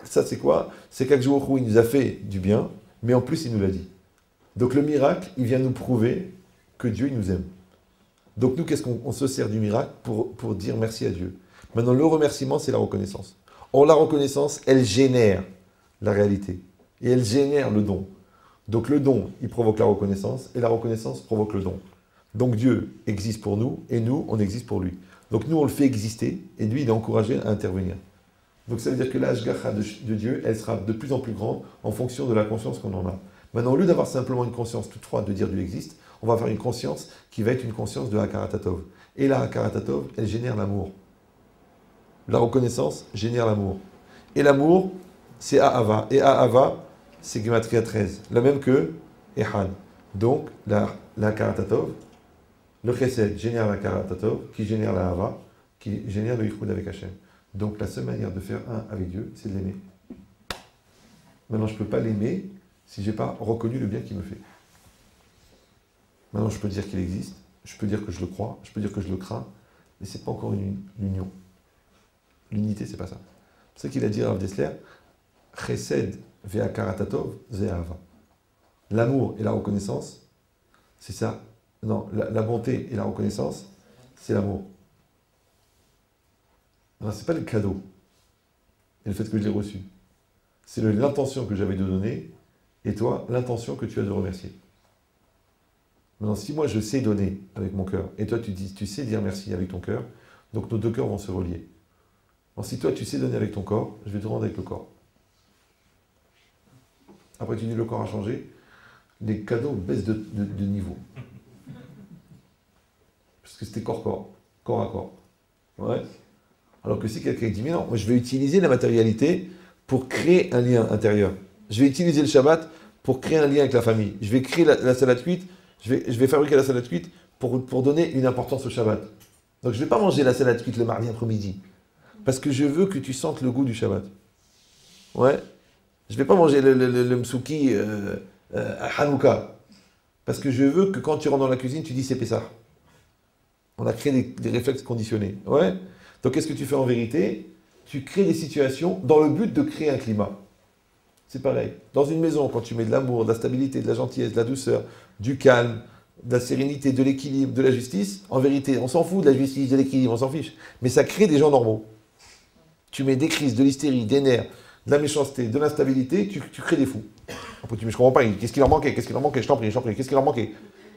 ça, c'est quoi? C'est qu'Akadosh Baruch Hu, il nous a fait du bien, mais en plus, il nous l'a dit. Donc, le miracle, il vient nous prouver que Dieu, il nous aime. Donc, nous, qu'est-ce qu'on se sert du miracle pour dire merci à Dieu? Maintenant, le remerciement, c'est la reconnaissance. Or, la reconnaissance, elle génère la réalité. Et elle génère le don. Donc le don, il provoque la reconnaissance, et la reconnaissance provoque le don. Donc Dieu existe pour nous, et nous, on existe pour lui. Donc nous, on le fait exister, et lui, il est encouragé à intervenir. Donc ça veut dire que la hashgacha de Dieu, elle sera de plus en plus grande en fonction de la conscience qu'on en a. Maintenant, au lieu d'avoir simplement une conscience toute froide de dire Dieu existe, on va avoir une conscience qui va être une conscience de Hakaratatov. Et la Hakaratatov, elle génère l'amour. La reconnaissance génère l'amour. Et l'amour, c'est Ahava. Et Ahava, c'est Gematria 13. La même que Ehad. Donc, la Karatatov, le Chesed génère la Karatatov, qui génère la Ahava, qui génère le Yichud avec Hachem. Donc, la seule manière de faire un avec Dieu, c'est de l'aimer. Maintenant, je ne peux pas l'aimer si je n'ai pas reconnu le bien qu'il me fait. Maintenant, je peux dire qu'il existe, je peux dire que je le crois, je peux dire que je le crains, mais ce n'est pas encore une union. L'unité, c'est pas ça. C'est ce qu'il a dit à Rav Dessler, Chesed ve'akaratatov ze'ava. L'amour et la reconnaissance, c'est ça. Non, la bonté et la reconnaissance, c'est l'amour. Non, c'est pas le cadeau et le fait que je l'ai reçu. C'est l'intention que j'avais de donner et toi, l'intention que tu as de remercier. Maintenant, si moi je sais donner avec mon cœur et toi tu sais dire merci avec ton cœur, donc nos deux cœurs vont se relier. Alors, si toi tu sais donner avec ton corps, je vais te rendre avec le corps. Après tu dis le corps a changé, les cadeaux baissent de niveau. Parce que c'était corps à corps. Ouais. Alors que si quelqu'un dit mais non, moi je vais utiliser la matérialité pour créer un lien intérieur. Je vais utiliser le Shabbat pour créer un lien avec la famille. Je vais créer la salade cuite, je vais fabriquer la salade cuite pour donner une importance au Shabbat. Donc je ne vais pas manger la salade cuite le mardi après-midi. Parce que je veux que tu sentes le goût du Shabbat. Ouais. Je ne vais pas manger le msouki à Hanouka. Parce que je veux que quand tu rentres dans la cuisine, tu dis c'est Pessah. On a créé des réflexes conditionnés. Ouais. Donc qu'est-ce que tu fais en vérité? Tu crées des situations dans le but de créer un climat. C'est pareil. Dans une maison, quand tu mets de l'amour, de la stabilité, de la gentillesse, de la douceur, du calme, de la sérénité, de l'équilibre, de la justice, en vérité, on s'en fout de la justice, de l'équilibre, on s'en fiche. Mais ça crée des gens normaux. Tu mets des crises, de l'hystérie, des nerfs, de la méchanceté, de l'instabilité, tu crées des fous. Après, tu dis, mais je comprends pas, qu'est-ce qu'il leur manquait? Qu'est-ce qu'il leur manquait? Je t'en prie, qu'est-ce qu'il leur manquait?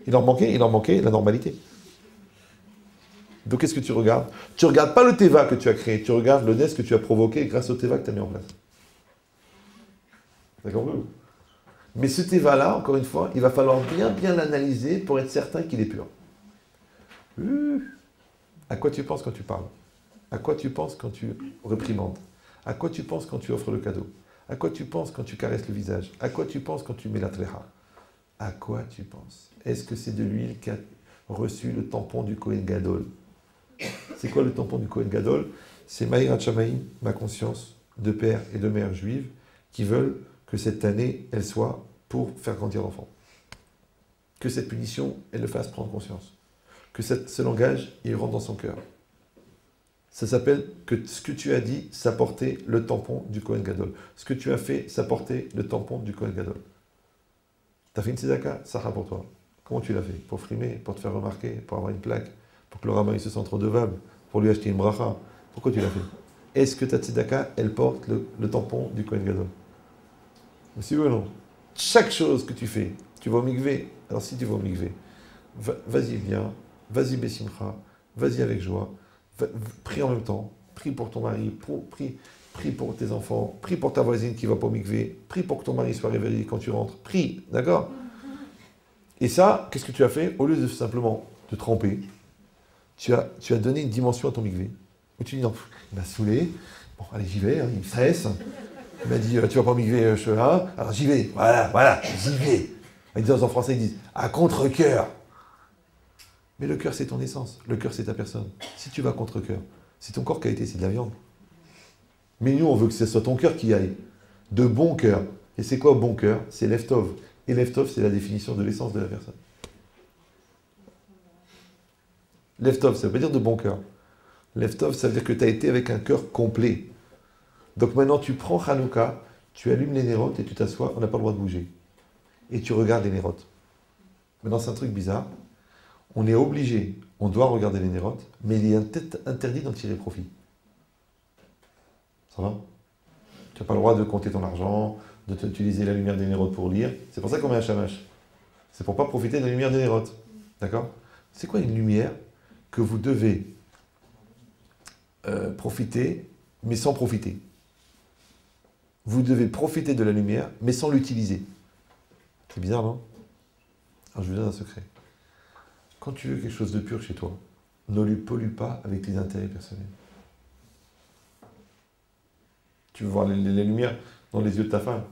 Il leur manquait la normalité. Donc qu'est-ce que tu regardes? Tu ne regardes pas le Teva que tu as créé, tu regardes le Nes que tu as provoqué grâce au Teva que tu as mis en place. D'accord? Mais ce Teva-là, encore une fois, il va falloir bien l'analyser pour être certain qu'il est pur. À quoi tu penses quand tu parles? À quoi tu penses quand tu réprimandes? À quoi tu penses quand tu offres le cadeau? À quoi tu penses quand tu caresses le visage? À quoi tu penses quand tu mets la tlecha? À quoi tu penses? Est-ce que c'est de l'huile qui a reçu le tampon du Kohen Gadol? C'est quoi le tampon du Kohen Gadol? C'est Maïrat Shamaïm, ma conscience de père et de mère juive, qui veulent que cette année, elle soit pour faire grandir l'enfant. Que cette punition, elle le fasse prendre conscience. Que ce langage, il rentre dans son cœur. Ça s'appelle que ce que tu as dit, ça portait le tampon du Kohen Gadol. Ce que tu as fait, ça portait le tampon du Kohen Gadol. Tu as fait une tzedaka, ça sera pour toi. Comment tu l'as fait? Pour frimer, pour te faire remarquer, pour avoir une plaque, pour que le rabbin il se sente redevable, pour lui acheter une bracha. Pourquoi tu l'as fait? Est-ce que ta tzedaka, elle porte le tampon du Kohen Gadol? Monsieur ou non? Chaque chose que tu fais, tu vas au mikvé. Alors si tu vas au mikvé, vas-y bien, vas-y besimcha, vas-y avec joie, prie en même temps, prie pour ton mari, prie pour tes enfants, prie pour ta voisine qui va pas au mikvé, prie pour que ton mari soit réveillé quand tu rentres, prie, d'accord? Et ça, qu'est-ce que tu as fait? Au lieu de simplement te tremper, tu as donné une dimension à ton mikvé. Où tu dis non, il m'a saoulé, bon allez j'y vais, hein, il me stresse. Il m'a dit, tu vas pas au mikvé, hein? Alors j'y vais, voilà, j'y vais. Ils disent en français, ils disent, à contre-cœur. Mais le cœur, c'est ton essence. Le cœur, c'est ta personne. Si tu vas à contre-cœur, c'est ton corps qui a été, c'est de la viande. Mais nous, on veut que ce soit ton cœur qui aille. De bon cœur. Et c'est quoi bon cœur? C'est Leftov. Et Leftov, c'est la définition de l'essence de la personne. Leftov, ça veut pas dire de bon cœur. Leftov, ça veut dire que tu as été avec un cœur complet. Donc maintenant, tu prends Hanouka, tu allumes les nérotes et tu t'assois, on n'a pas le droit de bouger. Et tu regardes les nérotes. Maintenant, c'est un truc bizarre. On est obligé, on doit regarder les nérotes, mais il est peut-être interdit d'en tirer profit. Ça va? Tu n'as pas le droit de compter ton argent, d'utiliser la lumière des nérotes pour lire. C'est pour ça qu'on met un shamash. C'est pour ne pas profiter de la lumière des nérotes. D'accord? C'est quoi une lumière que vous devez profiter, mais sans profiter? Vous devez profiter de la lumière, mais sans l'utiliser. C'est bizarre, non? Alors, je vous donne un secret. Quand tu veux quelque chose de pur chez toi, ne lui pollue pas avec les intérêts personnels. Tu veux voir les lumières dans les yeux de ta femme.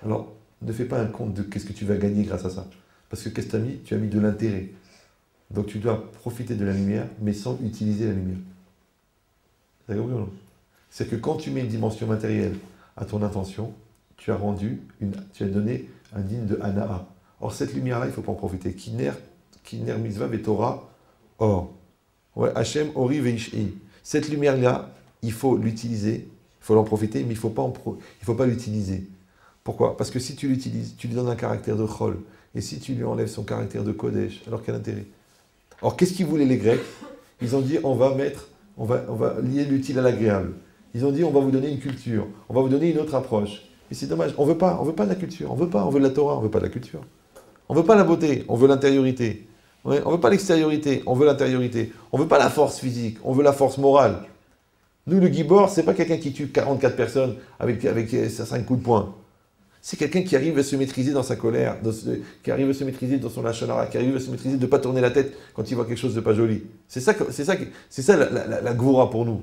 Alors, ne fais pas un compte de qu'est-ce que tu vas gagner grâce à ça. Parce que qu'est-ce que tu as mis? Tu as mis de l'intérêt. Donc, tu dois profiter de la lumière, mais sans utiliser la lumière. Vous avez compris ou non? C'est que quand tu mets une dimension matérielle à ton intention, tu as donné un digne de Hana'a. Or, cette lumière-là, il ne faut pas en profiter. Kiner mitzvah ve'torah or. Ouais, Hachem ori ve'ish'i. Cette lumière-là, il faut l'utiliser, il faut en profiter, mais il ne faut pas l'utiliser. Pourquoi? Parce que si tu l'utilises, tu lui donnes un caractère de chol. Et si tu lui enlèves son caractère de kodesh, alors quel intérêt? Or, qu'est-ce qu'ils voulaient les Grecs? Ils ont dit, on va lier l'utile à l'agréable. Ils ont dit, on va vous donner une culture, on va vous donner une autre approche. Et c'est dommage, on veut pas de la culture, on veut de la Torah, on veut pas de la culture. On veut pas la beauté, on veut l'intériorité. Ouais, on veut pas l'extériorité, on veut l'intériorité. On veut pas la force physique, on veut la force morale. Nous, le Gibor, c'est pas quelqu'un qui tue 44 personnes avec 5 coups de poing. C'est quelqu'un qui arrive à se maîtriser dans sa colère, qui arrive à se maîtriser dans son lashon hara, qui arrive à se maîtriser de ne pas tourner la tête quand il voit quelque chose de pas joli. C'est ça la gvoura pour nous.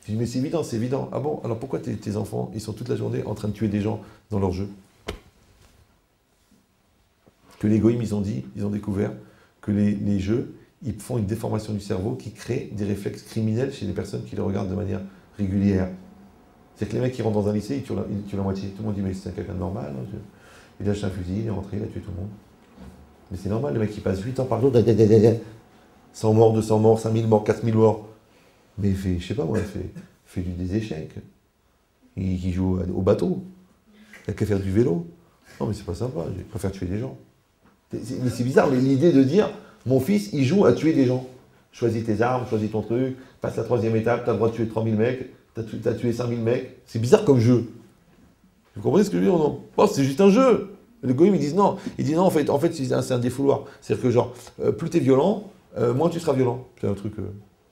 Je dis, mais c'est évident, c'est évident. Ah bon? Alors pourquoi tes enfants, ils sont toute la journée en train de tuer des gens dans leur jeu? Que les goïms, ils ont découvert que les jeux, ils font une déformation du cerveau qui crée des réflexes criminels chez les personnes qui les regardent de manière régulière. C'est que les mecs qui rentrent dans un lycée, ils tuent la moitié. Tout le monde dit, mais c'est quelqu'un de normal. Hein, il a acheté un fusil, il est rentré, il a tué tout le monde. Mais c'est normal, le mec qui passe 8 ans par jour, 100 morts, 200 morts, 5000 morts, 4000 morts. Mais il fait, je sais pas moi, il fait des échecs. Il joue au bateau. Il n'a qu'à faire du vélo. Non, mais c'est pas sympa, je préfère tuer des gens. Mais c'est bizarre, mais l'idée de dire, mon fils, il joue à tuer des gens. Choisis tes armes, choisis ton truc, passe la 3e étape, tu as le droit de tuer 3000 mecs, tu as tué 5000 mecs. C'est bizarre comme jeu. Vous comprenez ce que je veux dire ou non? Oh, c'est juste un jeu. Les goïms, ils disent non. Ils disent non, en fait c'est un défouloir. C'est-à-dire que genre, plus tu es violent, moins tu seras violent. C'est un truc...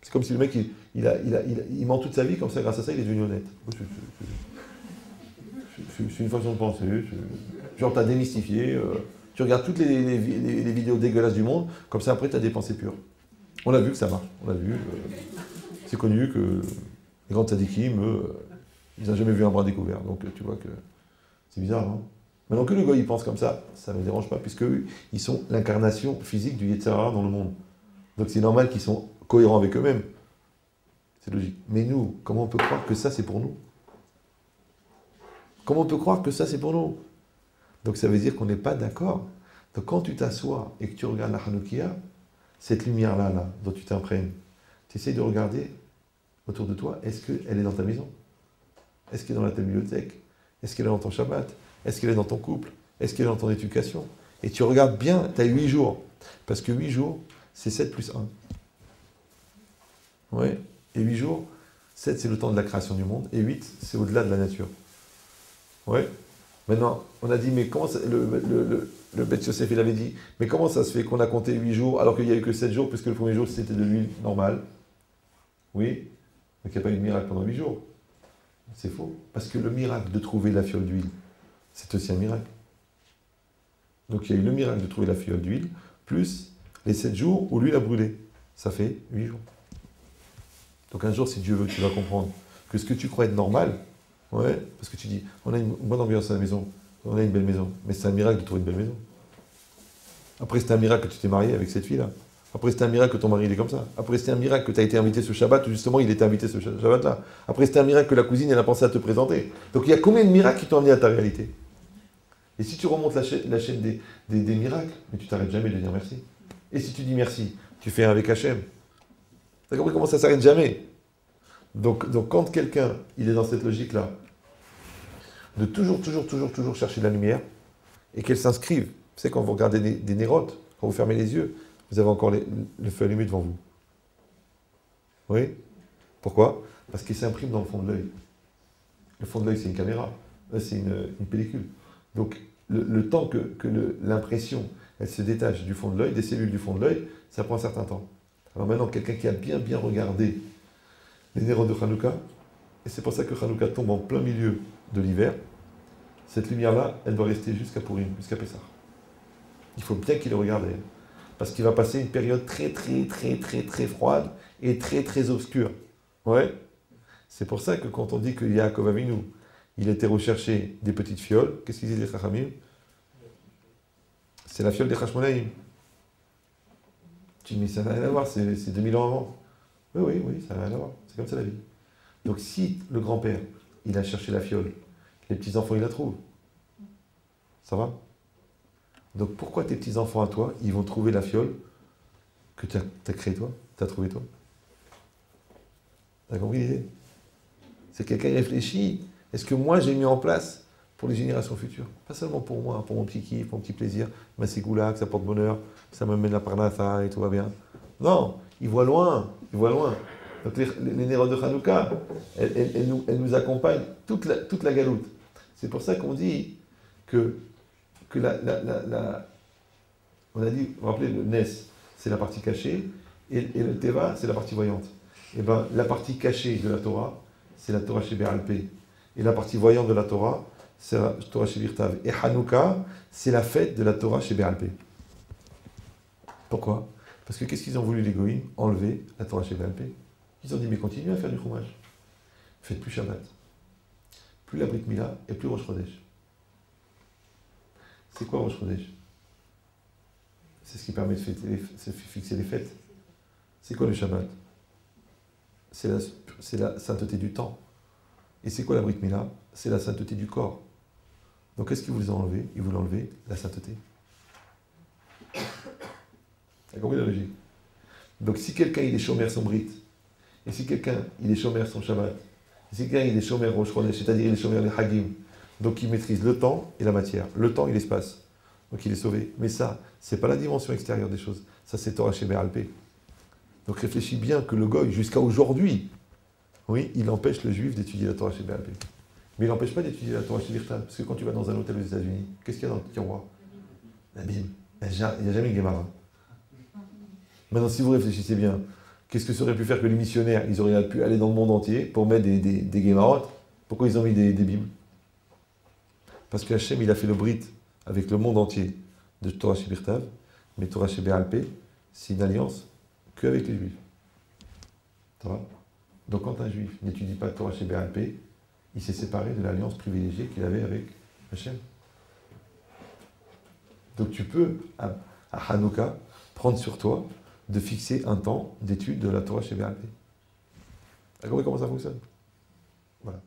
c'est comme si le mec, il ment toute sa vie, comme ça, grâce à ça, il est devenu honnête. C'est une façon de penser. Genre, tu as démystifié. Tu regardes toutes les vidéos dégueulasses du monde, comme ça, après, tu as des pensées pures. On a vu que ça marche. On a vu. C'est connu que les grands tzadikim, ils n'ont jamais vu un bras découvert. Donc, tu vois que c'est bizarre, hein? Maintenant que le goy il pense comme ça ne me dérange pas, puisque eux, ils sont l'incarnation physique du Yetzer Hara dans le monde. Donc c'est normal qu'ils sont cohérents avec eux-mêmes. C'est logique. Mais nous, comment on peut croire que ça c'est pour nous? Comment on peut croire que ça c'est pour nous? Donc ça veut dire qu'on n'est pas d'accord. Donc quand tu t'assois et que tu regardes la Hanoukia, cette lumière-là, là, dont tu t'imprègnes, tu essaies de regarder autour de toi, est-ce qu'elle est dans ta maison? Est-ce qu'elle est dans ta bibliothèque? Est-ce qu'elle est dans ton Shabbat? Est-ce qu'elle est dans ton couple? Est-ce qu'elle est dans ton éducation? Et tu regardes bien, tu as 8 jours. Parce que 8 jours, c'est 7 plus 1. Ouais. Et 8 jours, 7 c'est le temps de la création du monde, et 8 c'est au-delà de la nature. Ouais. Maintenant, on a dit, mais comment ça, le Beth Yosef, il avait dit, mais comment ça se fait qu'on a compté 8 jours alors qu'il n'y a eu que 7 jours, puisque le premier jour c'était de l'huile normale? Oui. Donc il n'y a pas eu de miracle pendant 8 jours. C'est faux. Parce que le miracle de trouver la fiole d'huile, c'est aussi un miracle. Donc il y a eu le miracle de trouver la fiole d'huile, plus les 7 jours où l'huile a brûlé. Ça fait 8 jours. Donc un jour, si Dieu veut, tu vas comprendre que ce que tu crois être normal, ouais, parce que tu dis, on a une bonne ambiance à la maison, on a une belle maison, mais c'est un miracle de trouver une belle maison. Après, c'est un miracle que tu t'es marié avec cette fille-là. Après, c'est un miracle que ton mari il est comme ça. Après, c'est un miracle que tu as été invité ce Shabbat, ou justement, il était invité ce Shabbat-là. Après, c'est un miracle que la cousine, elle a pensé à te présenter. Donc, il y a combien de miracles qui t'ont amené à ta réalité? Et si tu remontes la chaîne des miracles, mais tu t'arrêtes jamais de dire merci. Et si tu dis merci, tu fais un avec Hachem. T'as compris comment ça s'arrête jamais? Donc quand quelqu'un, il est dans cette logique-là, de toujours chercher de la lumière, et qu'elle s'inscrive, vous savez, quand vous regardez des nérotes, quand vous fermez les yeux, vous avez encore le feu allumé devant vous. Oui? Pourquoi? Parce qu'il s'imprime dans le fond de l'œil. Le fond de l'œil, c'est une caméra, c'est une pellicule. Donc le temps que l'impression, elle se détache du fond de l'œil, des cellules du fond de l'œil, ça prend un certain temps. Alors maintenant, quelqu'un qui a bien regardé les nérodes de Hanouka, et c'est pour ça que Hanouka tombe en plein milieu de l'hiver, cette lumière-là, elle doit rester jusqu'à Purim, jusqu'à Pessah. Il faut bien qu'il le regarde, parce qu'il va passer une période très froide et très obscure. Ouais. C'est pour ça que quand on dit que Yaakov Avinu, il était recherché des petites fioles, qu'est-ce qu'ils disent les Chachamim? C'est la fiole des Hashmonaïm. Tu dis, mais ça n'a rien à voir, c'est 2000 ans avant. Oui, ça n'a rien à voir. C'est comme ça la vie. Donc si le grand-père, il a cherché la fiole, les petits-enfants, ils la trouvent. Ça va? Donc pourquoi tes petits-enfants à toi, ils vont trouver la fiole que tu as créée toi, tu as trouvé toi? T'as compris l'idée? C'est que quelqu'un réfléchit. Est-ce que moi j'ai mis en place pour les générations futures? Pas seulement pour moi, pour mon petit kiff, pour mon petit plaisir, ma ségoula, que ça porte bonheur, que ça m'amène la parnatha et tout va bien. Non, il voit loin, il voit loin. Donc les nérodes de Hanouka, elles nous accompagnent toute la galoute. C'est pour ça qu'on dit que on a dit, vous vous rappelez, le Nes, c'est la partie cachée, et le Teva, c'est la partie voyante. Et bien, la partie cachée de la Torah, c'est la Torah chez Béalpé. Et la partie voyante de la Torah, c'est la Torah chez Birtav. Et Hanouka, c'est la fête de la Torah chez Béalpé. Pourquoi? Parce que qu'est-ce qu'ils ont voulu les goïms? Enlever la Torah chez Béalpé. Ils ont dit, mais continuez à faire du chumash. Faites plus Shabbat. Plus la Brit Mila et plus Rosh Chodesh. C'est quoi Rosh Chodesh? C'est ce qui permet de fixer les fêtes. C'est quoi le Shabbat? C'est la sainteté du temps. Et c'est quoi la Brit Mila? C'est la sainteté du corps. Donc qu'est-ce qu'ils vous ont enlevé? Ils voulaient enlever la sainteté. T'as compris la logique? Donc si quelqu'un il est chômeur son Brit, et si quelqu'un il est chômeur son Shabbat, et si quelqu'un il est chômeur Rosh Chodesh, c'est-à-dire il est chômeur les Hagim, donc il maîtrise le temps et la matière, le temps et l'espace. Donc il est sauvé. Mais ça, c'est pas la dimension extérieure des choses. Ça, c'est Torah chez Béalpé. Donc réfléchis bien que le goy, jusqu'à aujourd'hui, oui, il empêche le juif d'étudier la Torah chez Béalpé. Mais il n'empêche pas d'étudier la Torah chez Virtal. Parce que quand tu vas dans un hôtel aux États-Unis, qu'est-ce qu'il y a dans le tiroir? La Bible. Il n'y a jamais une Gemara. Maintenant, si vous réfléchissez bien, qu'est-ce que ça aurait pu faire que les missionnaires, ils auraient pu aller dans le monde entier pour mettre des Gemarotes? Pourquoi ils ont mis des Bibles? Parce que Hachem, il a fait le brit avec le monde entier de Torah chez Birtav, mais Torah chez Béalpé, c'est une alliance qu'avec les Juifs. Ça va? Donc quand un Juif n'étudie pas Torah chez Béalpé, il s'est séparé de l'alliance privilégiée qu'il avait avec Hachem. Donc tu peux, à Hanouka, prendre sur toi de fixer un temps d'étude de la Torah chez BRP. Vous comprenez comment ça fonctionne? Voilà.